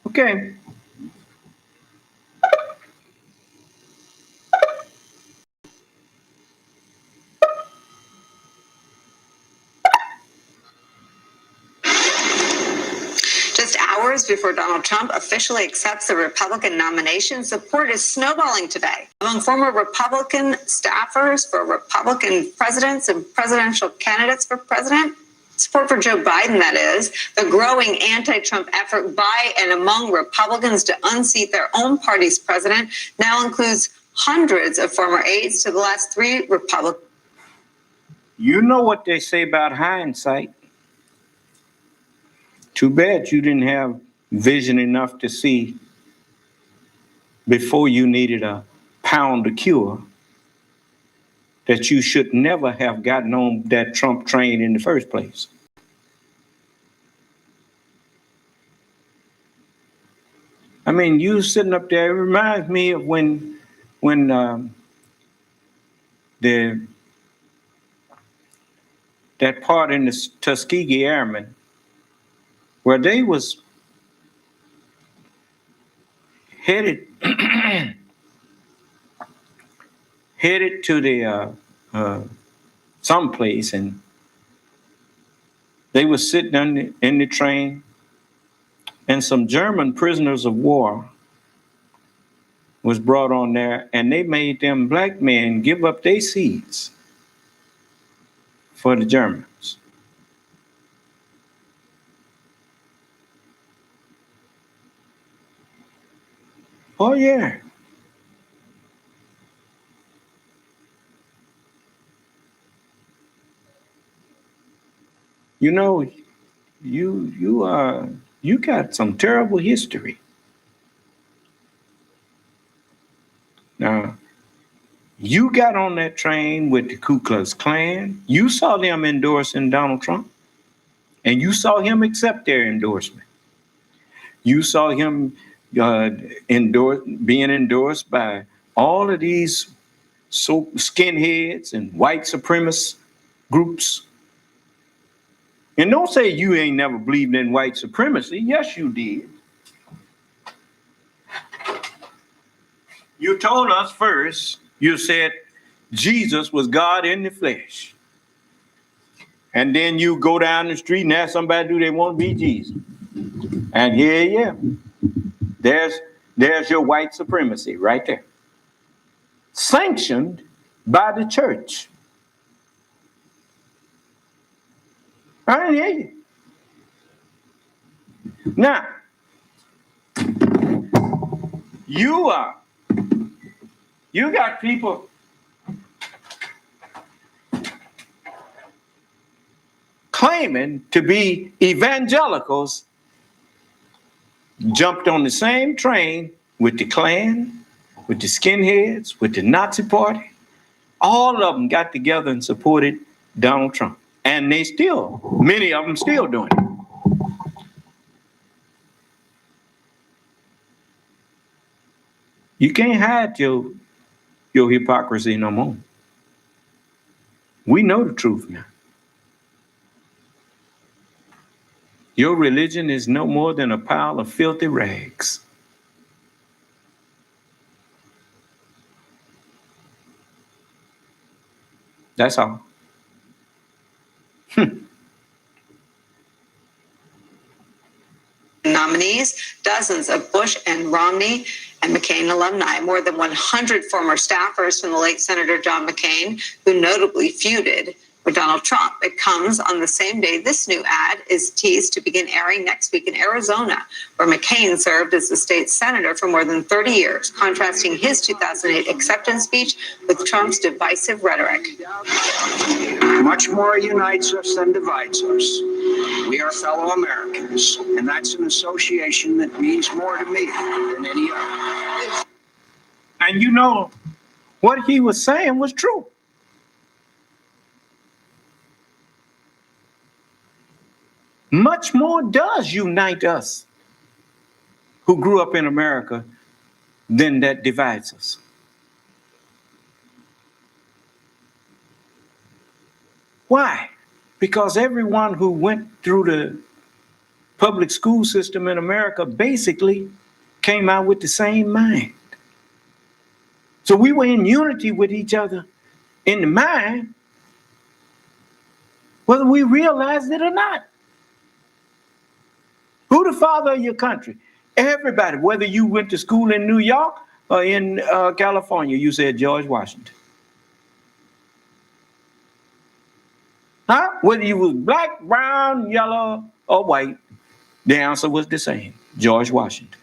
Okay. Just hours before Donald Trump officially accepts the Republican nomination, support is snowballing today among former Republican staffers for Republican presidents and presidential candidates for president. Support for Joe Biden, that is, the growing anti-Trump effort by and among Republicans to unseat their own party's president now includes hundreds of former aides to the last three Republicans. You know what they say about hindsight. Too bad you didn't have vision enough to see before you needed a pound of cure that you should never have gotten on that Trump train in the first place. I mean, you sitting up there, it reminds me of when that part in the Tuskegee Airmen where they was headed headed to the someplace, and they were sitting in the train, and some German prisoners of war was brought on there, and they made them black men give up their seats for the Germans. Oh yeah. You know, you got some terrible history. Now, you got on that train with the Ku Klux Klan. You saw them endorsing Donald Trump, and you saw him accept their endorsement. You saw him being endorsed by all of these skinheads and white supremacist groups. And don't say you ain't never believed in white supremacy. Yes, you did. You told us first, you said Jesus was God in the flesh. And then you go down the street and ask somebody, do they want to be Jesus? And here you are. There's your white supremacy right there. Sanctioned by the church. I didn't hear you. Now, you got people claiming to be evangelicals, jumped on the same train with the Klan, with the skinheads, with the Nazi Party. All of them got together and supported Donald Trump. And many of them still doing it. You can't hide your hypocrisy no more. We know the truth now. Your religion is no more than a pile of filthy rags. That's all. Nominees, dozens of Bush and Romney and McCain alumni, more than 100 former staffers from the late Senator John McCain, who notably feuded with Donald Trump. It comes on the same day this new ad is teased to begin airing next week in Arizona, where McCain served as the state's senator for more than 30 years, contrasting his 2008 acceptance speech with Trump's divisive rhetoric. Much more unites us than divides us. We are fellow Americans, and that's an association that means more to me than any other. And you know, what he was saying was true. Much more does unite us who grew up in America than that divides us. Why? Because everyone who went through the public school system in America basically came out with the same mind. So we were in unity with each other in the mind, whether we realized it or not. Who the father of your country? Everybody, whether you went to school in New York or in California, you said George Washington. Huh? Whether you was black, brown, yellow, or white, the answer was the same, George Washington.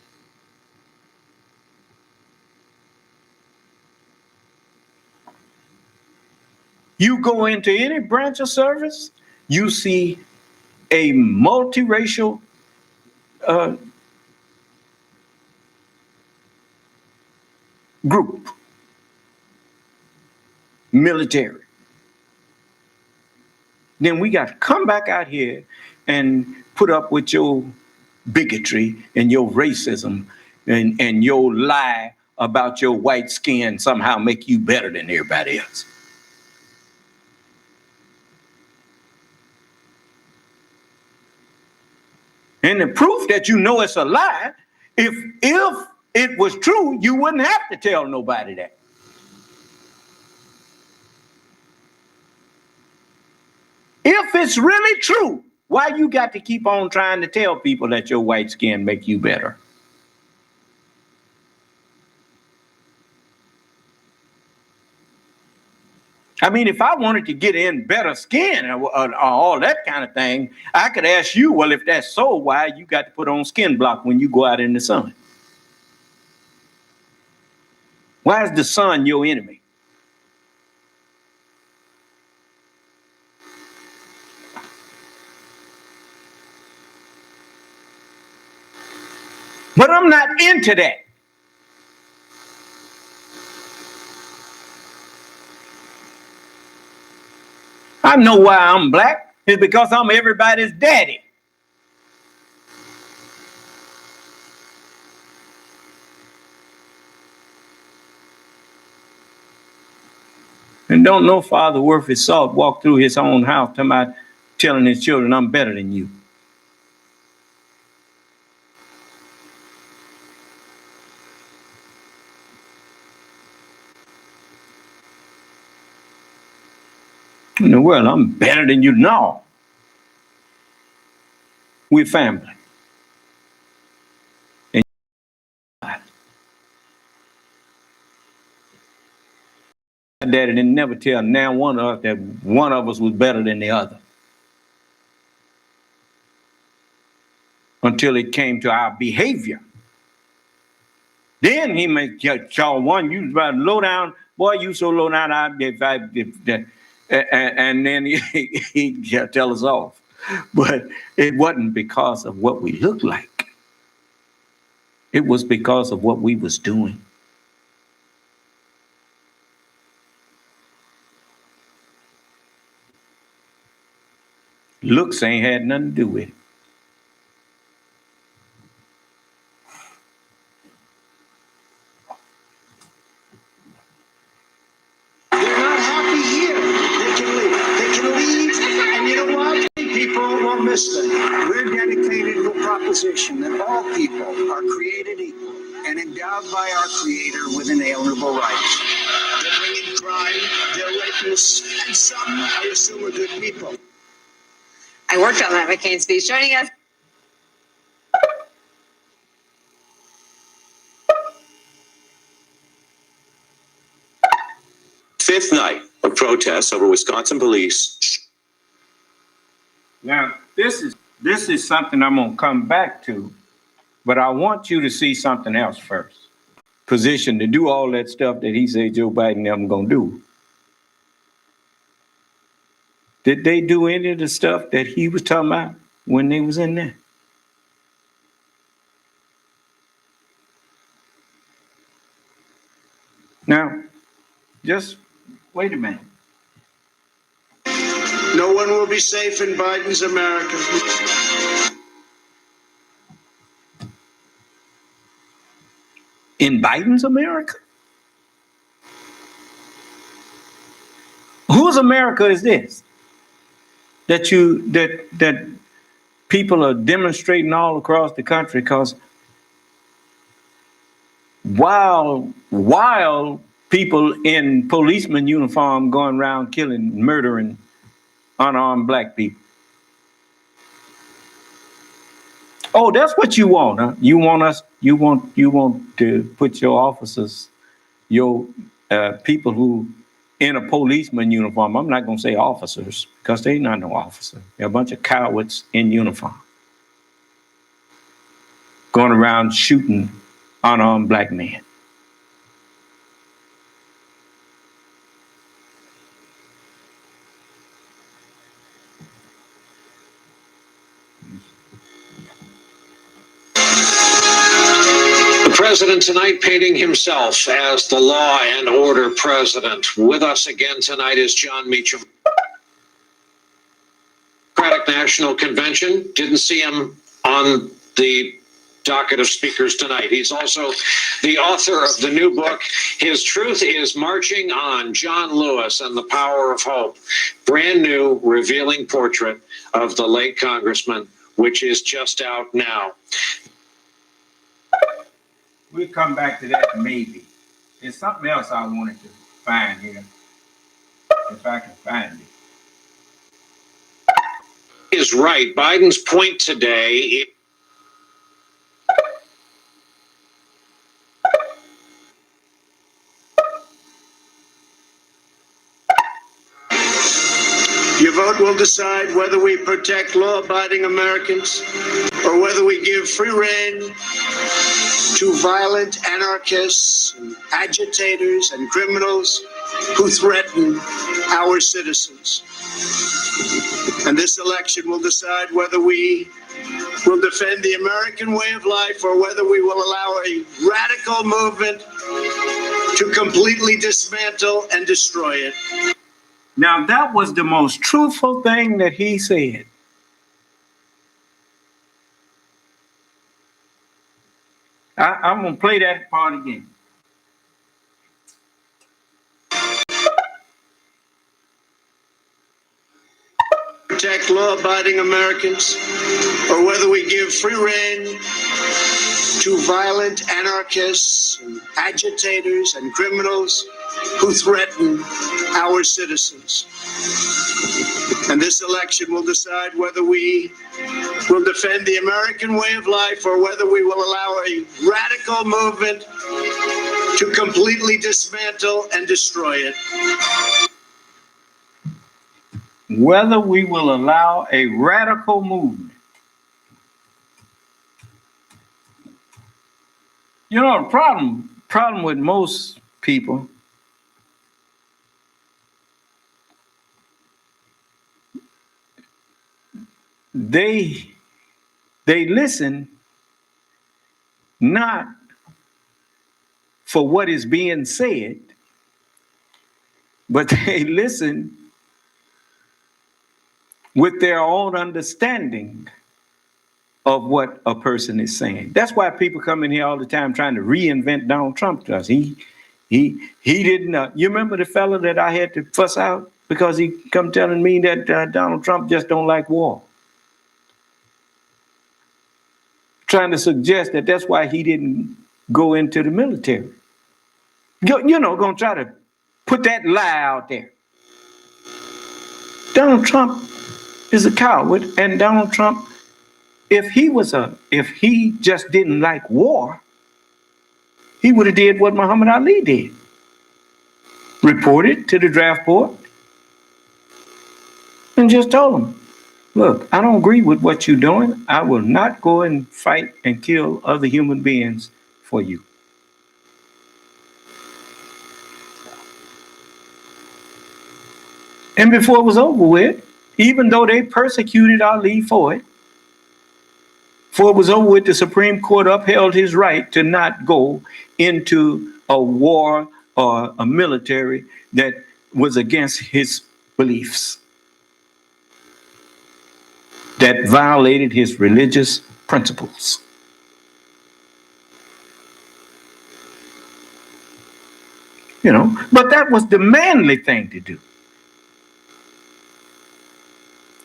You go into any branch of service, you see a multiracial group, military. Then we got to come back out here and put up with your bigotry and your racism and your lie about your white skin somehow make you better than everybody else. And the proof that you know it's a lie, if it was true, you wouldn't have to tell nobody that. If it's really true, why you got to keep on trying to tell people that your white skin make you better? I mean, if I wanted to get in better skin or all that kind of thing, I could ask you, well, if that's so, why you got to put on skin block when you go out in the sun? Why is the sun your enemy? But I'm not into that. I know why I'm black. It's because I'm everybody's daddy. And don't no father worth his salt walk through his own house telling his children, I'm better than you. In the world, I'm better than you. No. We're family. And daddy didn't never tell now one of us that one of us was better than the other. Until it came to our behavior. Then he may tell one, you about low down, boy, you so low down, and then he'd tell us off. But it wasn't because of what we looked like. It was because of what we was doing. Looks ain't had nothing to do with it. They're not happy here. They can leave. They can leave, and you know what? People won't miss them. We're dedicated to a proposition that all people are created equal and endowed by our Creator with inalienable rights. They're bringing crime, they're rapists, and some, I assume, are good people. I worked on that McCain speech. Joining us. Fifth night of protests over Wisconsin police. Now, this is something I'm going to come back to, but I want you to see something else first. Position to do all that stuff that he said Joe Biden never going to do. Did they do any of the stuff that he was talking about when they was in there? Now, just wait a minute. No one will be safe in Biden's America. In Biden's America? Whose America is this? that people are demonstrating all across the country, because while people in policeman uniform going around killing, murdering unarmed black people. Oh, that's what you want, huh? You want to put your officers, your people who in a policeman uniform. I'm not going to say officers, because they're not no officer. They're a bunch of cowards in uniform going around shooting unarmed black men. The president tonight painting himself as the law and order president. With us again tonight is John Meacham. Democratic National Convention. Didn't see him on the docket of speakers tonight. He's also the author of the new book, His Truth is Marching On, John Lewis and the Power of Hope. Brand new, revealing portrait of the late congressman, which is just out now. We'll come back to that maybe. There's something else I wanted to find here, if I can find it. Is right. Biden's point today. Your vote will decide whether we protect law-abiding Americans or whether we give free rein to violent anarchists and agitators and criminals who threaten our citizens. And this election will decide whether we will defend the American way of life or whether we will allow a radical movement to completely dismantle and destroy it. Now, that was the most truthful thing that he said. I'm going to play that part again. Protect law-abiding Americans or whether we give free rein to violent anarchists and agitators and criminals who threaten our citizens. And this election will decide whether we will defend the American way of life or whether we will allow a radical movement to completely dismantle and destroy it. Whether we will allow a radical movement. You know, the problem with most people, they listen not for what is being said, but they listen with their own understanding of what a person is saying. That's why people come in here all the time trying to reinvent Donald Trump to us. He didn't. You remember the fella that I had to fuss out because he come telling me that Donald Trump just don't like war, trying to suggest that that's why he didn't go into the military. You know, gonna try to put that lie out there. Donald Trump is a coward, and Donald Trump, if he just didn't like war, he would have did what Muhammad Ali did. Reported to the draft board and just told him, look, I don't agree with what you're doing. I will not go and fight and kill other human beings for you. And before it was over with, even though they persecuted Ali for it, before it was over with, the Supreme Court upheld his right to not go into a war or a military that was against his beliefs, that violated his religious principles. You know, but that was the manly thing to do.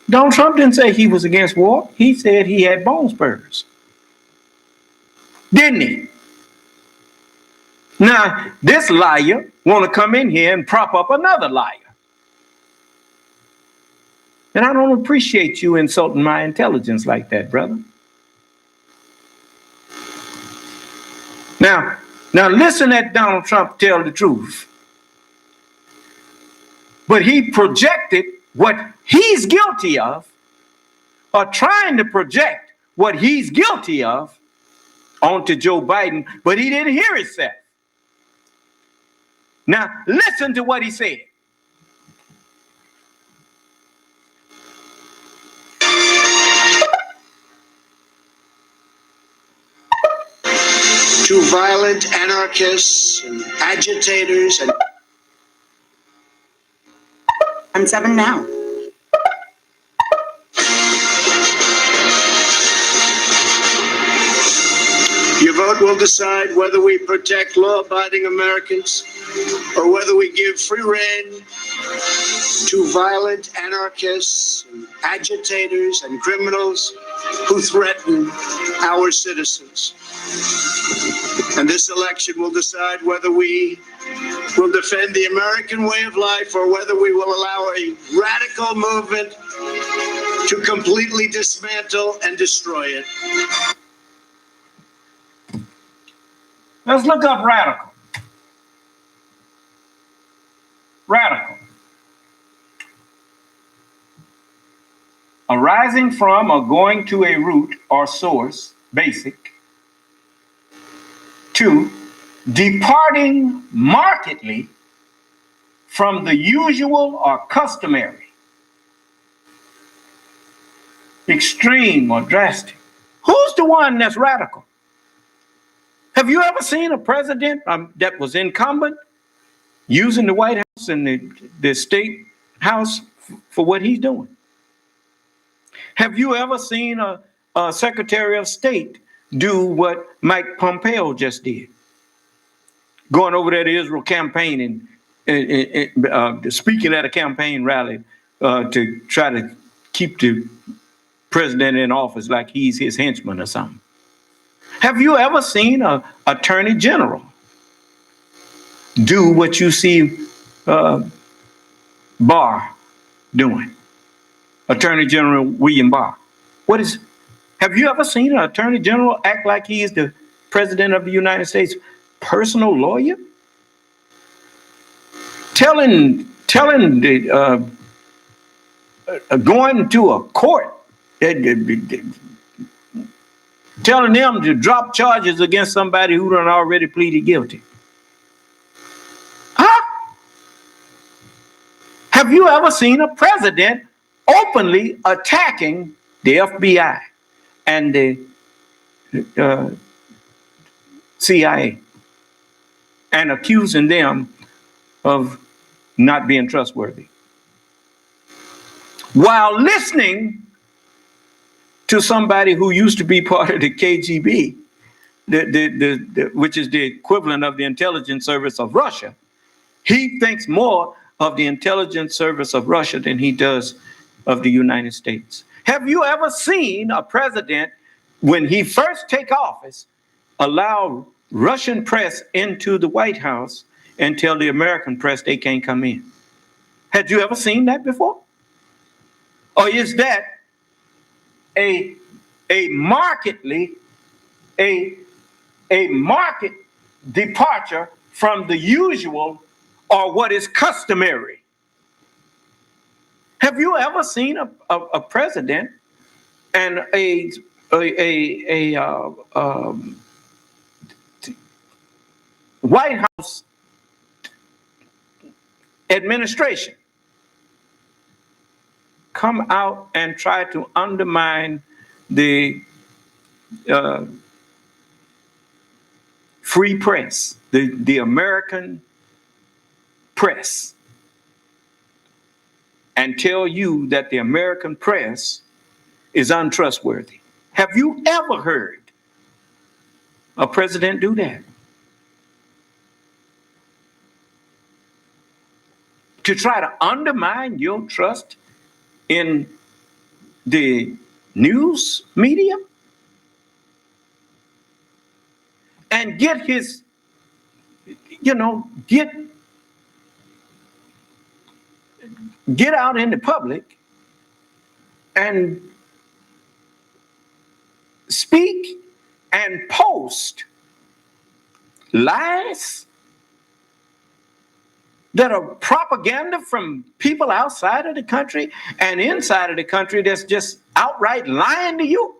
Donald Trump didn't say he was against war. He said he had bone spurs. Didn't he? Now, this liar want to come in here and prop up another liar. And I don't appreciate you insulting my intelligence like that, brother. Now listen at Donald Trump tell the truth. But he projected what he's guilty of, or trying to project what he's guilty of, onto Joe Biden, but he didn't hear himself. Now, listen to what he said. To violent anarchists and agitators and On 7 now. your vote will decide whether we protect law-abiding Americans or whether we give free rein to violent anarchists and agitators and criminals who threaten our citizens. And this election will decide whether we will defend the American way of life or whether we will allow a radical movement to completely dismantle and destroy it. Let's look up radical. Radical. Arising from or going to a root or source, basic. 2, departing markedly from the usual or customary. Extreme or drastic. Who's the one that's radical? Have you ever seen a president that was incumbent using the White House and the State House for what he's doing? Have you ever seen a Secretary of State do what Mike Pompeo just did? Going over there to Israel campaigning, speaking at a campaign rally to try to keep the president in office like he's his henchman or something. Have you ever seen an attorney general do what you see Barr doing? Attorney General William Barr. Have you ever seen an attorney general act like he is the president of the United States personal lawyer? Telling the going to a court, telling them to drop charges against somebody who done already pleaded guilty. Huh? Have you ever seen a president openly attacking the FBI and the CIA and accusing them of not being trustworthy, while listening to somebody who used to be part of the KGB, which is the equivalent of the intelligence service of Russia? He thinks more of the intelligence service of Russia than he does of the United States. Have you ever seen a president, when he first take office, allow Russian press into the White House and tell the American press they can't come in? Had you ever seen that before? Or is that a market departure from the usual or what is customary? Have you ever seen a president and a White House administration come out and try to undermine the free press, the American press, and tell you that the American press is untrustworthy? Have you ever heard a president do that? To try to undermine your trust in the news media and get his, get out in the public and speak and post lies that are propaganda from people outside of the country and inside of the country that's just outright lying to you?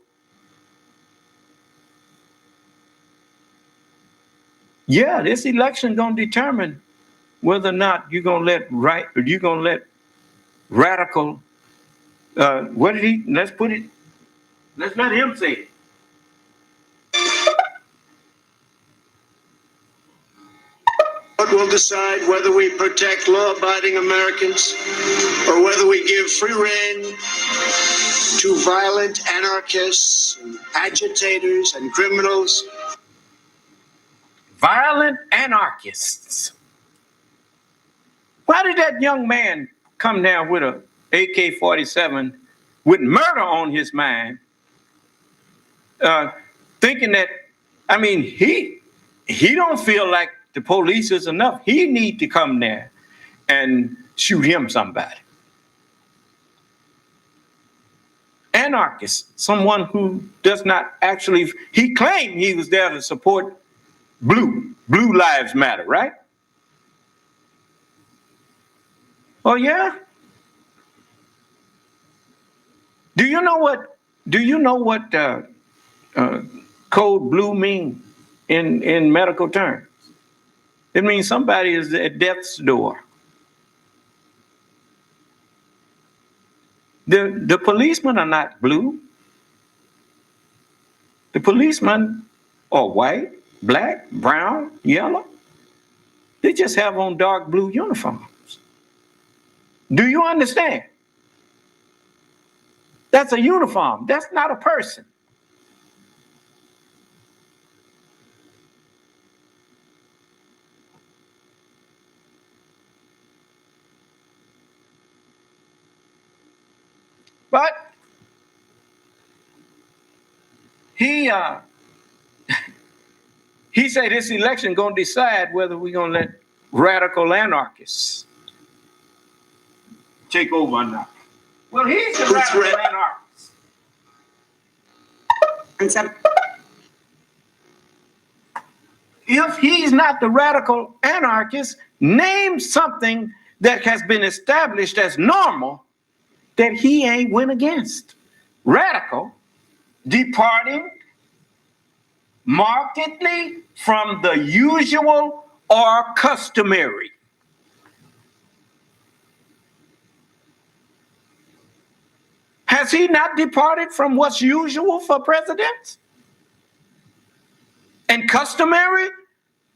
Yeah, this election gonna determine whether or not you're gonna let radical. What did he? Let's let him say it. What will decide whether we protect law-abiding Americans or whether we give free rein to violent anarchists, and agitators, and criminals. Violent anarchists. Why did that young man come down with a AK-47 with murder on his mind, thinking that, he don't feel like the police is enough. He need to come there and shoot him somebody. Anarchist, someone who does not actually, he claimed he was there to support Blue Lives Matter, right? Oh yeah? Do you know what code blue mean in medical terms? It means somebody is at death's door. The policemen are not blue. The policemen are white, black, brown, yellow. They just have on dark blue uniforms. Do you understand? That's a uniform. That's not a person. But he said this election going to decide whether we're going to let radical anarchists take over or not. Well, he's the radical anarchist. If he's not the radical anarchist, name something that has been established as normal that he ain't went against. Radical, departing markedly from the usual or customary. Has he not departed from what's usual for presidents and customary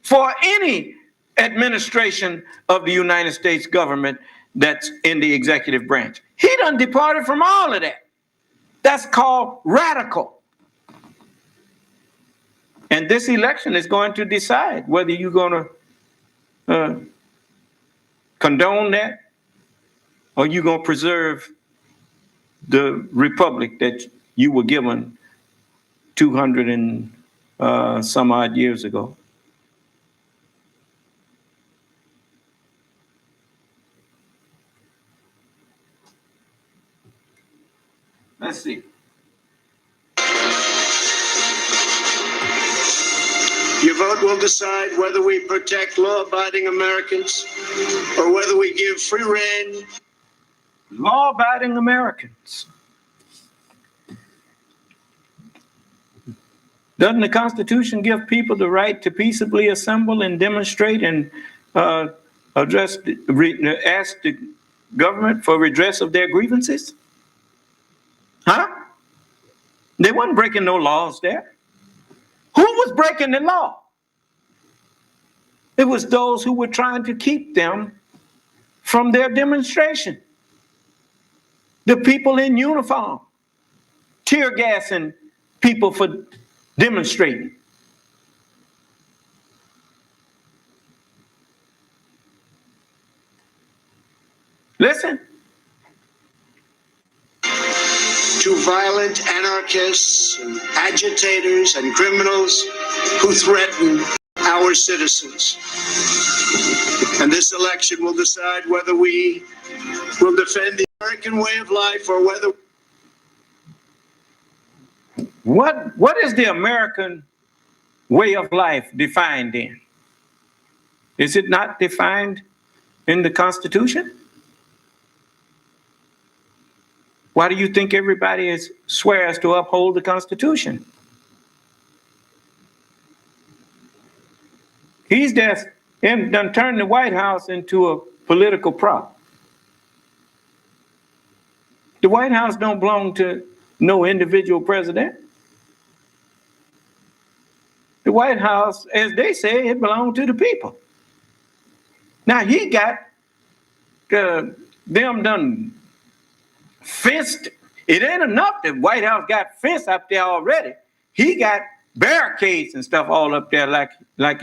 for any administration of the United States government that's in the executive branch? He done departed from all of that. That's called radical. And this election is going to decide whether you're going to condone that or you're going to preserve the republic that you were given 200 and some odd years ago. Let's see. Your vote will decide whether we protect law-abiding Americans or whether we give free rein. Law-abiding Americans. Doesn't the Constitution give people the right to peaceably assemble and demonstrate and ask the government for redress of their grievances? Huh? They weren't breaking no laws there. Who was breaking the law? It was those who were trying to keep them from their demonstration. The people in uniform, tear gassing people for demonstrating. Listen. to violent anarchists and agitators and criminals who threaten our citizens. And this election will decide whether we will defend the American way of life or whether... What is the American way of life defined in? Is it not defined in the Constitution? Why do you think everybody swears to uphold the Constitution? He's just done turned the White House into a political prop. The White House don't belong to no individual president. The White House, as they say, it belongs to the people. Now he got them done fenced. It ain't enough that White House got fenced up there already. He got barricades and stuff all up there like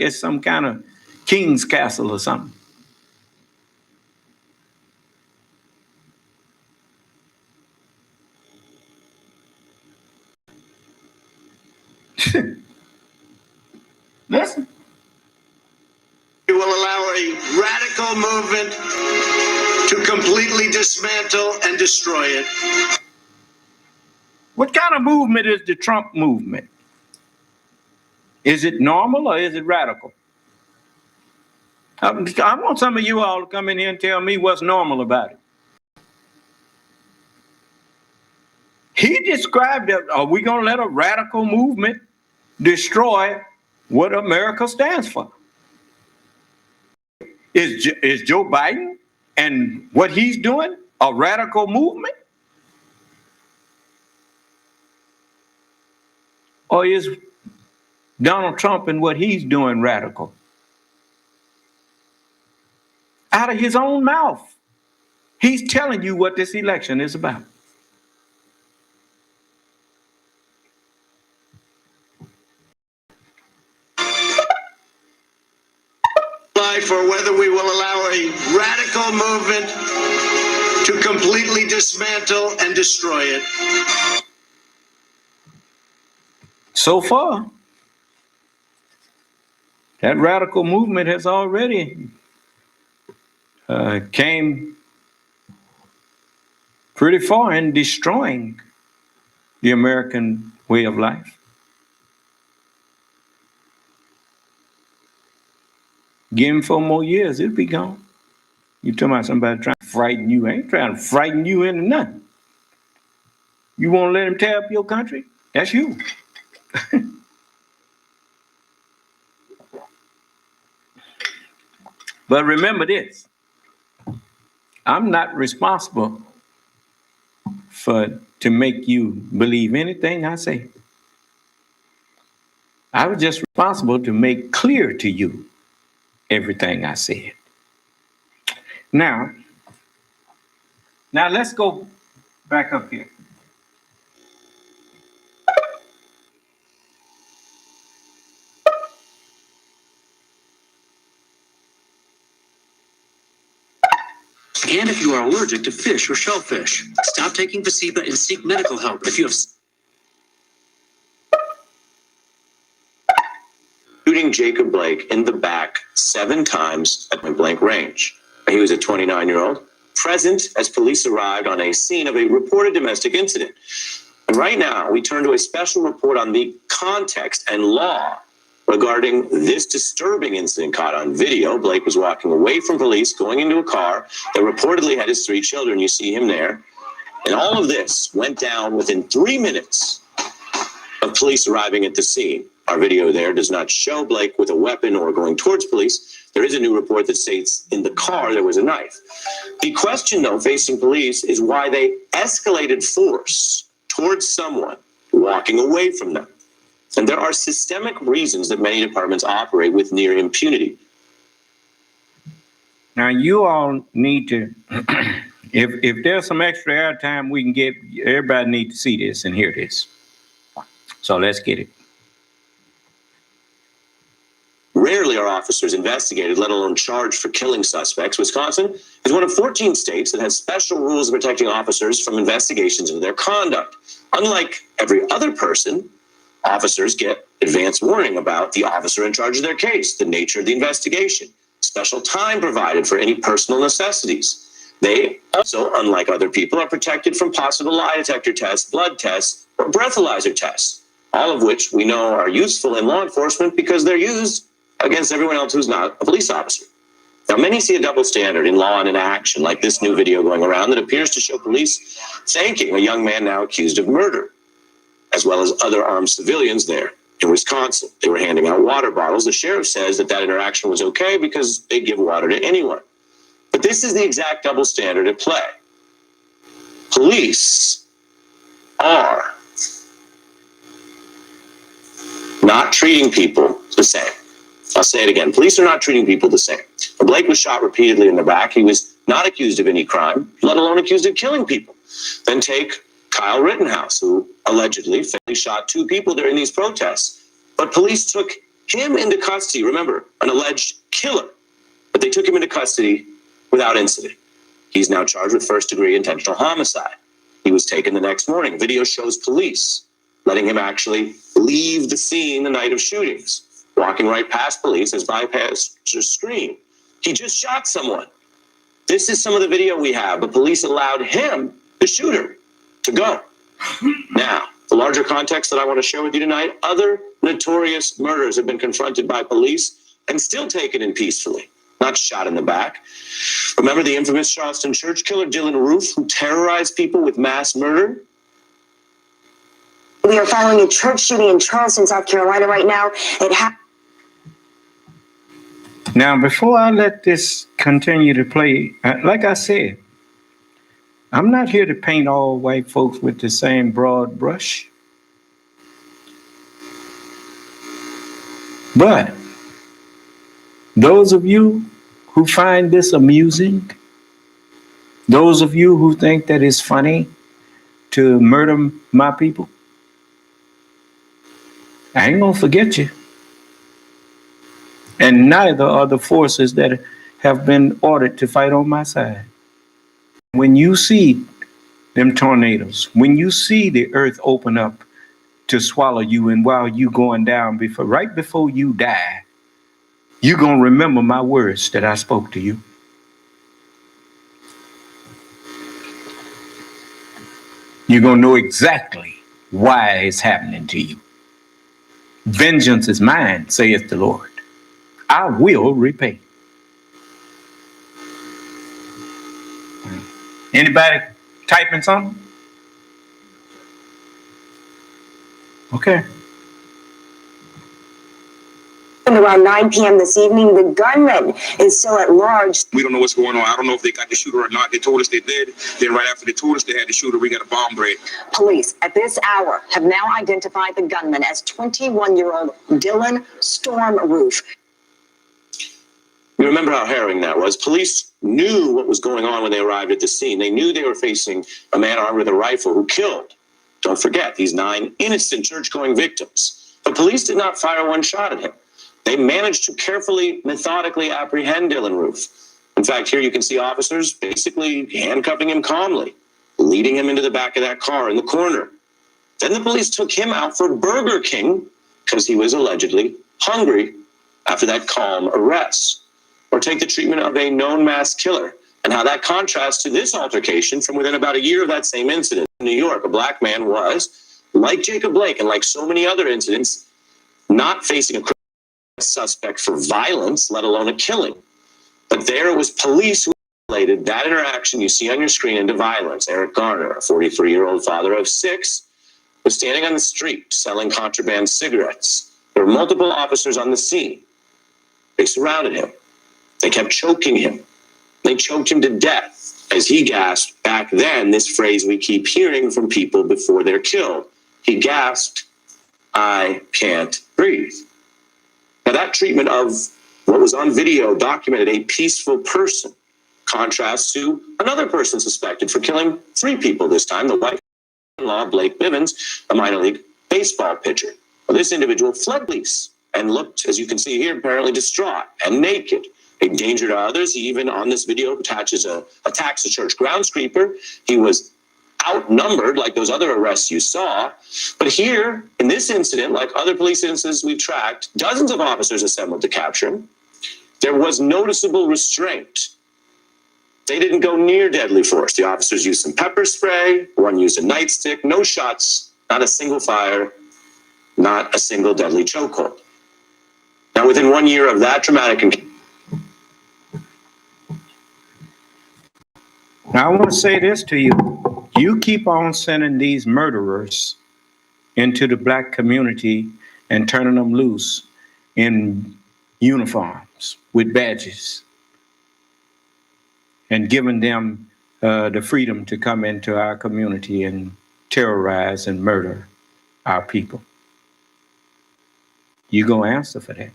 it's some kind of king's castle or something. Listen. We will allow a radical movement to completely dismantle and destroy it. What kind of movement is the Trump movement? Is it normal or is it radical? I want some of you all to come in here and tell me what's normal about it. He described it. Are we going to let a radical movement destroy what America stands for? Is Joe Biden and what he's doing a radical movement? Or is Donald Trump and what he's doing radical? Out of his own mouth, he's telling you what this election is about. For whether we will allow a radical movement to completely dismantle and destroy it. So far, that radical movement has already came pretty far in destroying the American way of life. Give him 4 more years, it'll be gone. You talking about somebody trying to frighten you? I ain't trying to frighten you into nothing. You want to let him tear up your country? That's you. But remember this, I'm not responsible to make you believe anything I say. I was just responsible to make clear to you everything I said. Now let's go back up here. And if you are allergic to fish or shellfish, stop taking Visiba and seek medical help if you have... Shooting Jacob Blake in the back 7 times at point blank range. He was a 29-year-old, present as police arrived on a scene of a reported domestic incident. And right now, we turn to a special report on the context and law regarding this disturbing incident caught on video. Blake was walking away from police, going into a car that reportedly had his 3 children. You see him there. And all of this went down within 3 minutes of police arriving at the scene. Our video there does not show Blake with a weapon or going towards police. There is a new report that states in the car there was a knife. The question, though, facing police is why they escalated force towards someone walking away from them. And there are systemic reasons that many departments operate with near impunity. Now, you all need to, if there's some extra airtime we can get, everybody needs to see this and hear this. So let's get it. Rarely are officers investigated, let alone charged for killing suspects. Wisconsin is one of 14 states that has special rules protecting officers from investigations into their conduct. Unlike every other person, officers get advance warning about the officer in charge of their case, the nature of the investigation, special time provided for any personal necessities. They also, unlike other people, are protected from possible lie detector tests, blood tests, or breathalyzer tests, all of which we know are useful in law enforcement because they're used against everyone else who's not a police officer. Now, many see a double standard in law and in action, like this new video going around that appears to show police thanking a young man now accused of murder, as well as other armed civilians there in Wisconsin. They were handing out water bottles. The sheriff says that interaction was okay because they give water to anyone. But this is the exact double standard at play. Police are not treating people the same. I'll say it again. Police are not treating people the same. When Blake was shot repeatedly in the back, he was not accused of any crime, let alone accused of killing people. Then take Kyle Rittenhouse, who allegedly fatally shot 2 people during these protests. But police took him into custody. Remember, an alleged killer. But they took him into custody without incident. He's now charged with first-degree intentional homicide. He was taken the next morning. Video shows police letting him actually leave the scene the night of shootings, walking right past police as bypassed a screen. He just shot someone. This is some of the video we have. The police allowed him, the shooter, to go. Now, the larger context that I want to share with you tonight, other notorious murders have been confronted by police and still taken in peacefully, not shot in the back. Remember the infamous Charleston church killer Dylan Roof, who terrorized people with mass murder? We are following a church shooting in Charleston, South Carolina right now. Now, before I let this continue to play, like I said, I'm not here to paint all white folks with the same broad brush. But those of you who find this amusing, those of you who think that it's funny to murder my people, I ain't gonna forget you. And neither are the forces that have been ordered to fight on my side. When you see them tornadoes, when you see the earth open up to swallow you, and while you going down right before you die, you're gonna remember my words that I spoke to you. You're gonna know exactly why it's happening to you. Vengeance is mine, saith the Lord. I will repay. Anybody typing something? Okay. Around 9 p.m. this evening, the gunman is still at large. We don't know what's going on. I don't know if they got the shooter or not. They told us they did. Then right after they told us they had the shooter, we got a bomb break. Police at this hour have now identified the gunman as 21-year-old Dylan Storm Roof. You remember how harrowing that was. Police knew what was going on when they arrived at the scene. They knew they were facing a man armed with a rifle who killed, don't forget, these 9 innocent church-going victims. But police did not fire one shot at him. They managed to carefully, methodically apprehend Dylan Roof. In fact, here you can see officers basically handcuffing him calmly, leading him into the back of that car in the corner. Then the police took him out for Burger King because he was allegedly hungry after that calm arrest. Or take the treatment of a known mass killer and how that contrasts to this altercation from within about a year of that same incident. In New York, a black man was, like Jacob Blake and like so many other incidents, not facing a suspect for violence, let alone a killing. But there it was police who related that interaction you see on your screen into violence. Eric Garner, a 43-year-old father of 6, was standing on the street selling contraband cigarettes. There were multiple officers on the scene. They surrounded him. They kept choking him. They choked him to death as he gasped back then this phrase we keep hearing from people before they're killed. He gasped, "I can't breathe." Now that treatment of what was on video documented a peaceful person contrasts to another person suspected for killing 3 people this time, the wife-in-law Blake Bivens, a minor league baseball pitcher. Well, this individual fled police and looked, as you can see here, apparently distraught and naked, a danger to others. He even on this video attacks a church groundskeeper. He was outnumbered like those other arrests you saw. But here, in this incident, like other police incidents we've tracked, dozens of officers assembled to capture him. There was noticeable restraint. They didn't go near deadly force. The officers used some pepper spray, one used a nightstick, no shots, not a single fire, not a single deadly chokehold. Now, within 1 year of that dramatic Now, I want to say this to you. You keep on sending these murderers into the black community and turning them loose in uniforms with badges and giving them the freedom to come into our community and terrorize and murder our people. You're going to answer for that.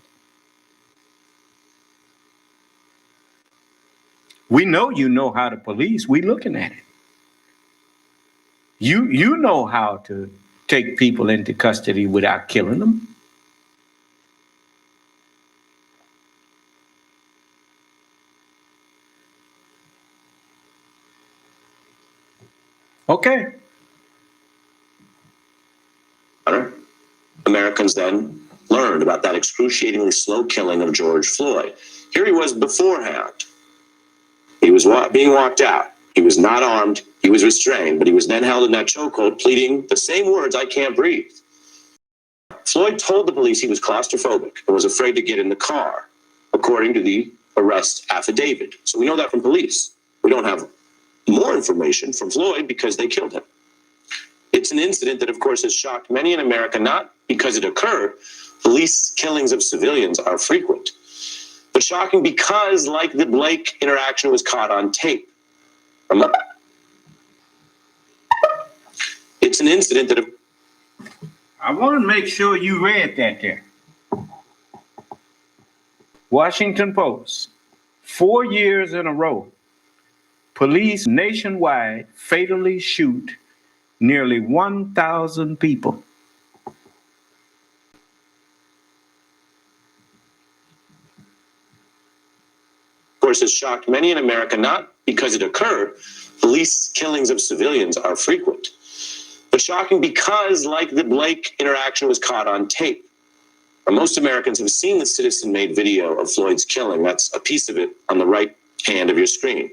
We know you know how to police. We're looking at it. You know how to take people into custody without killing them. Okay. Americans then learned about that excruciatingly slow killing of George Floyd. Here he was beforehand. He was being walked out. He was not armed. He was restrained, but he was then held in that chokehold, pleading the same words, "I can't breathe." Floyd told the police he was claustrophobic and was afraid to get in the car, according to the arrest affidavit. So we know that from police. We don't have more information from Floyd because they killed him. It's an incident that, of course, has shocked many in America, not because it occurred. Police killings of civilians are frequent, but shocking because, like the Blake interaction, was caught on tape. It's an incident that... I want to make sure you read that there. Washington Post, 4 years in a row, police nationwide fatally shoot nearly 1,000 people. Of course, has shocked many in America, not because it occurred. Police killings of civilians are frequent, but shocking because, like the Blake interaction, was caught on tape. Most Americans have seen the citizen-made video of Floyd's killing. That's a piece of it on the right hand of your screen.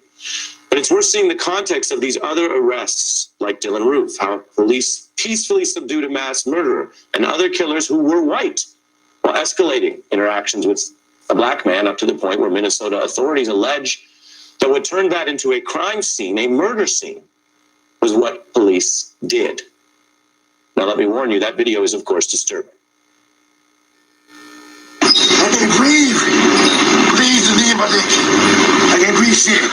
But it's worth seeing the context of these other arrests, like Dylan Roof, how police peacefully subdued a mass murderer and other killers who were white, while escalating interactions with a black man up to the point where Minnesota authorities allege that what turned that into a crime scene, a murder scene, was what police did. Now, let me warn you, that video is, of course, disturbing. I can't breathe. Please, the name of it. I can't breathe shit.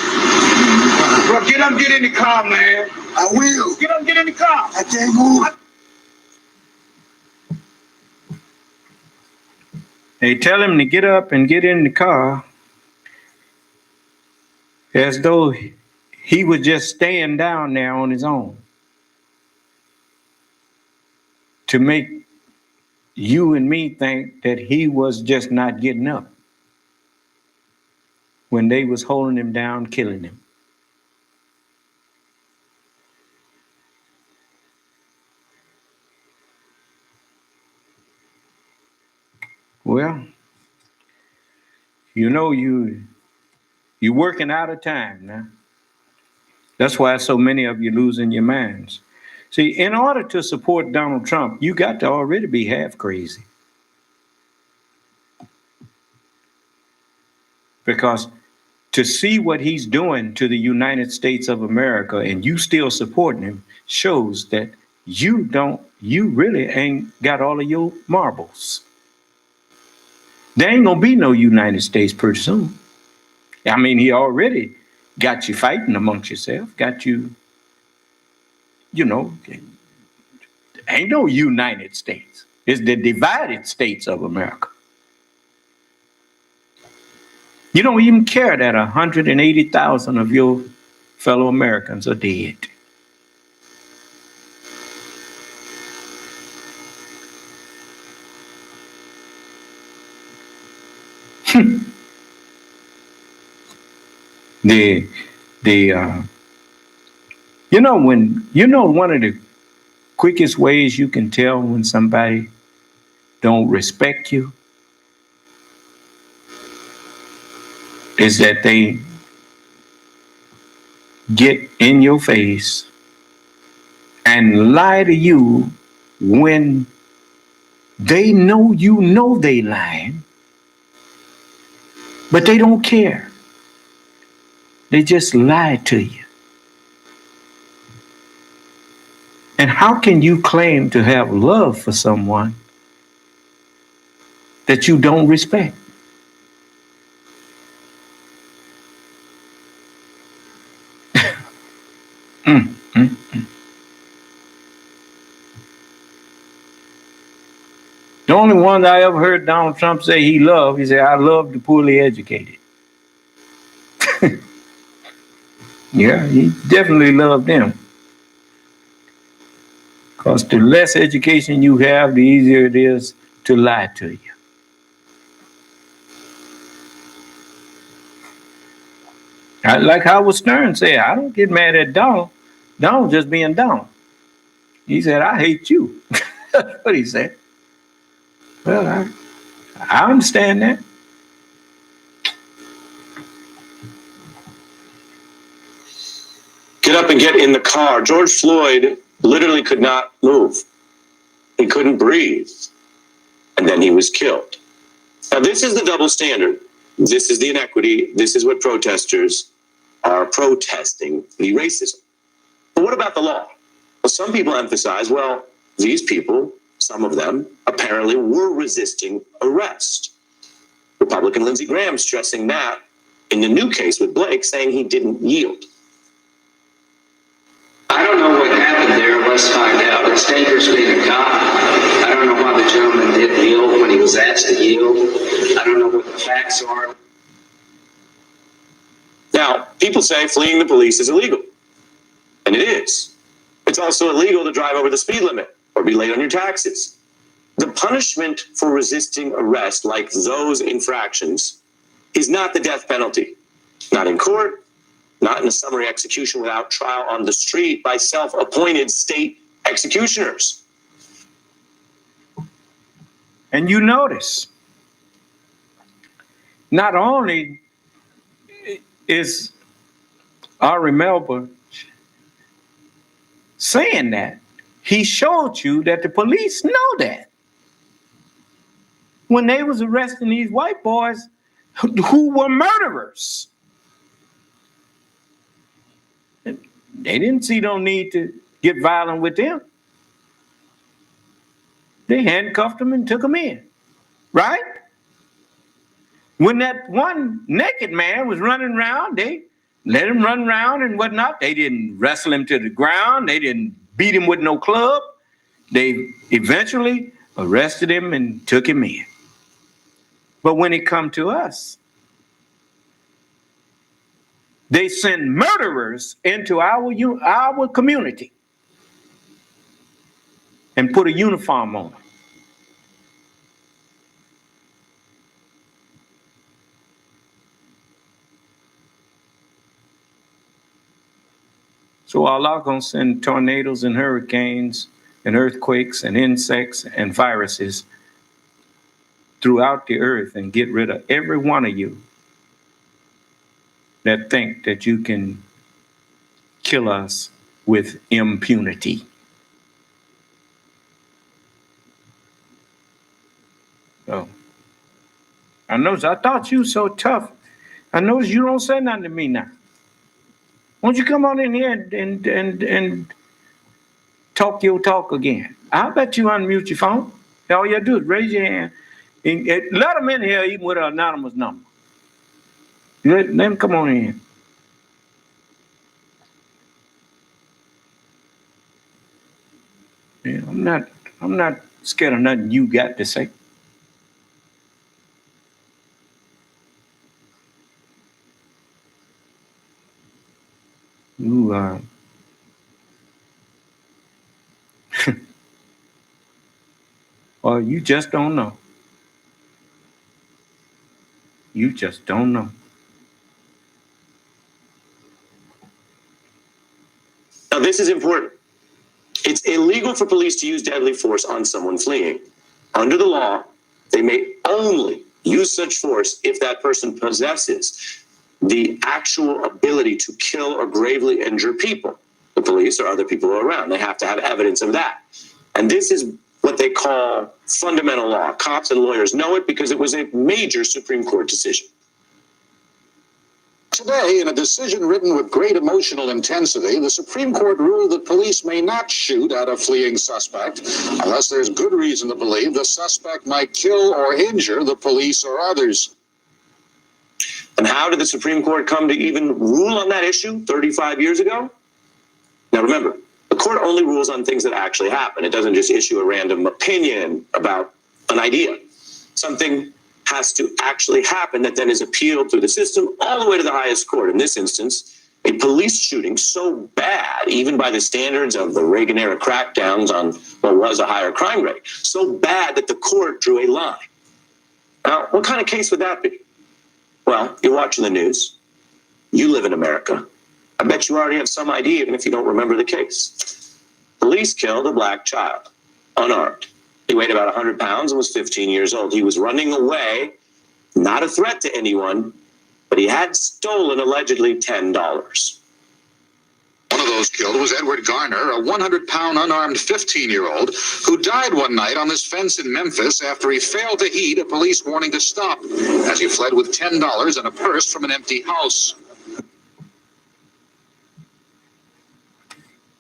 Bro, get in the car, man. I will. Get in the car. I can't move. They tell him to get up and get in the car as though he was just staying down there on his own to make you and me think that he was just not getting up when they was holding him down, killing him. Well, you know you're working out of time now. That's why so many of you losing your minds. See, in order to support Donald Trump, you got to already be half crazy. Because to see what he's doing to the United States of America and you still supporting him shows that you really ain't got all of your marbles. There ain't gonna be no United States pretty soon. I mean, he already got you fighting amongst yourself, got you, ain't no United States. It's the divided states of America. You don't even care that 180,000 of your fellow Americans are dead. One of the quickest ways you can tell when somebody don't respect you is that they get in your face and lie to you when they know they lying, but they don't care. They just lie to you. And how can you claim to have love for someone that you don't respect? Mm, mm, mm. The only one I ever heard Donald Trump say he loved, he said, I love the poorly educated. Yeah, he definitely loved them. Because the less education you have, the easier it is to lie to you. Like Howard Stern said, I don't get mad at Donald. Donald just being Donald. He said, I hate you. That's what he said. Well, I understand that. Get up and get in the car. George Floyd literally could not move. He couldn't breathe. And then he was killed. Now, this is the double standard. This is the inequity. This is what protesters are protesting, the racism. But what about the law? Well, some people emphasize, well, these people, some of them, apparently were resisting arrest. Republican Lindsey Graham stressing that in the new case with Blake, saying he didn't yield. I don't know what happened there. Let's find out. It's dangerous being a cop. I don't know why the gentleman didn't yield when he was asked to yield. I don't know what the facts are. Now, people say fleeing the police is illegal. And it is. It's also illegal to drive over the speed limit or be late on your taxes. The punishment for resisting arrest, like those infractions, is not the death penalty. Not in court, not in a summary execution without trial on the street by self-appointed state executioners. And you notice, not only is Ari Melber saying that, he showed you that the police know that. When they was arresting these white boys who were murderers, they didn't see no need to get violent with them. They handcuffed them and took them in, right? When that one naked man was running around, they let him run around and whatnot. They didn't wrestle him to the ground. They didn't beat him with no club. They eventually arrested him and took him in. But when it come to us, they send murderers into our community and put a uniform on them. So Allah gonna send tornadoes and hurricanes and earthquakes and insects and viruses throughout the earth and get rid of every one of you that think that you can kill us with impunity. So I thought you were so tough. I noticed you don't say nothing to me now. Won't you come on in here and talk your talk again? I'll bet you unmute your phone. All you do is raise your hand. And let them in here even with an anonymous number. Let them come on in. Yeah, I'm not scared of nothing you got to say. You or you just don't know. You just don't know. Now, this is important. It's illegal for police to use deadly force on someone fleeing. Under the law, they may only use such force if that person possesses the actual ability to kill or gravely injure people, the police or other people around. They have to have evidence of that. And this is what they call fundamental law. Cops and lawyers know it because it was a major Supreme Court decision. Today, in a decision written with great emotional intensity, the Supreme Court ruled that police may not shoot at a fleeing suspect unless there's good reason to believe the suspect might kill or injure the police or others. And how did the Supreme Court come to even rule on that issue 35 years ago? Now remember, the court only rules on things that actually happen. It doesn't just issue a random opinion about an idea. Something has to actually happen that then is appealed through the system all the way to the highest court. In this instance, a police shooting so bad, even by the standards of the Reagan-era crackdowns on what was a higher crime rate, so bad that the court drew a line. Now, what kind of case would that be? Well, you're watching the news. You live in America. I bet you already have some idea, even if you don't remember the case. Police killed a black child, unarmed. He weighed about 100 pounds and was 15 years old. He was running away, not a threat to anyone, but he had stolen allegedly $10. One of those killed was Edward Garner, a 100-pound unarmed 15-year-old who died one night on this fence in Memphis after he failed to heed a police warning to stop as he fled with $10 and a purse from an empty house.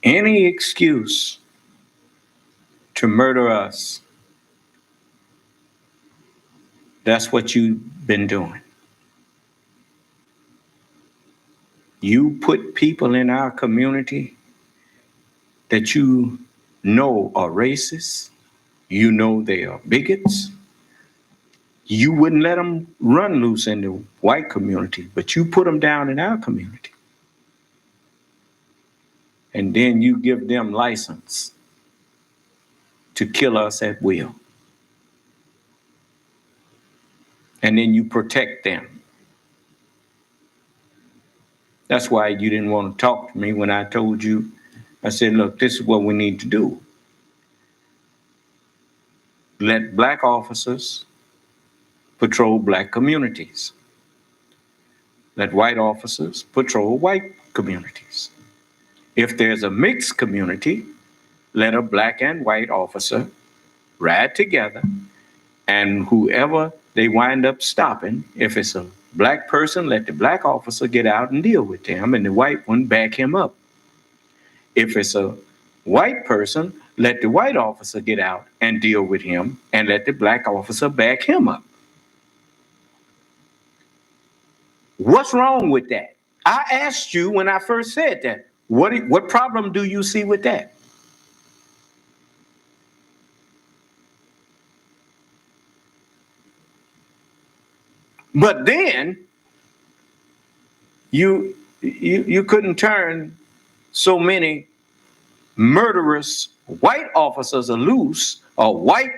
Any excuse to murder us. That's what you've been doing. You put people in our community that you know are racist. You know they are bigots. You wouldn't let them run loose in the white community, but you put them down in our community. And then you give them license to kill us at will. And then you protect them. That's why you didn't want to talk to me when I told you. I said, look, this is what we need to do. Let black officers patrol black communities. Let white officers patrol white communities. If there's a mixed community, let a black and white officer ride together, and whoever they wind up stopping, if it's a black person, let the black officer get out and deal with them, and the white one back him up. If it's a white person, let the white officer get out and deal with him, and let the black officer back him up. What's wrong with that? I asked you when I first said that. What problem do you see with that? But then you couldn't turn so many murderous white officers loose, or white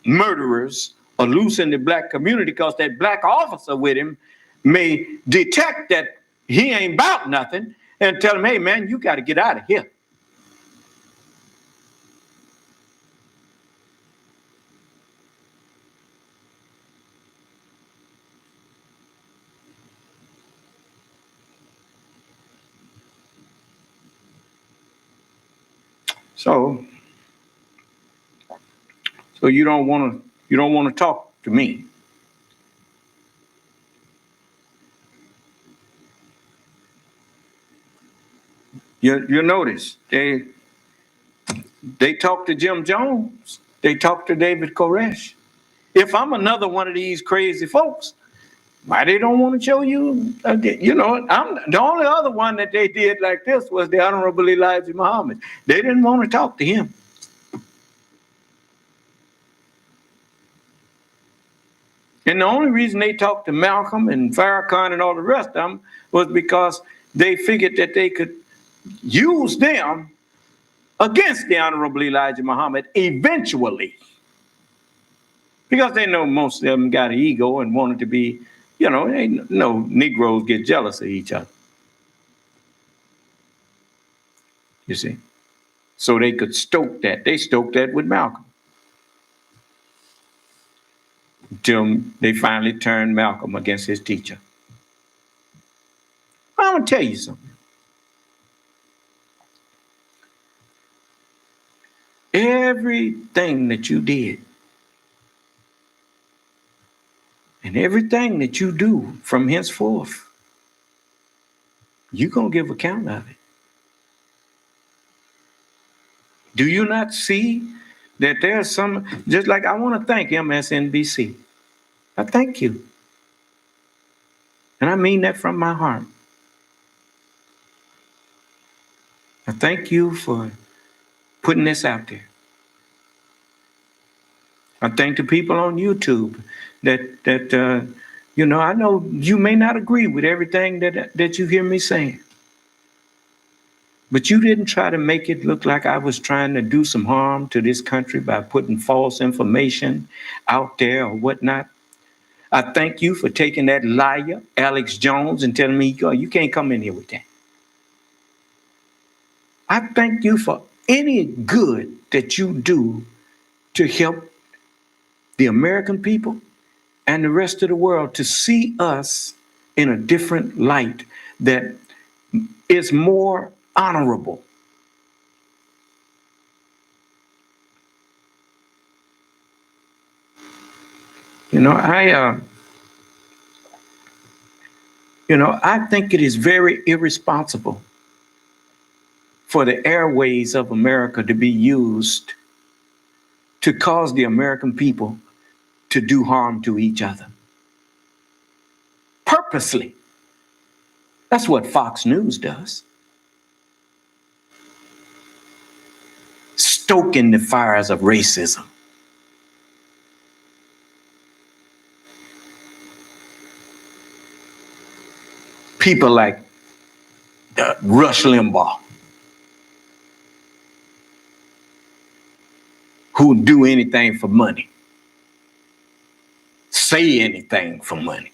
murderers are loose in the black community, because that black officer with him may detect that he ain't about nothing and tell him, hey man, you got to get out of here. So you don't want to talk to me. You notice they talk to Jim Jones. They talk to David Koresh. If I'm another one of these crazy folks, why they don't want to show you? I'm the only other one that they did like this was the Honorable Elijah Muhammad. They didn't want to talk to him. And the only reason they talked to Malcolm and Farrakhan and all the rest of them was because they figured that they could use them against the Honorable Elijah Muhammad eventually. Because they know most of them got an ego and wanted to be, ain't no Negroes get jealous of each other. You see? So they could stoke that. They stoked that with Malcolm. Until they finally turned Malcolm against his teacher. I'm going to tell you something. Everything that you did and everything that you do from henceforth, you're going to give account of it. Do you not see that there's some, just like I want to thank MSNBC. I thank you. And I mean that from my heart. I thank you for putting this out there. I thank the people on YouTube that I know you may not agree with everything that you hear me saying. But you didn't try to make it look like I was trying to do some harm to this country by putting false information out there or whatnot. I thank you for taking that liar, Alex Jones, and telling me, you can't come in here with that. I thank you for any good that you do to help the American people and the rest of the world to see us in a different light that is more honorable. I think it is very irresponsible for the airways of America to be used to cause the American people to do harm to each other. Purposely. That's what Fox News does. Stoking the fires of racism. People like Rush Limbaugh, who do anything for money, say anything for money,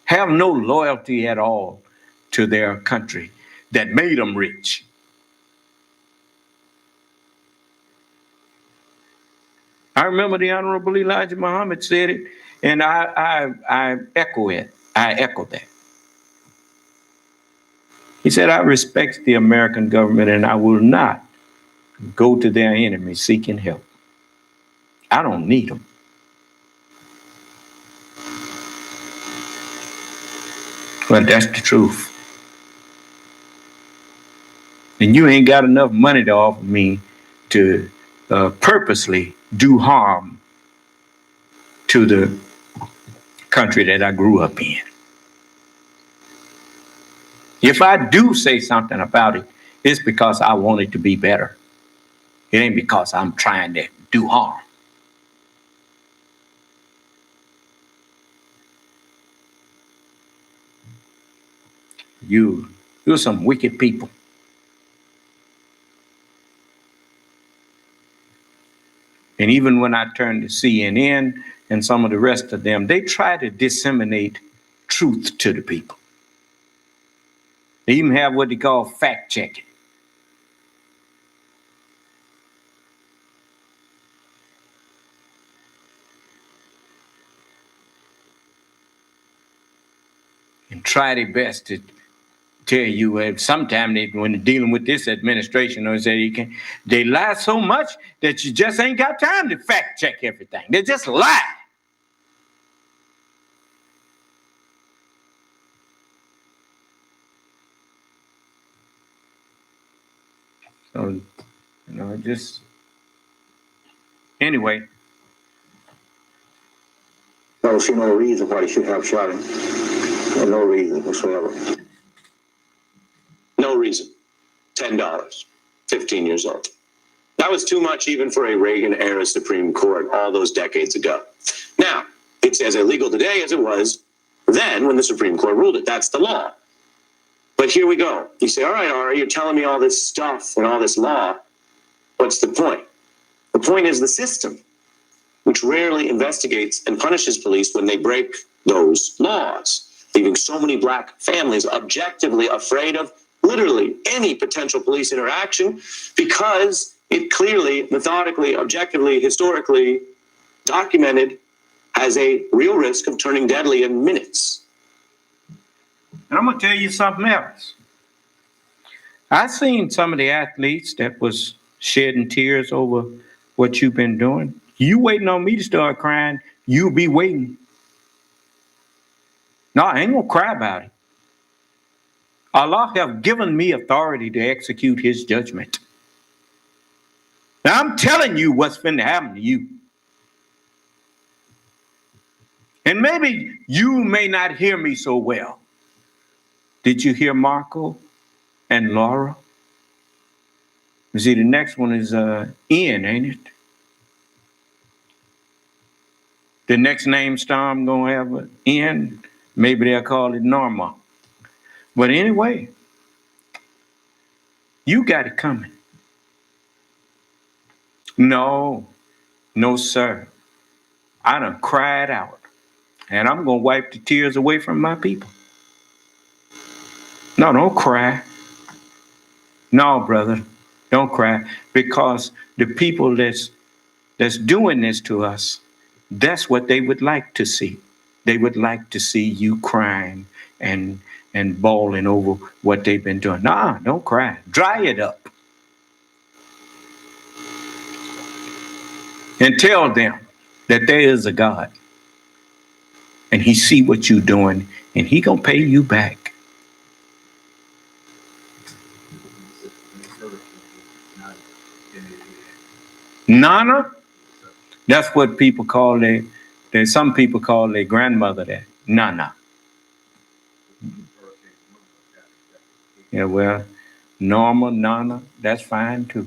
have no loyalty at all to their country that made them rich. I remember the Honorable Elijah Muhammad said it, and I echo it. I echo that. He said, I respect the American government and I will not go to their enemies seeking help. I don't need them. But that's the truth. And you ain't got enough money to offer me to purposely do harm to the country that I grew up in. If I do say something about it, it's because I want it to be better. It ain't because I'm trying to do harm. You're some wicked people. And even when I turn to CNN and some of the rest of them, they try to disseminate truth to the people. They even have what they call fact checking. And try their best to tell you, sometimes when they're dealing with this administration, they lie so much that you just ain't got time to fact check everything. They just lie. So, anyway. I don't see no reason why they should have shot him. No reason whatsoever. No reason. $10. 15 years old. That was too much even for a Reagan-era Supreme Court all those decades ago. Now, it's as illegal today as it was then when the Supreme Court ruled it. That's the law. But here we go. You say, all right, Ari, you're telling me all this stuff and all this law. What's the point? The point is the system, which rarely investigates and punishes police when they break those laws, leaving so many black families objectively afraid of literally any potential police interaction because it clearly, methodically, objectively, historically documented has a real risk of turning deadly in minutes. And I'm going to tell you something else. I seen some of the athletes that was shedding tears over what you've been doing. You waiting on me to start crying, you'll be waiting. No, I ain't gonna cry about it. Allah have given me authority to execute his judgment. Now I'm telling you what's finna happen to you. And maybe you may not hear me so well. Did you hear Marco and Laura? You see, the next one is Ian, ain't it? The next name storm gonna have an Ian. Maybe they'll call it Norma. But anyway, you got it coming. No, sir. I done cried out. And I'm gonna wipe the tears away from my people. No, don't cry. No, brother, don't cry. Because the people that's doing this to us, that's what they would like to see. They would like to see you crying and bawling over what they've been doing. Nah, don't cry. Dry it up. And tell them that there is a God. And he see what you're doing, and he gonna pay you back. Nana? That's what people call some people call their grandmother that. Nana. Yeah, well, Norma, Nana, that's fine too.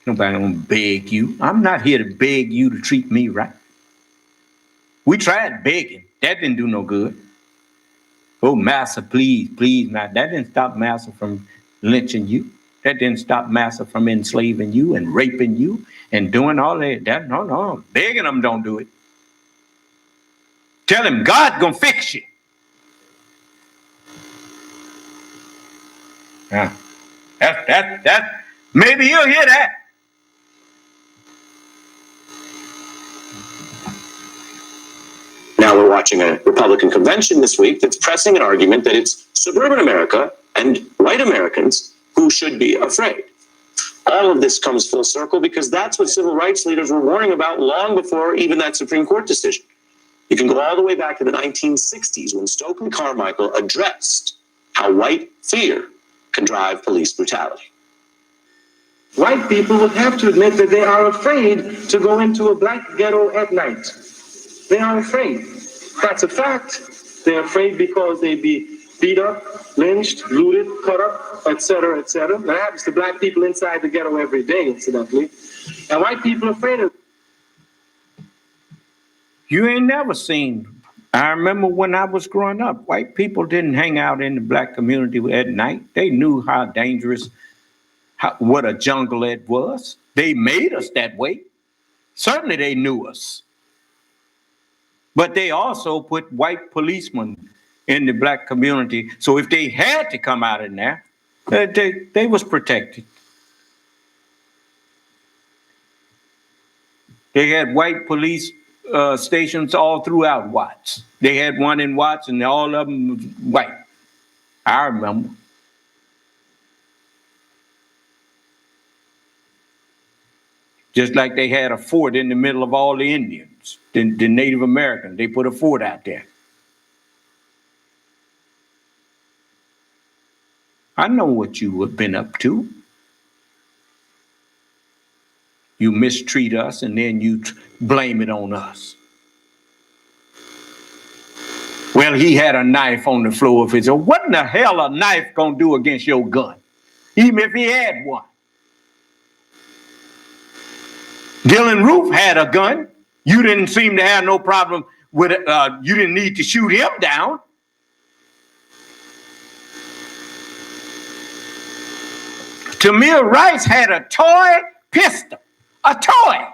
Nobody gonna beg you. I'm not here to beg you to treat me right. We tried begging. That didn't do no good. Oh, Master, please, please, not. That didn't stop Master from lynching you. That didn't stop Master from enslaving you and raping you and doing all that. No. Begging them don't do it. Tell him God gonna fix you. Yeah. That. Maybe you'll hear that. Now we're watching a Republican convention this week that's pressing an argument that it's suburban America and white Americans who should be afraid. All of this comes full circle because that's what civil rights leaders were warning about long before even that Supreme Court decision. You can go all the way back to the 1960s when Stokely Carmichael addressed how white fear can drive police brutality. White people would have to admit that they are afraid to go into a black ghetto at night. They are afraid. That's a fact. They're afraid because they'd be beat up, lynched, looted, cut up, etc., etc. That happens to black people inside the ghetto every day, incidentally. And white people are afraid of. You ain't never seen. I remember when I was growing up, white people didn't hang out in the black community at night. They knew how dangerous, what a jungle it was. They made us that way. Certainly they knew us. But they also put white policemen in the black community. So if they had to come out in there, they was protected. They had white police stations all throughout Watts. They had one in Watts and all of them was white. I remember. Just like they had a fort in the middle of all the Indians, the Native Americans. They put a fort out there. I know what you have been up to. You mistreat us and then you blame it on us. Well, he had a knife on the floor of his own. What in the hell a knife gonna do against your gun? Even if he had one. Dylan Roof had a gun. You didn't seem to have no problem with it. You didn't need to shoot him down. Tamir Rice had a toy pistol, a toy.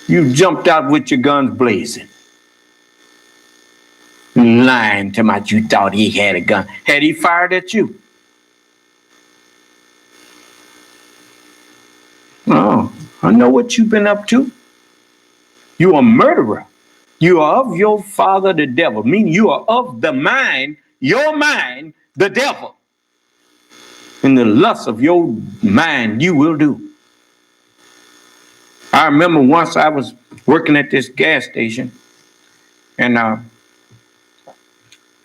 You jumped out with your guns blazing. Lying to me, you thought he had a gun. Had he fired at you? Oh, I know what you've been up to. You are a murderer. You are of your father, the devil, meaning you are of the mind, your mind, the devil. In the lust of your mind, you will do. I remember once I was working at this gas station, and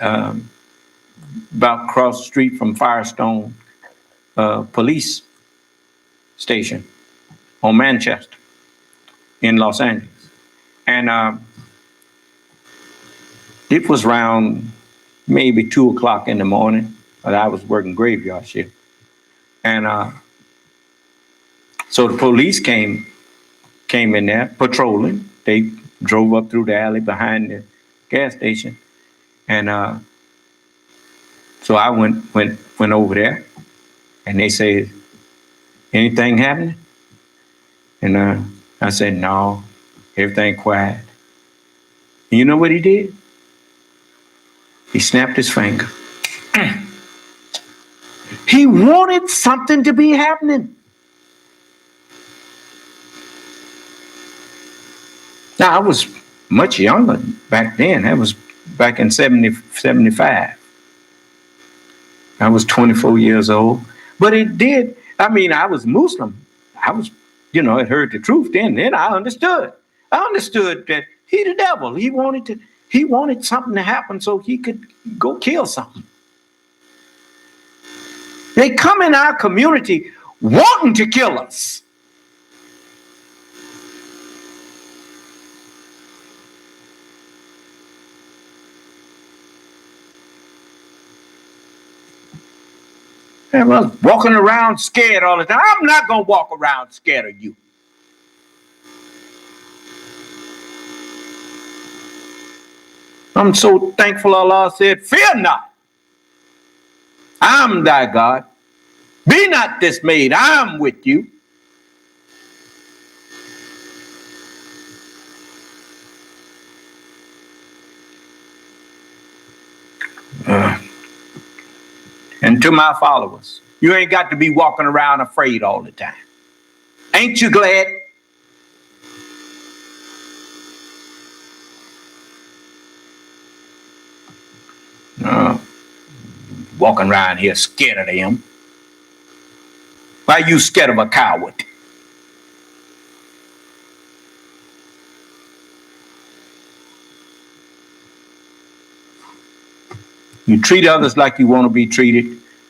about across the street from Firestone police station on Manchester in Los Angeles. And it was around maybe 2 o'clock in the morning, but I was working graveyard shift. And so the police came in there patrolling. They drove up through the alley behind the gas station. And so I went over there, and they said, anything happening? And I said, no, everything quiet. And you know what he did? He snapped his finger. He wanted something to be happening. Now, I was much younger back then. That was back in 75. I was 24 years old. But it did. I mean, I was Muslim. I was, I heard the truth then. Then I understood. I understood that he the devil. He wanted something to happen so he could go kill something. They come in our community wanting to kill us. I was walking around scared all the time. I'm not going to walk around scared of you. I'm so thankful Allah said, fear not. I'm thy God. Be not dismayed. I'm with you. And to my followers, you ain't got to be walking around afraid all the time. Ain't you glad? No. Walking around here scared of them. Why you scared of a coward? You treat others like you want to be treated,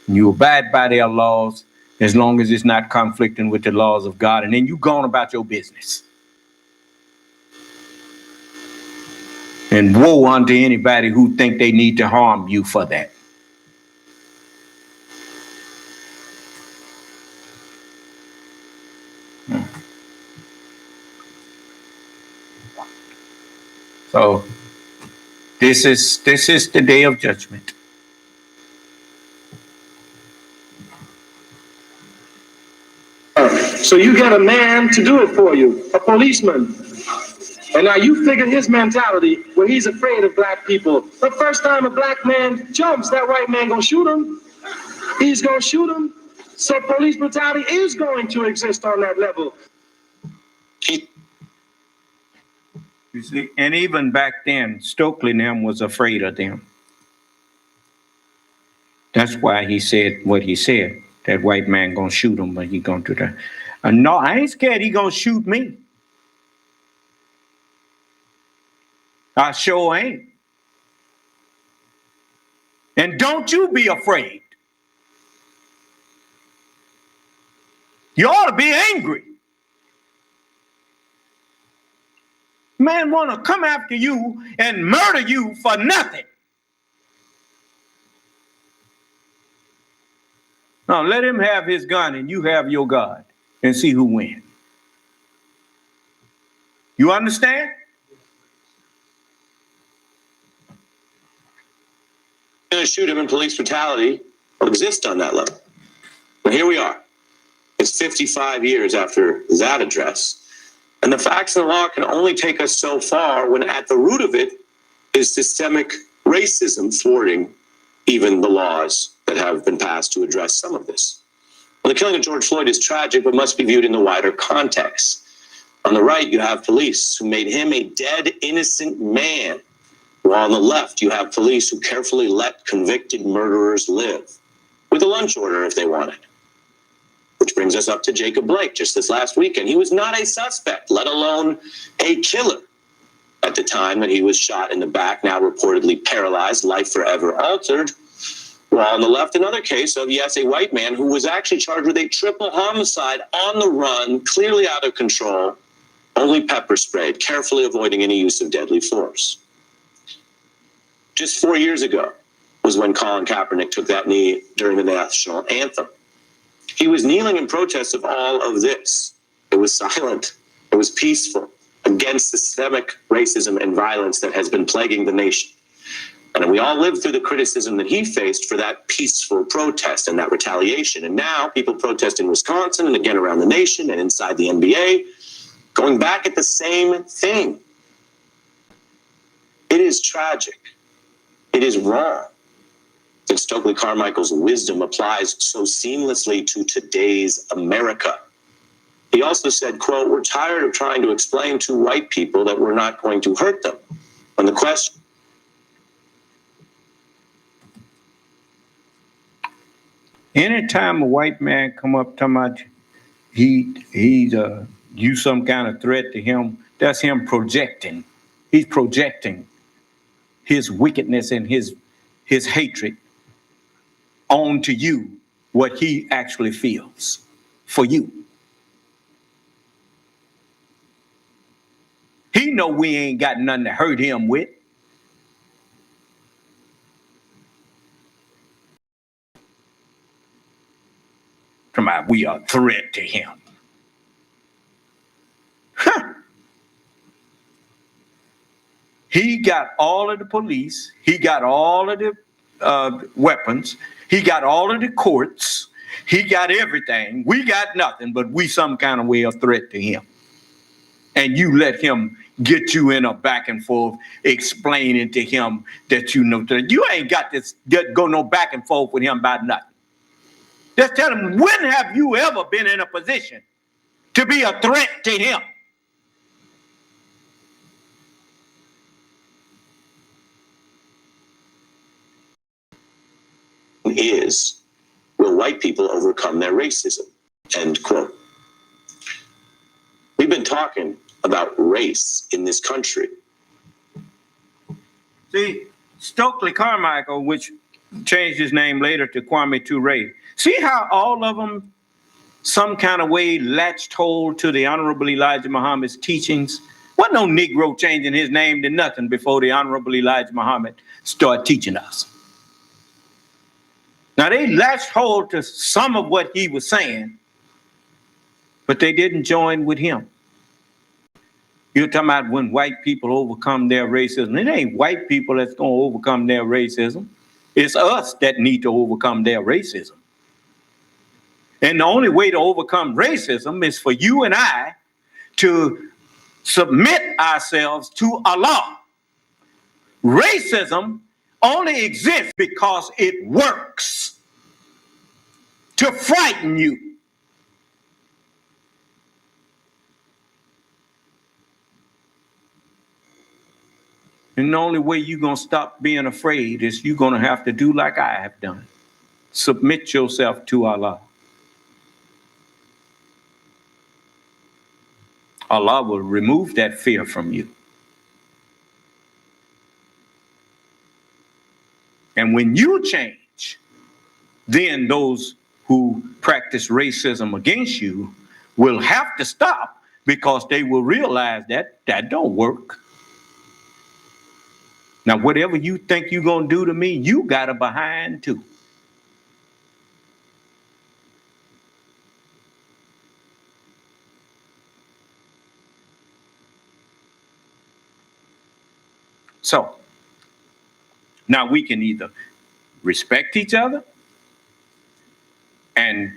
and you abide by their laws as long as it's not conflicting with the laws of God, and then you go on about your business. And woe unto anybody who think they need to harm you for that. So this is the day of judgment. So you get a man to do it for you, a policeman. And now you figure his mentality where he's afraid of black people. The first time a black man jumps, that white man gonna shoot him. He's gonna shoot him. So police brutality is going to exist on that level. You see, and even back then, Stokely and them was afraid of them. That's why he said what he said. That white man gonna shoot him, but he gonna do that. No, I ain't scared he gonna shoot me. I sure ain't. And don't you be afraid. You ought to be angry. Man want to come after you and murder you for nothing. Now let him have his gun and you have your God and see who wins. You understand? Going to shoot him in police brutality. exist on that level. But here we are. It's 55 years after that address. And the facts and the law can only take us so far when at the root of it is systemic racism thwarting even the laws that have been passed to address some of this. Well, the killing of George Floyd is tragic, but must be viewed in the wider context. On the right, you have police who made him a dead, innocent man, while on the left, you have police who carefully let convicted murderers live, with a lunch order if they wanted. Which brings us up to Jacob Blake just this last weekend. He was not a suspect, let alone a killer, at the time that he was shot in the back, now reportedly paralyzed, life forever altered. While on the left, another case of, yes, a white man who was actually charged with a triple homicide on the run, clearly out of control, only pepper sprayed, carefully avoiding any use of deadly force. Just 4 years ago was when Colin Kaepernick took that knee during the national anthem. He was kneeling in protest of all of this. It was silent. It was peaceful against systemic racism and violence that has been plaguing the nation. And we all lived through the criticism that he faced for that peaceful protest and that retaliation. And now people protest in Wisconsin and again around the nation and inside the NBA, going back at the same thing. It is tragic. It is wrong that Stokely Carmichael's wisdom applies so seamlessly to today's America. He also said, quote, "We're tired of trying to explain to white people that we're not going to hurt them." On the question. Anytime a white man come up talking about he's you some kind of threat to him, that's him projecting. He's projecting his wickedness and his hatred onto you, what he actually feels for you. He know we ain't got nothing to hurt him with. Come on, we are a threat to him. Huh. He got all of the police. He got all of the weapons. He got all of the courts. He got everything. We got nothing, but we some kind of way a threat to him. And you let him get you in a back and forth, explaining to him that you know that you ain't got this go no back and forth with him about nothing. Just tell him, when have you ever been in a position to be a threat to him? Is, will white people overcome their racism? End quote. We've been talking about race in this country. See, Stokely Carmichael, which changed his name later to Kwame Ture, see how all of them some kind of way latched hold to the Honorable Elijah Muhammad's teachings? Wasn't no Negro changing his name to nothing before the Honorable Elijah Muhammad started teaching us. Now, they latched hold to some of what he was saying, but they didn't join with him. You're talking about when white people overcome their racism. It ain't white people that's going to overcome their racism. It's us that need to overcome their racism. And the only way to overcome racism is for you and I to submit ourselves to Allah. Racism only exists because it works to frighten you. And the only way you're going to stop being afraid is you're going to have to do like I have done. Submit yourself to Allah. Allah will remove that fear from you. And when you change, then those who practice racism against you will have to stop, because they will realize that that don't work. Now, whatever you think you're going to do to me, you got a behind too. So now we can either respect each other and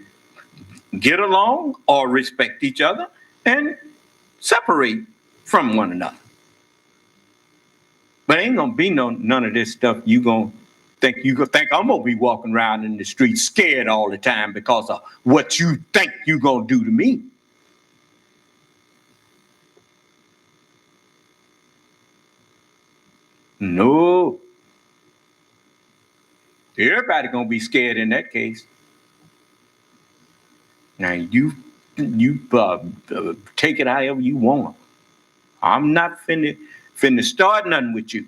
get along or respect each other and separate from one another. But ain't gonna be none of this stuff you gonna think I'm gonna be walking around in the street scared all the time because of what you think you gonna do to me. No. Everybody gonna be scared in that case. Now you take it however you want. I'm not finna start nothing with you.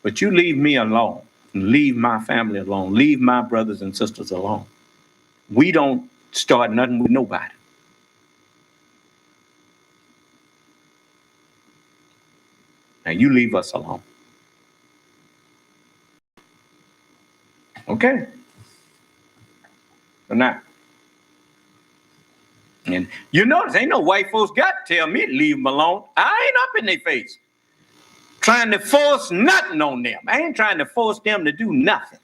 But you leave me alone. Leave my family alone. Leave my brothers and sisters alone. We don't start nothing with nobody. Now you leave us alone. Okay? Or not? And you notice ain't no white folks got to tell me to leave them alone. I ain't up in their face trying to force nothing on them. I ain't trying to force them to do nothing.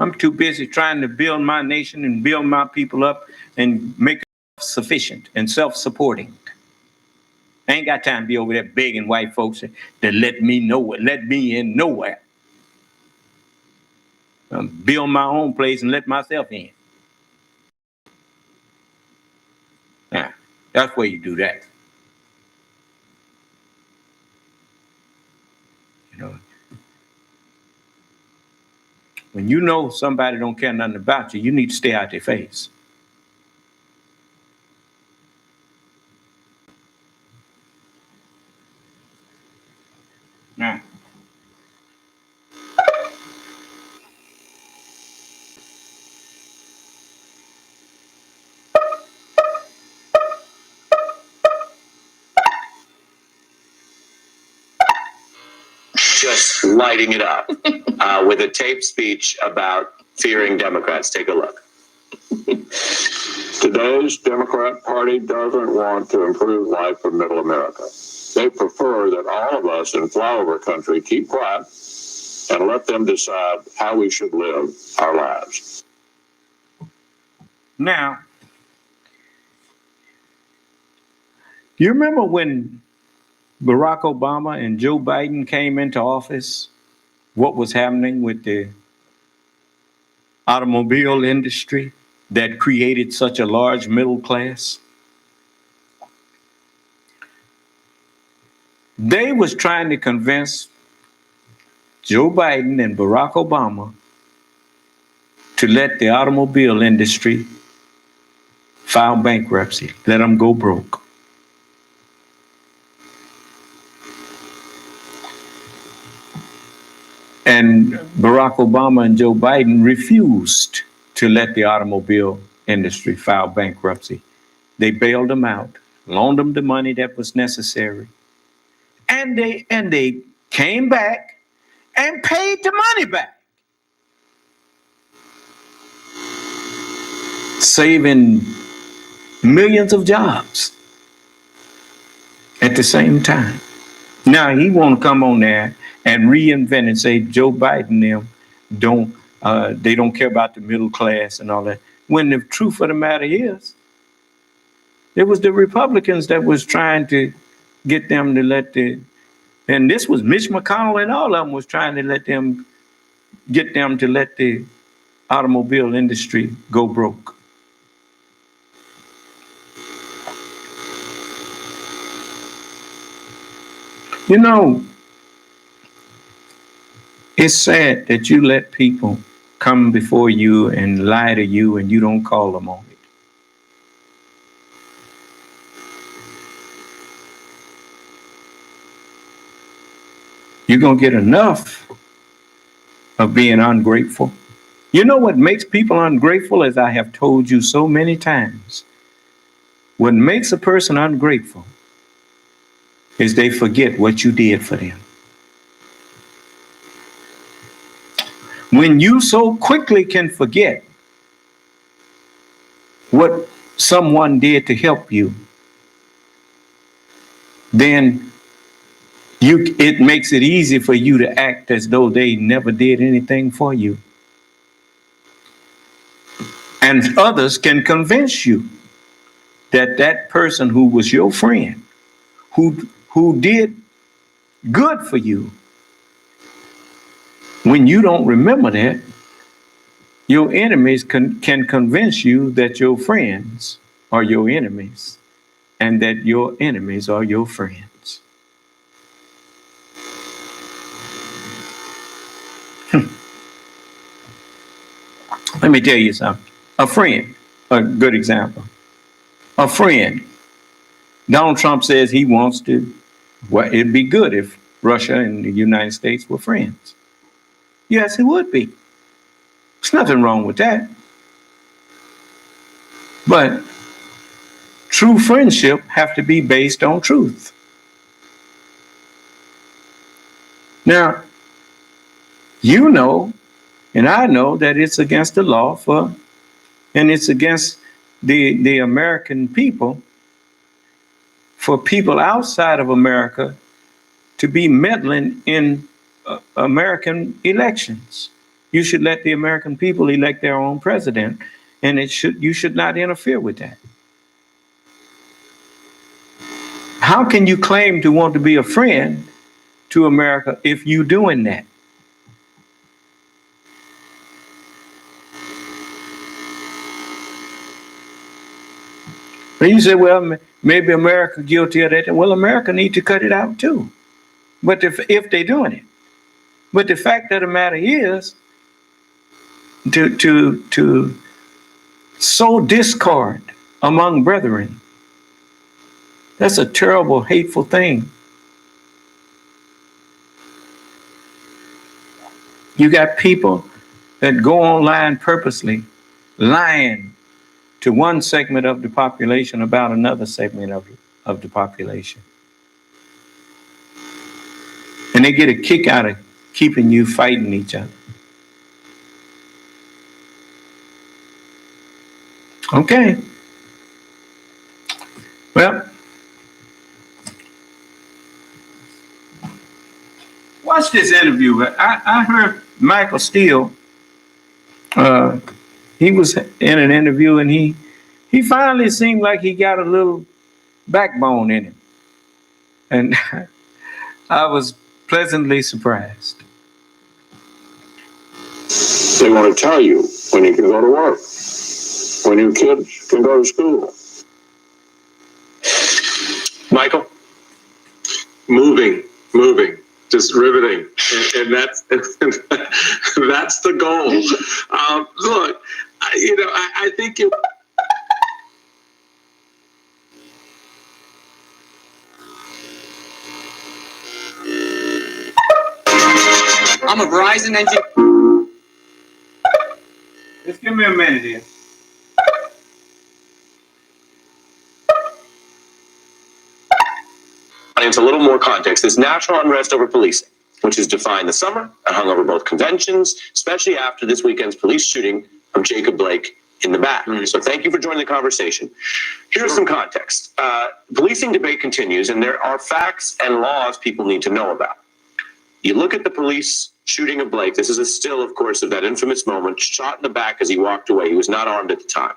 I'm too busy trying to build my nation and build my people up and make it sufficient and self-supporting. I ain't got time to be over there begging white folks to let me in nowhere. Build my own place and let myself in. Yeah, that's where you do that. You know, when you know somebody don't care nothing about you, you need to stay out their face. Yeah. Just lighting it up with a taped speech about fearing Democrats. Take a look. Today's Democrat Party doesn't want to improve life for middle America. They prefer that all of us in flyover country keep quiet and let them decide how we should live our lives. Now, you remember when Barack Obama and Joe Biden came into office, what was happening with the automobile industry that created such a large middle class? They was trying to convince Joe Biden and Barack Obama to let the automobile industry file bankruptcy, let them go broke. And Barack Obama and Joe Biden refused to let the automobile industry file bankruptcy. They bailed them out, loaned them the money that was necessary, and they came back and paid the money back, saving millions of jobs at the same time. Now he want to come on there and reinvent and say Joe Biden them they don't care about the middle class and all that. When the truth of the matter is, it was the Republicans that was trying to get them to and this was Mitch McConnell and all of them was trying to get them to let the automobile industry go broke. You know, it's sad that you let people come before you and lie to you and you don't call them on it. You're going to get enough of being ungrateful. You know what makes people ungrateful, as I have told you so many times? What makes a person ungrateful is they forget what you did for them. When you so quickly can forget what someone did to help you, then it makes it easy for you to act as though they never did anything for you. And others can convince you that that person who was your friend, who did good for you, when you don't remember that, your enemies can convince you that your friends are your enemies and that your enemies are your friends. Let me tell you something. A friend, a good example. A friend. Donald Trump says he wants to, well, it'd be good if Russia and the United States were friends. Yes, it would be. There's nothing wrong with that. But true friendship have to be based on truth. Now, you know, and I know that it's against the law and it's against the American people, for people outside of America to be meddling in American elections. You should let the American people elect their own president, and you should not interfere with that. How can you claim to want to be a friend to America if you're doing that? And you say, well, maybe America guilty of that. Well, America need to cut it out too. But if they're doing it. But the fact of the matter is, to sow discord among brethren, that's a terrible, hateful thing. You got people that go online purposely lying to one segment of the population about another segment of the population. And they get a kick out of keeping you fighting each other. Okay. Well, watch this interview. I heard Michael Steele. He was in an interview and he finally seemed like he got a little backbone in him. And I was pleasantly surprised. They want to tell you when you can go to work, when your kids can go to school. Michael, moving, just riveting, and that's that's the goal. Look, I think it. I'm a Verizon engineer. Just give me a minute here. Audience, a little more context. This national unrest over policing, which has defined the summer and hung over both conventions, especially after this weekend's police shooting of Jacob Blake in the back. So thank you for joining the conversation. Here's some context. Policing debate continues, and there are facts and laws people need to know about. You look at the police shooting of Blake. This is a still, of course, of that infamous moment, shot in the back as he walked away. He was not armed at the time.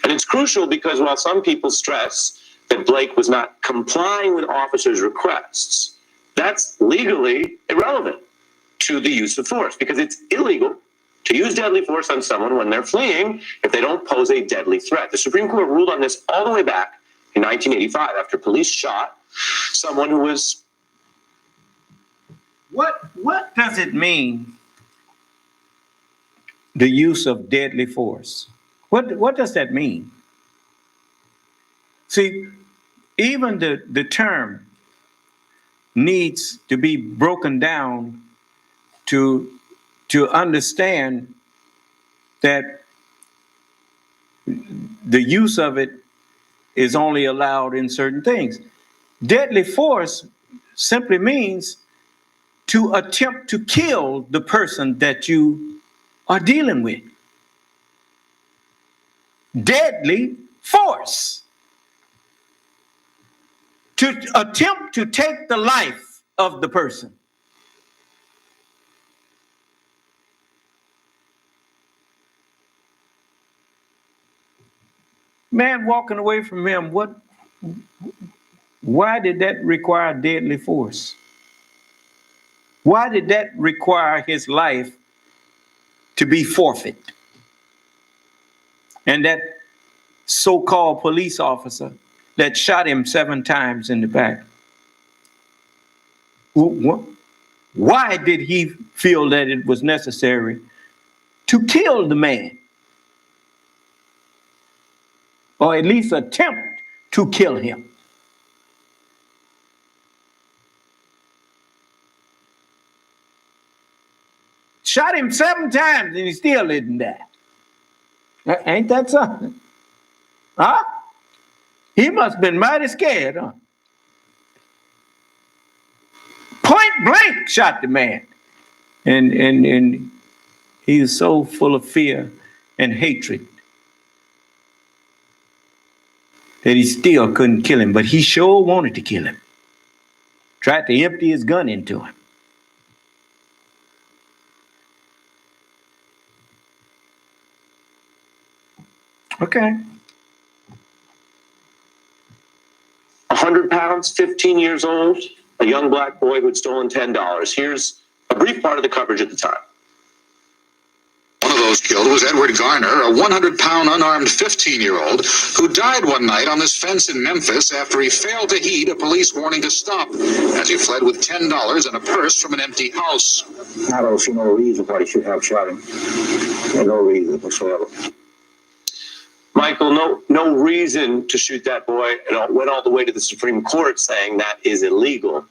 And it's crucial because while some people stress that Blake was not complying with officers' requests, that's legally irrelevant to the use of force because it's illegal to use deadly force on someone when they're fleeing if they don't pose a deadly threat. The Supreme Court ruled on this all the way back in 1985 after police shot someone who was... What does it mean, the use of deadly force? What does that mean? See, even the term needs to be broken down to understand that the use of it is only allowed in certain things. Deadly force simply means to attempt to kill the person that you are dealing with. Deadly force. to attempt to take the life of the person. Man walking away from him, why did that require deadly force? Why did that require his life to be forfeit? And that so-called police officer that shot him 7 times in the back, why did he feel that it was necessary to kill the man? Or at least attempt to kill him? Shot him 7 times and he still didn't die. Ain't that something? Huh? He must have been mighty scared, huh? Point blank shot the man. And he was so full of fear and hatred that he still couldn't kill him, but he sure wanted to kill him. Tried to empty his gun into him. Okay. 100 pounds, 15 years old, a young black boy who had stolen $10. Here's a brief part of the coverage at the time. One of those killed was Edward Garner, a 100-pound unarmed 15-year-old who died one night on this fence in Memphis after he failed to heed a police warning to stop as he fled with $10 and a purse from an empty house. I don't see no reason why he should have shot him. No reason whatsoever. Michael, no reason to shoot that boy, and it went all the way to the Supreme Court saying that is illegal.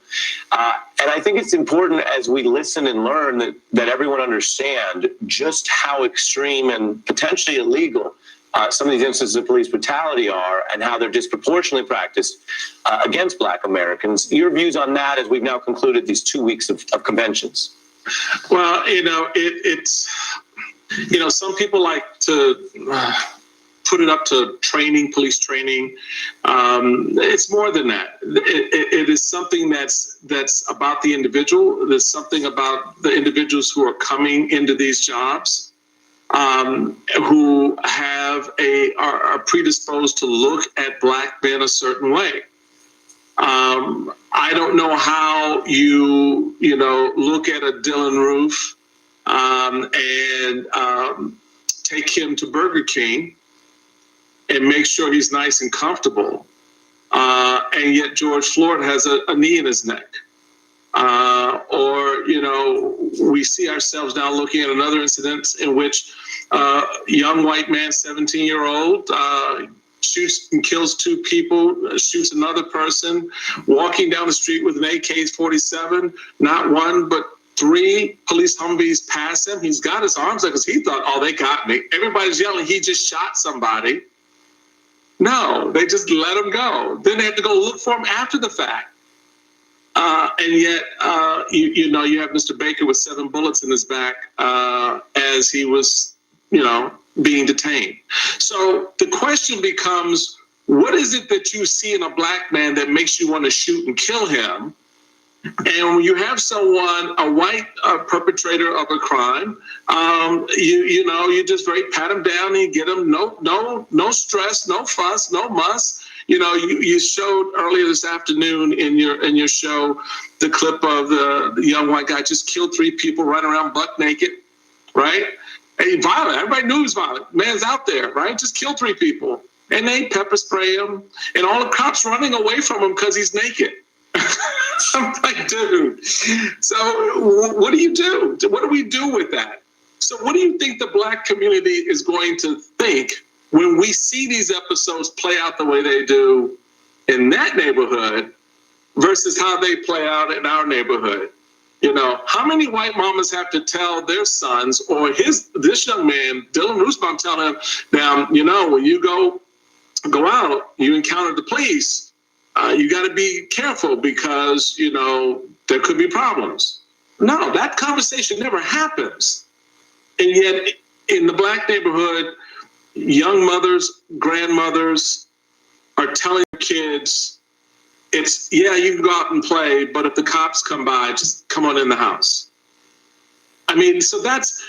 And I think it's important as we listen and learn that everyone understand just how extreme and potentially illegal some of these instances of police brutality are and how they're disproportionately practiced against Black Americans. Your views on that as we've now concluded these 2 weeks of conventions? Well, it's some people like to put it up to training, police training. It's more than that. It is something that's about the individual. There's something about the individuals who are coming into these jobs, who are predisposed to look at Black men a certain way. I don't know how you look at a Dylan Roof and take him to Burger King and make sure he's nice and comfortable, and yet George Floyd has a knee in his neck. Or we see ourselves now looking at another incident in which a young white man, 17-year-old, shoots and kills 2 people, shoots another person, walking down the street with an AK-47, not 1, but 3 police Humvees pass him. He's got his arms up because he thought, oh, they got me. Everybody's yelling, he just shot somebody. No, they just let him go. Then they have to go look for him after the fact. And yet, you have Mr. Baker with 7 bullets in his back as he was, being detained. So the question becomes, what is it that you see in a Black man that makes you want to shoot and kill him? And when you have someone, a white perpetrator of a crime, you just pat him down and you get him no stress, no fuss, no muss. You showed earlier this afternoon in your show the clip of the young white guy just killed 3 people running around buck naked, right? And violent. Everybody knew he was violent. Man's out there, right? Just killed 3 people, and they pepper spray him, and all the cops running away from him because he's naked. I'm like, dude. So what do you do? What do we do with that? So what do you think the Black community is going to think when we see these episodes play out the way they do in that neighborhood versus how they play out in our neighborhood? How many white mamas have to tell their sons or this young man, Dylan Roosbaum, tell him, now, when you go out, you encounter the police, you got to be careful because, there could be problems. No, that conversation never happens. And yet in the Black neighborhood, young mothers, grandmothers are telling kids, it's, yeah, you can go out and play, but if the cops come by, just come on in the house. I mean, so that's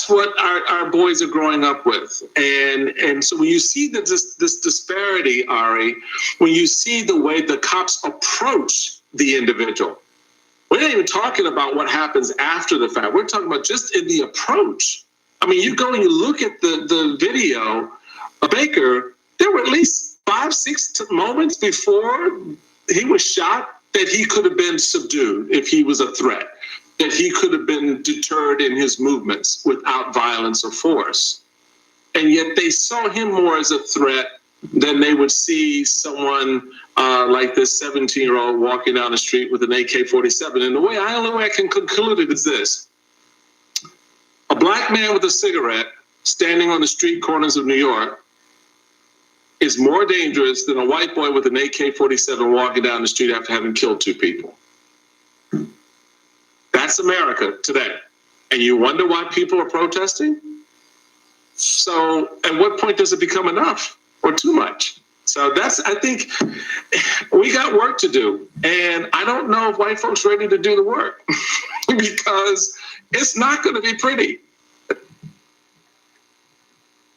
what our boys are growing up with. And so when you see this disparity, Ari, when you see the way the cops approach the individual, we're not even talking about what happens after the fact. We're talking about just in the approach. I mean, you go and you look at the video of Baker, there were at least 5-6 moments before he was shot that he could have been subdued if he was a threat, that he could have been deterred in his movements without violence or force. And yet they saw him more as a threat than they would see someone like this 17-year-old walking down the street with an AK-47. And the only way I can conclude it is this. A black man with a cigarette standing on the street corners of New York is more dangerous than a white boy with an AK-47 walking down the street after having killed 2 people. That's America today. And you wonder why people are protesting? So at what point does it become enough or too much? So I think we got work to do. And I don't know if white folks are ready to do the work because it's not going to be pretty.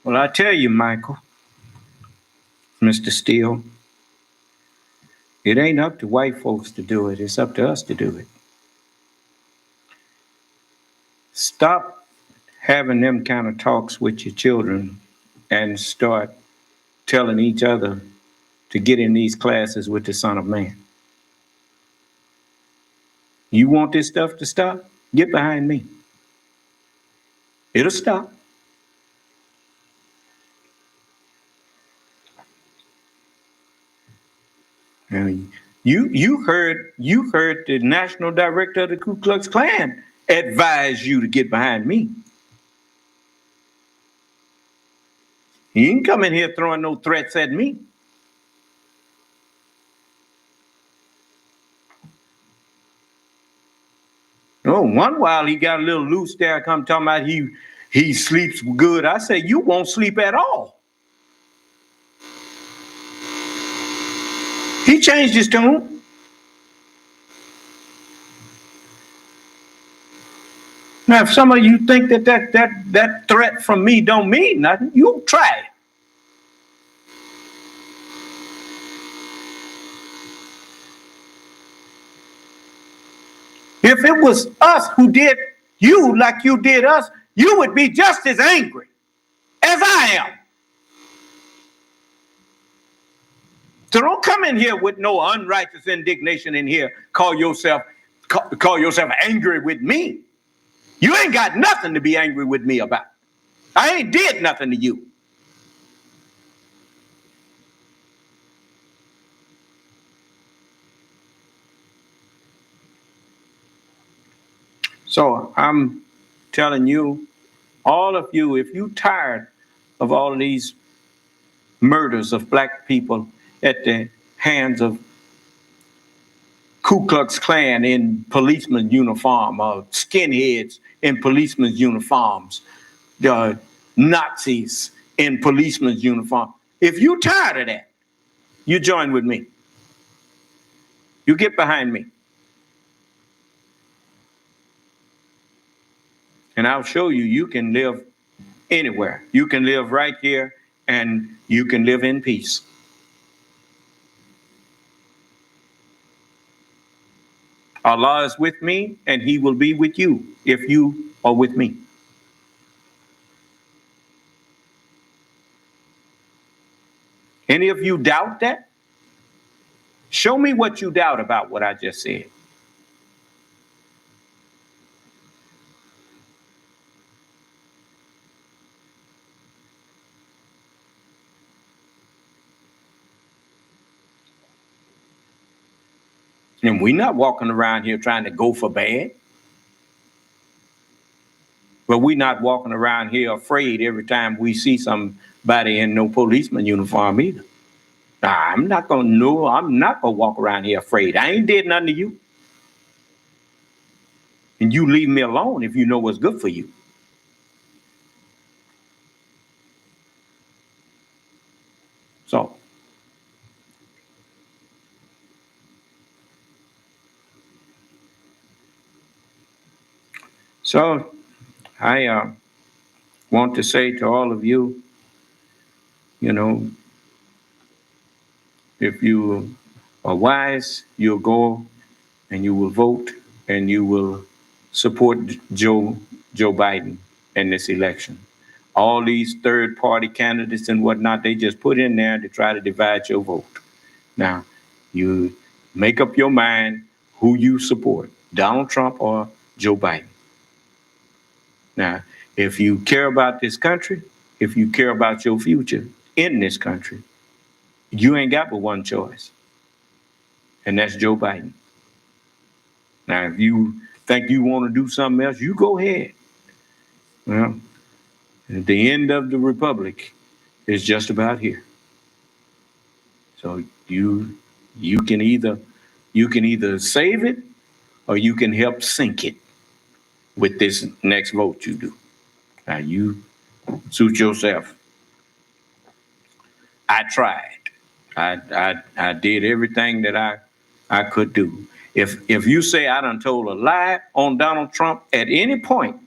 Well, I tell you, Michael, Mr. Steele, it ain't up to white folks to do it. It's up to us to do it. Stop having them kind of talks with your children and start telling each other to get in these classes with the Son of Man. You want this stuff to stop? Get behind me. It'll stop. Now, you heard the national director of the Ku Klux Klan advise you to get behind me. He ain't come in here throwing no threats at me. Oh, one while he got a little loose there, come talking about he sleeps good. I say, you won't sleep at all. He changed his tune. Now, if some of you think that threat from me don't mean nothing, you try it. If it was us who did you like you did us, you would be just as angry as I am. So don't come in here with no unrighteous indignation in here. Call yourself angry with me. You ain't got nothing to be angry with me about. I ain't did nothing to you. So I'm telling you, all of you, if you tired of all of these murders of black people at the hands of Ku Klux Klan in policeman's uniform, or skinheads in policeman's uniforms, the Nazis in policeman's uniform. If you tired of that, you join with me. You get behind me. And I'll show you, you can live anywhere. You can live right here and you can live in peace. Allah is with me and he will be with you if you are with me. Any of you doubt that? Show me what you doubt about what I just said. And we're not walking around here trying to go for bad. But we're not walking around here afraid every time we see somebody in no policeman uniform either. I'm not gonna walk around here afraid. I ain't did nothing to you. And you leave me alone if you know what's good for you. So So I want to say to all of you, if you are wise, you'll go and you will vote and you will support Joe Biden in this election. All these third party candidates and whatnot, they just put in there to try to divide your vote. Now, you make up your mind who you support, Donald Trump or Joe Biden. Now, if you care about this country, if you care about your future in this country, you ain't got but one choice, and that's Joe Biden. Now, if you think you want to do something else, you go ahead. Well, the end of the republic is just about here. So you can either save it or you can help sink it with this next vote you do. Now you suit yourself. I tried. I did everything that I could do. If you say I done told a lie on Donald Trump at any point,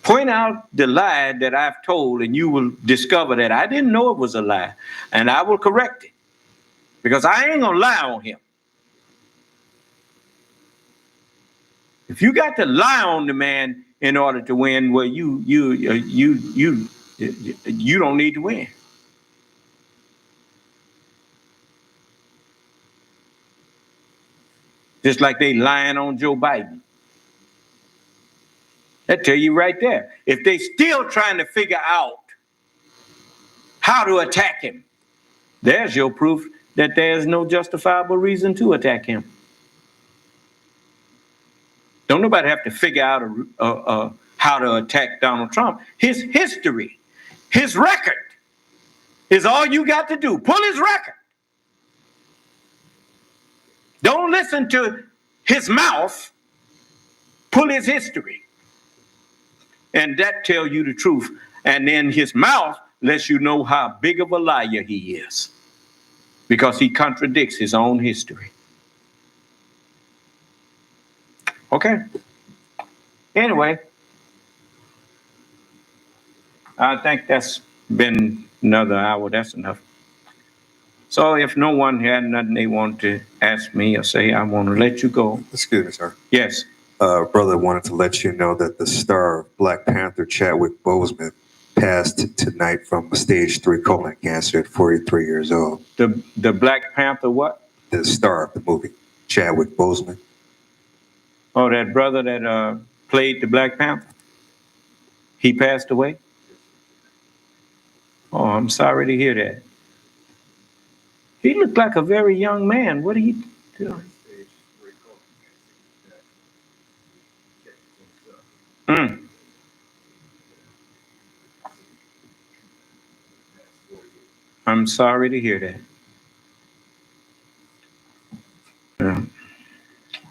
point out the lie that I've told and you will discover that I didn't know it was a lie, and I will correct it. Because I ain't gonna lie on him. If you got to lie on the man in order to win, well, you don't need to win. Just like they lying on Joe Biden. That tell you right there. If they still trying to figure out how to attack him, there's your proof that there's no justifiable reason to attack him. Don't nobody have to figure out how to attack Donald Trump. His history, his record is all you got to do. Pull his record. Don't listen to his mouth. Pull his history. And that tells you the truth. And then his mouth lets you know how big of a liar he is, because he contradicts his own history. Okay. Anyway, I think that's been another hour. That's enough. So if no one had nothing they want to ask me or say, I want to let you go. Excuse me, sir. Yes. Brother wanted to let you know that the star of Black Panther, Chadwick Boseman, passed tonight from stage 3 colon cancer at 43 years old. The Black Panther what? The star of the movie, Chadwick Boseman. Oh, that brother that played the Black Panther? He passed away? Oh, I'm sorry to hear that. He looked like a very young man. What are you doing? I'm sorry to hear that. Yeah.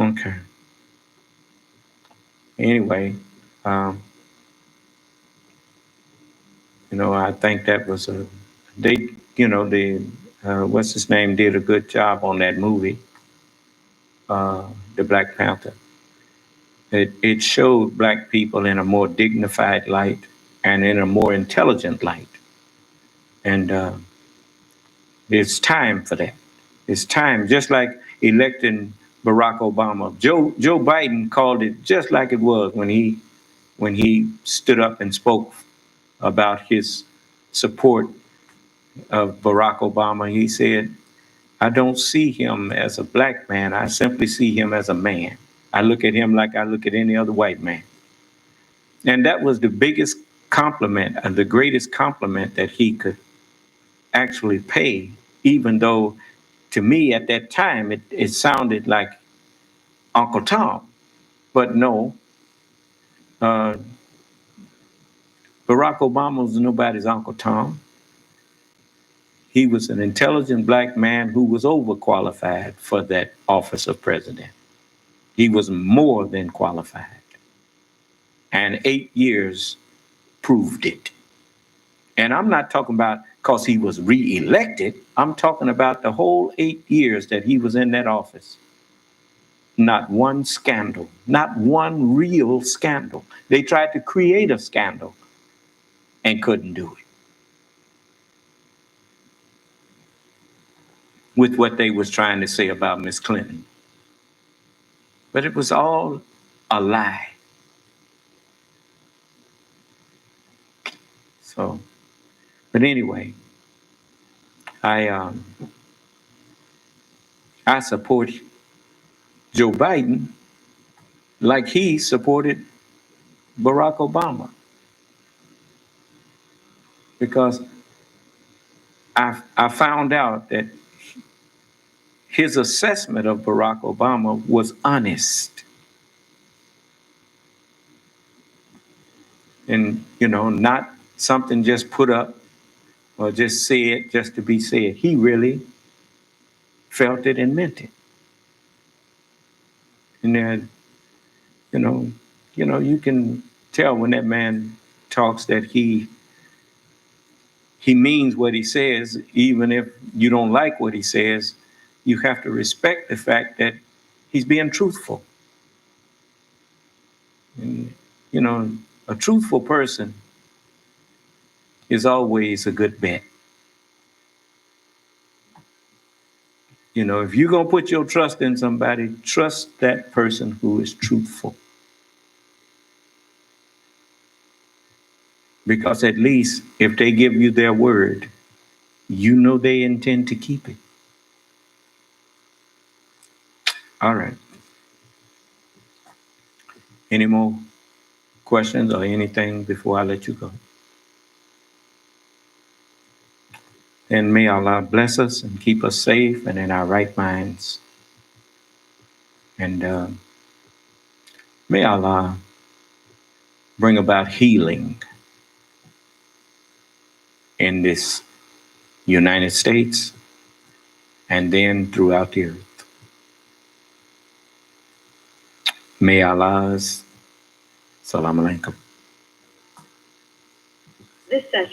Okay. Anyway, I think that was what's his name did a good job on that movie, the Black Panther. It showed black people in a more dignified light and in a more intelligent light. And it's time for that. It's time, just like electing Barack Obama. Joe Biden called it just like it was when he stood up and spoke about his support of Barack Obama. He said, I don't see him as a black man. I simply see him as a man. I look at him like I look at any other white man. And that was the biggest compliment and the greatest compliment that he could actually pay, even though to me at that time it sounded like Uncle Tom. But no, Barack Obama was nobody's Uncle Tom. He was an intelligent black man who was overqualified for that office of president. He was more than qualified. And 8 years proved it. And I'm not talking about because he was reelected. I'm talking about the whole 8 years that he was in that office. Not one scandal, not one real scandal. They tried to create a scandal and couldn't do it with what they was trying to say about Miss Clinton. But it was all a lie. So, but anyway, I support Joe Biden like he supported Barack Obama, because I found out that his assessment of Barack Obama was honest. And, not something just put up or just said just to be said. He really felt it and meant it. And then, you can tell when that man talks that he means what he says, even if you don't like what he says. You have to respect the fact that he's being truthful. And, a truthful person is always a good bet. If you're going to put your trust in somebody, trust that person who is truthful. Because at least if they give you their word, they intend to keep it. All right. Any more questions or anything before I let you go? And may Allah bless us and keep us safe and in our right minds. And may Allah bring about healing in this United States and then throughout the earth. May Allah's Salam Alaikum. This session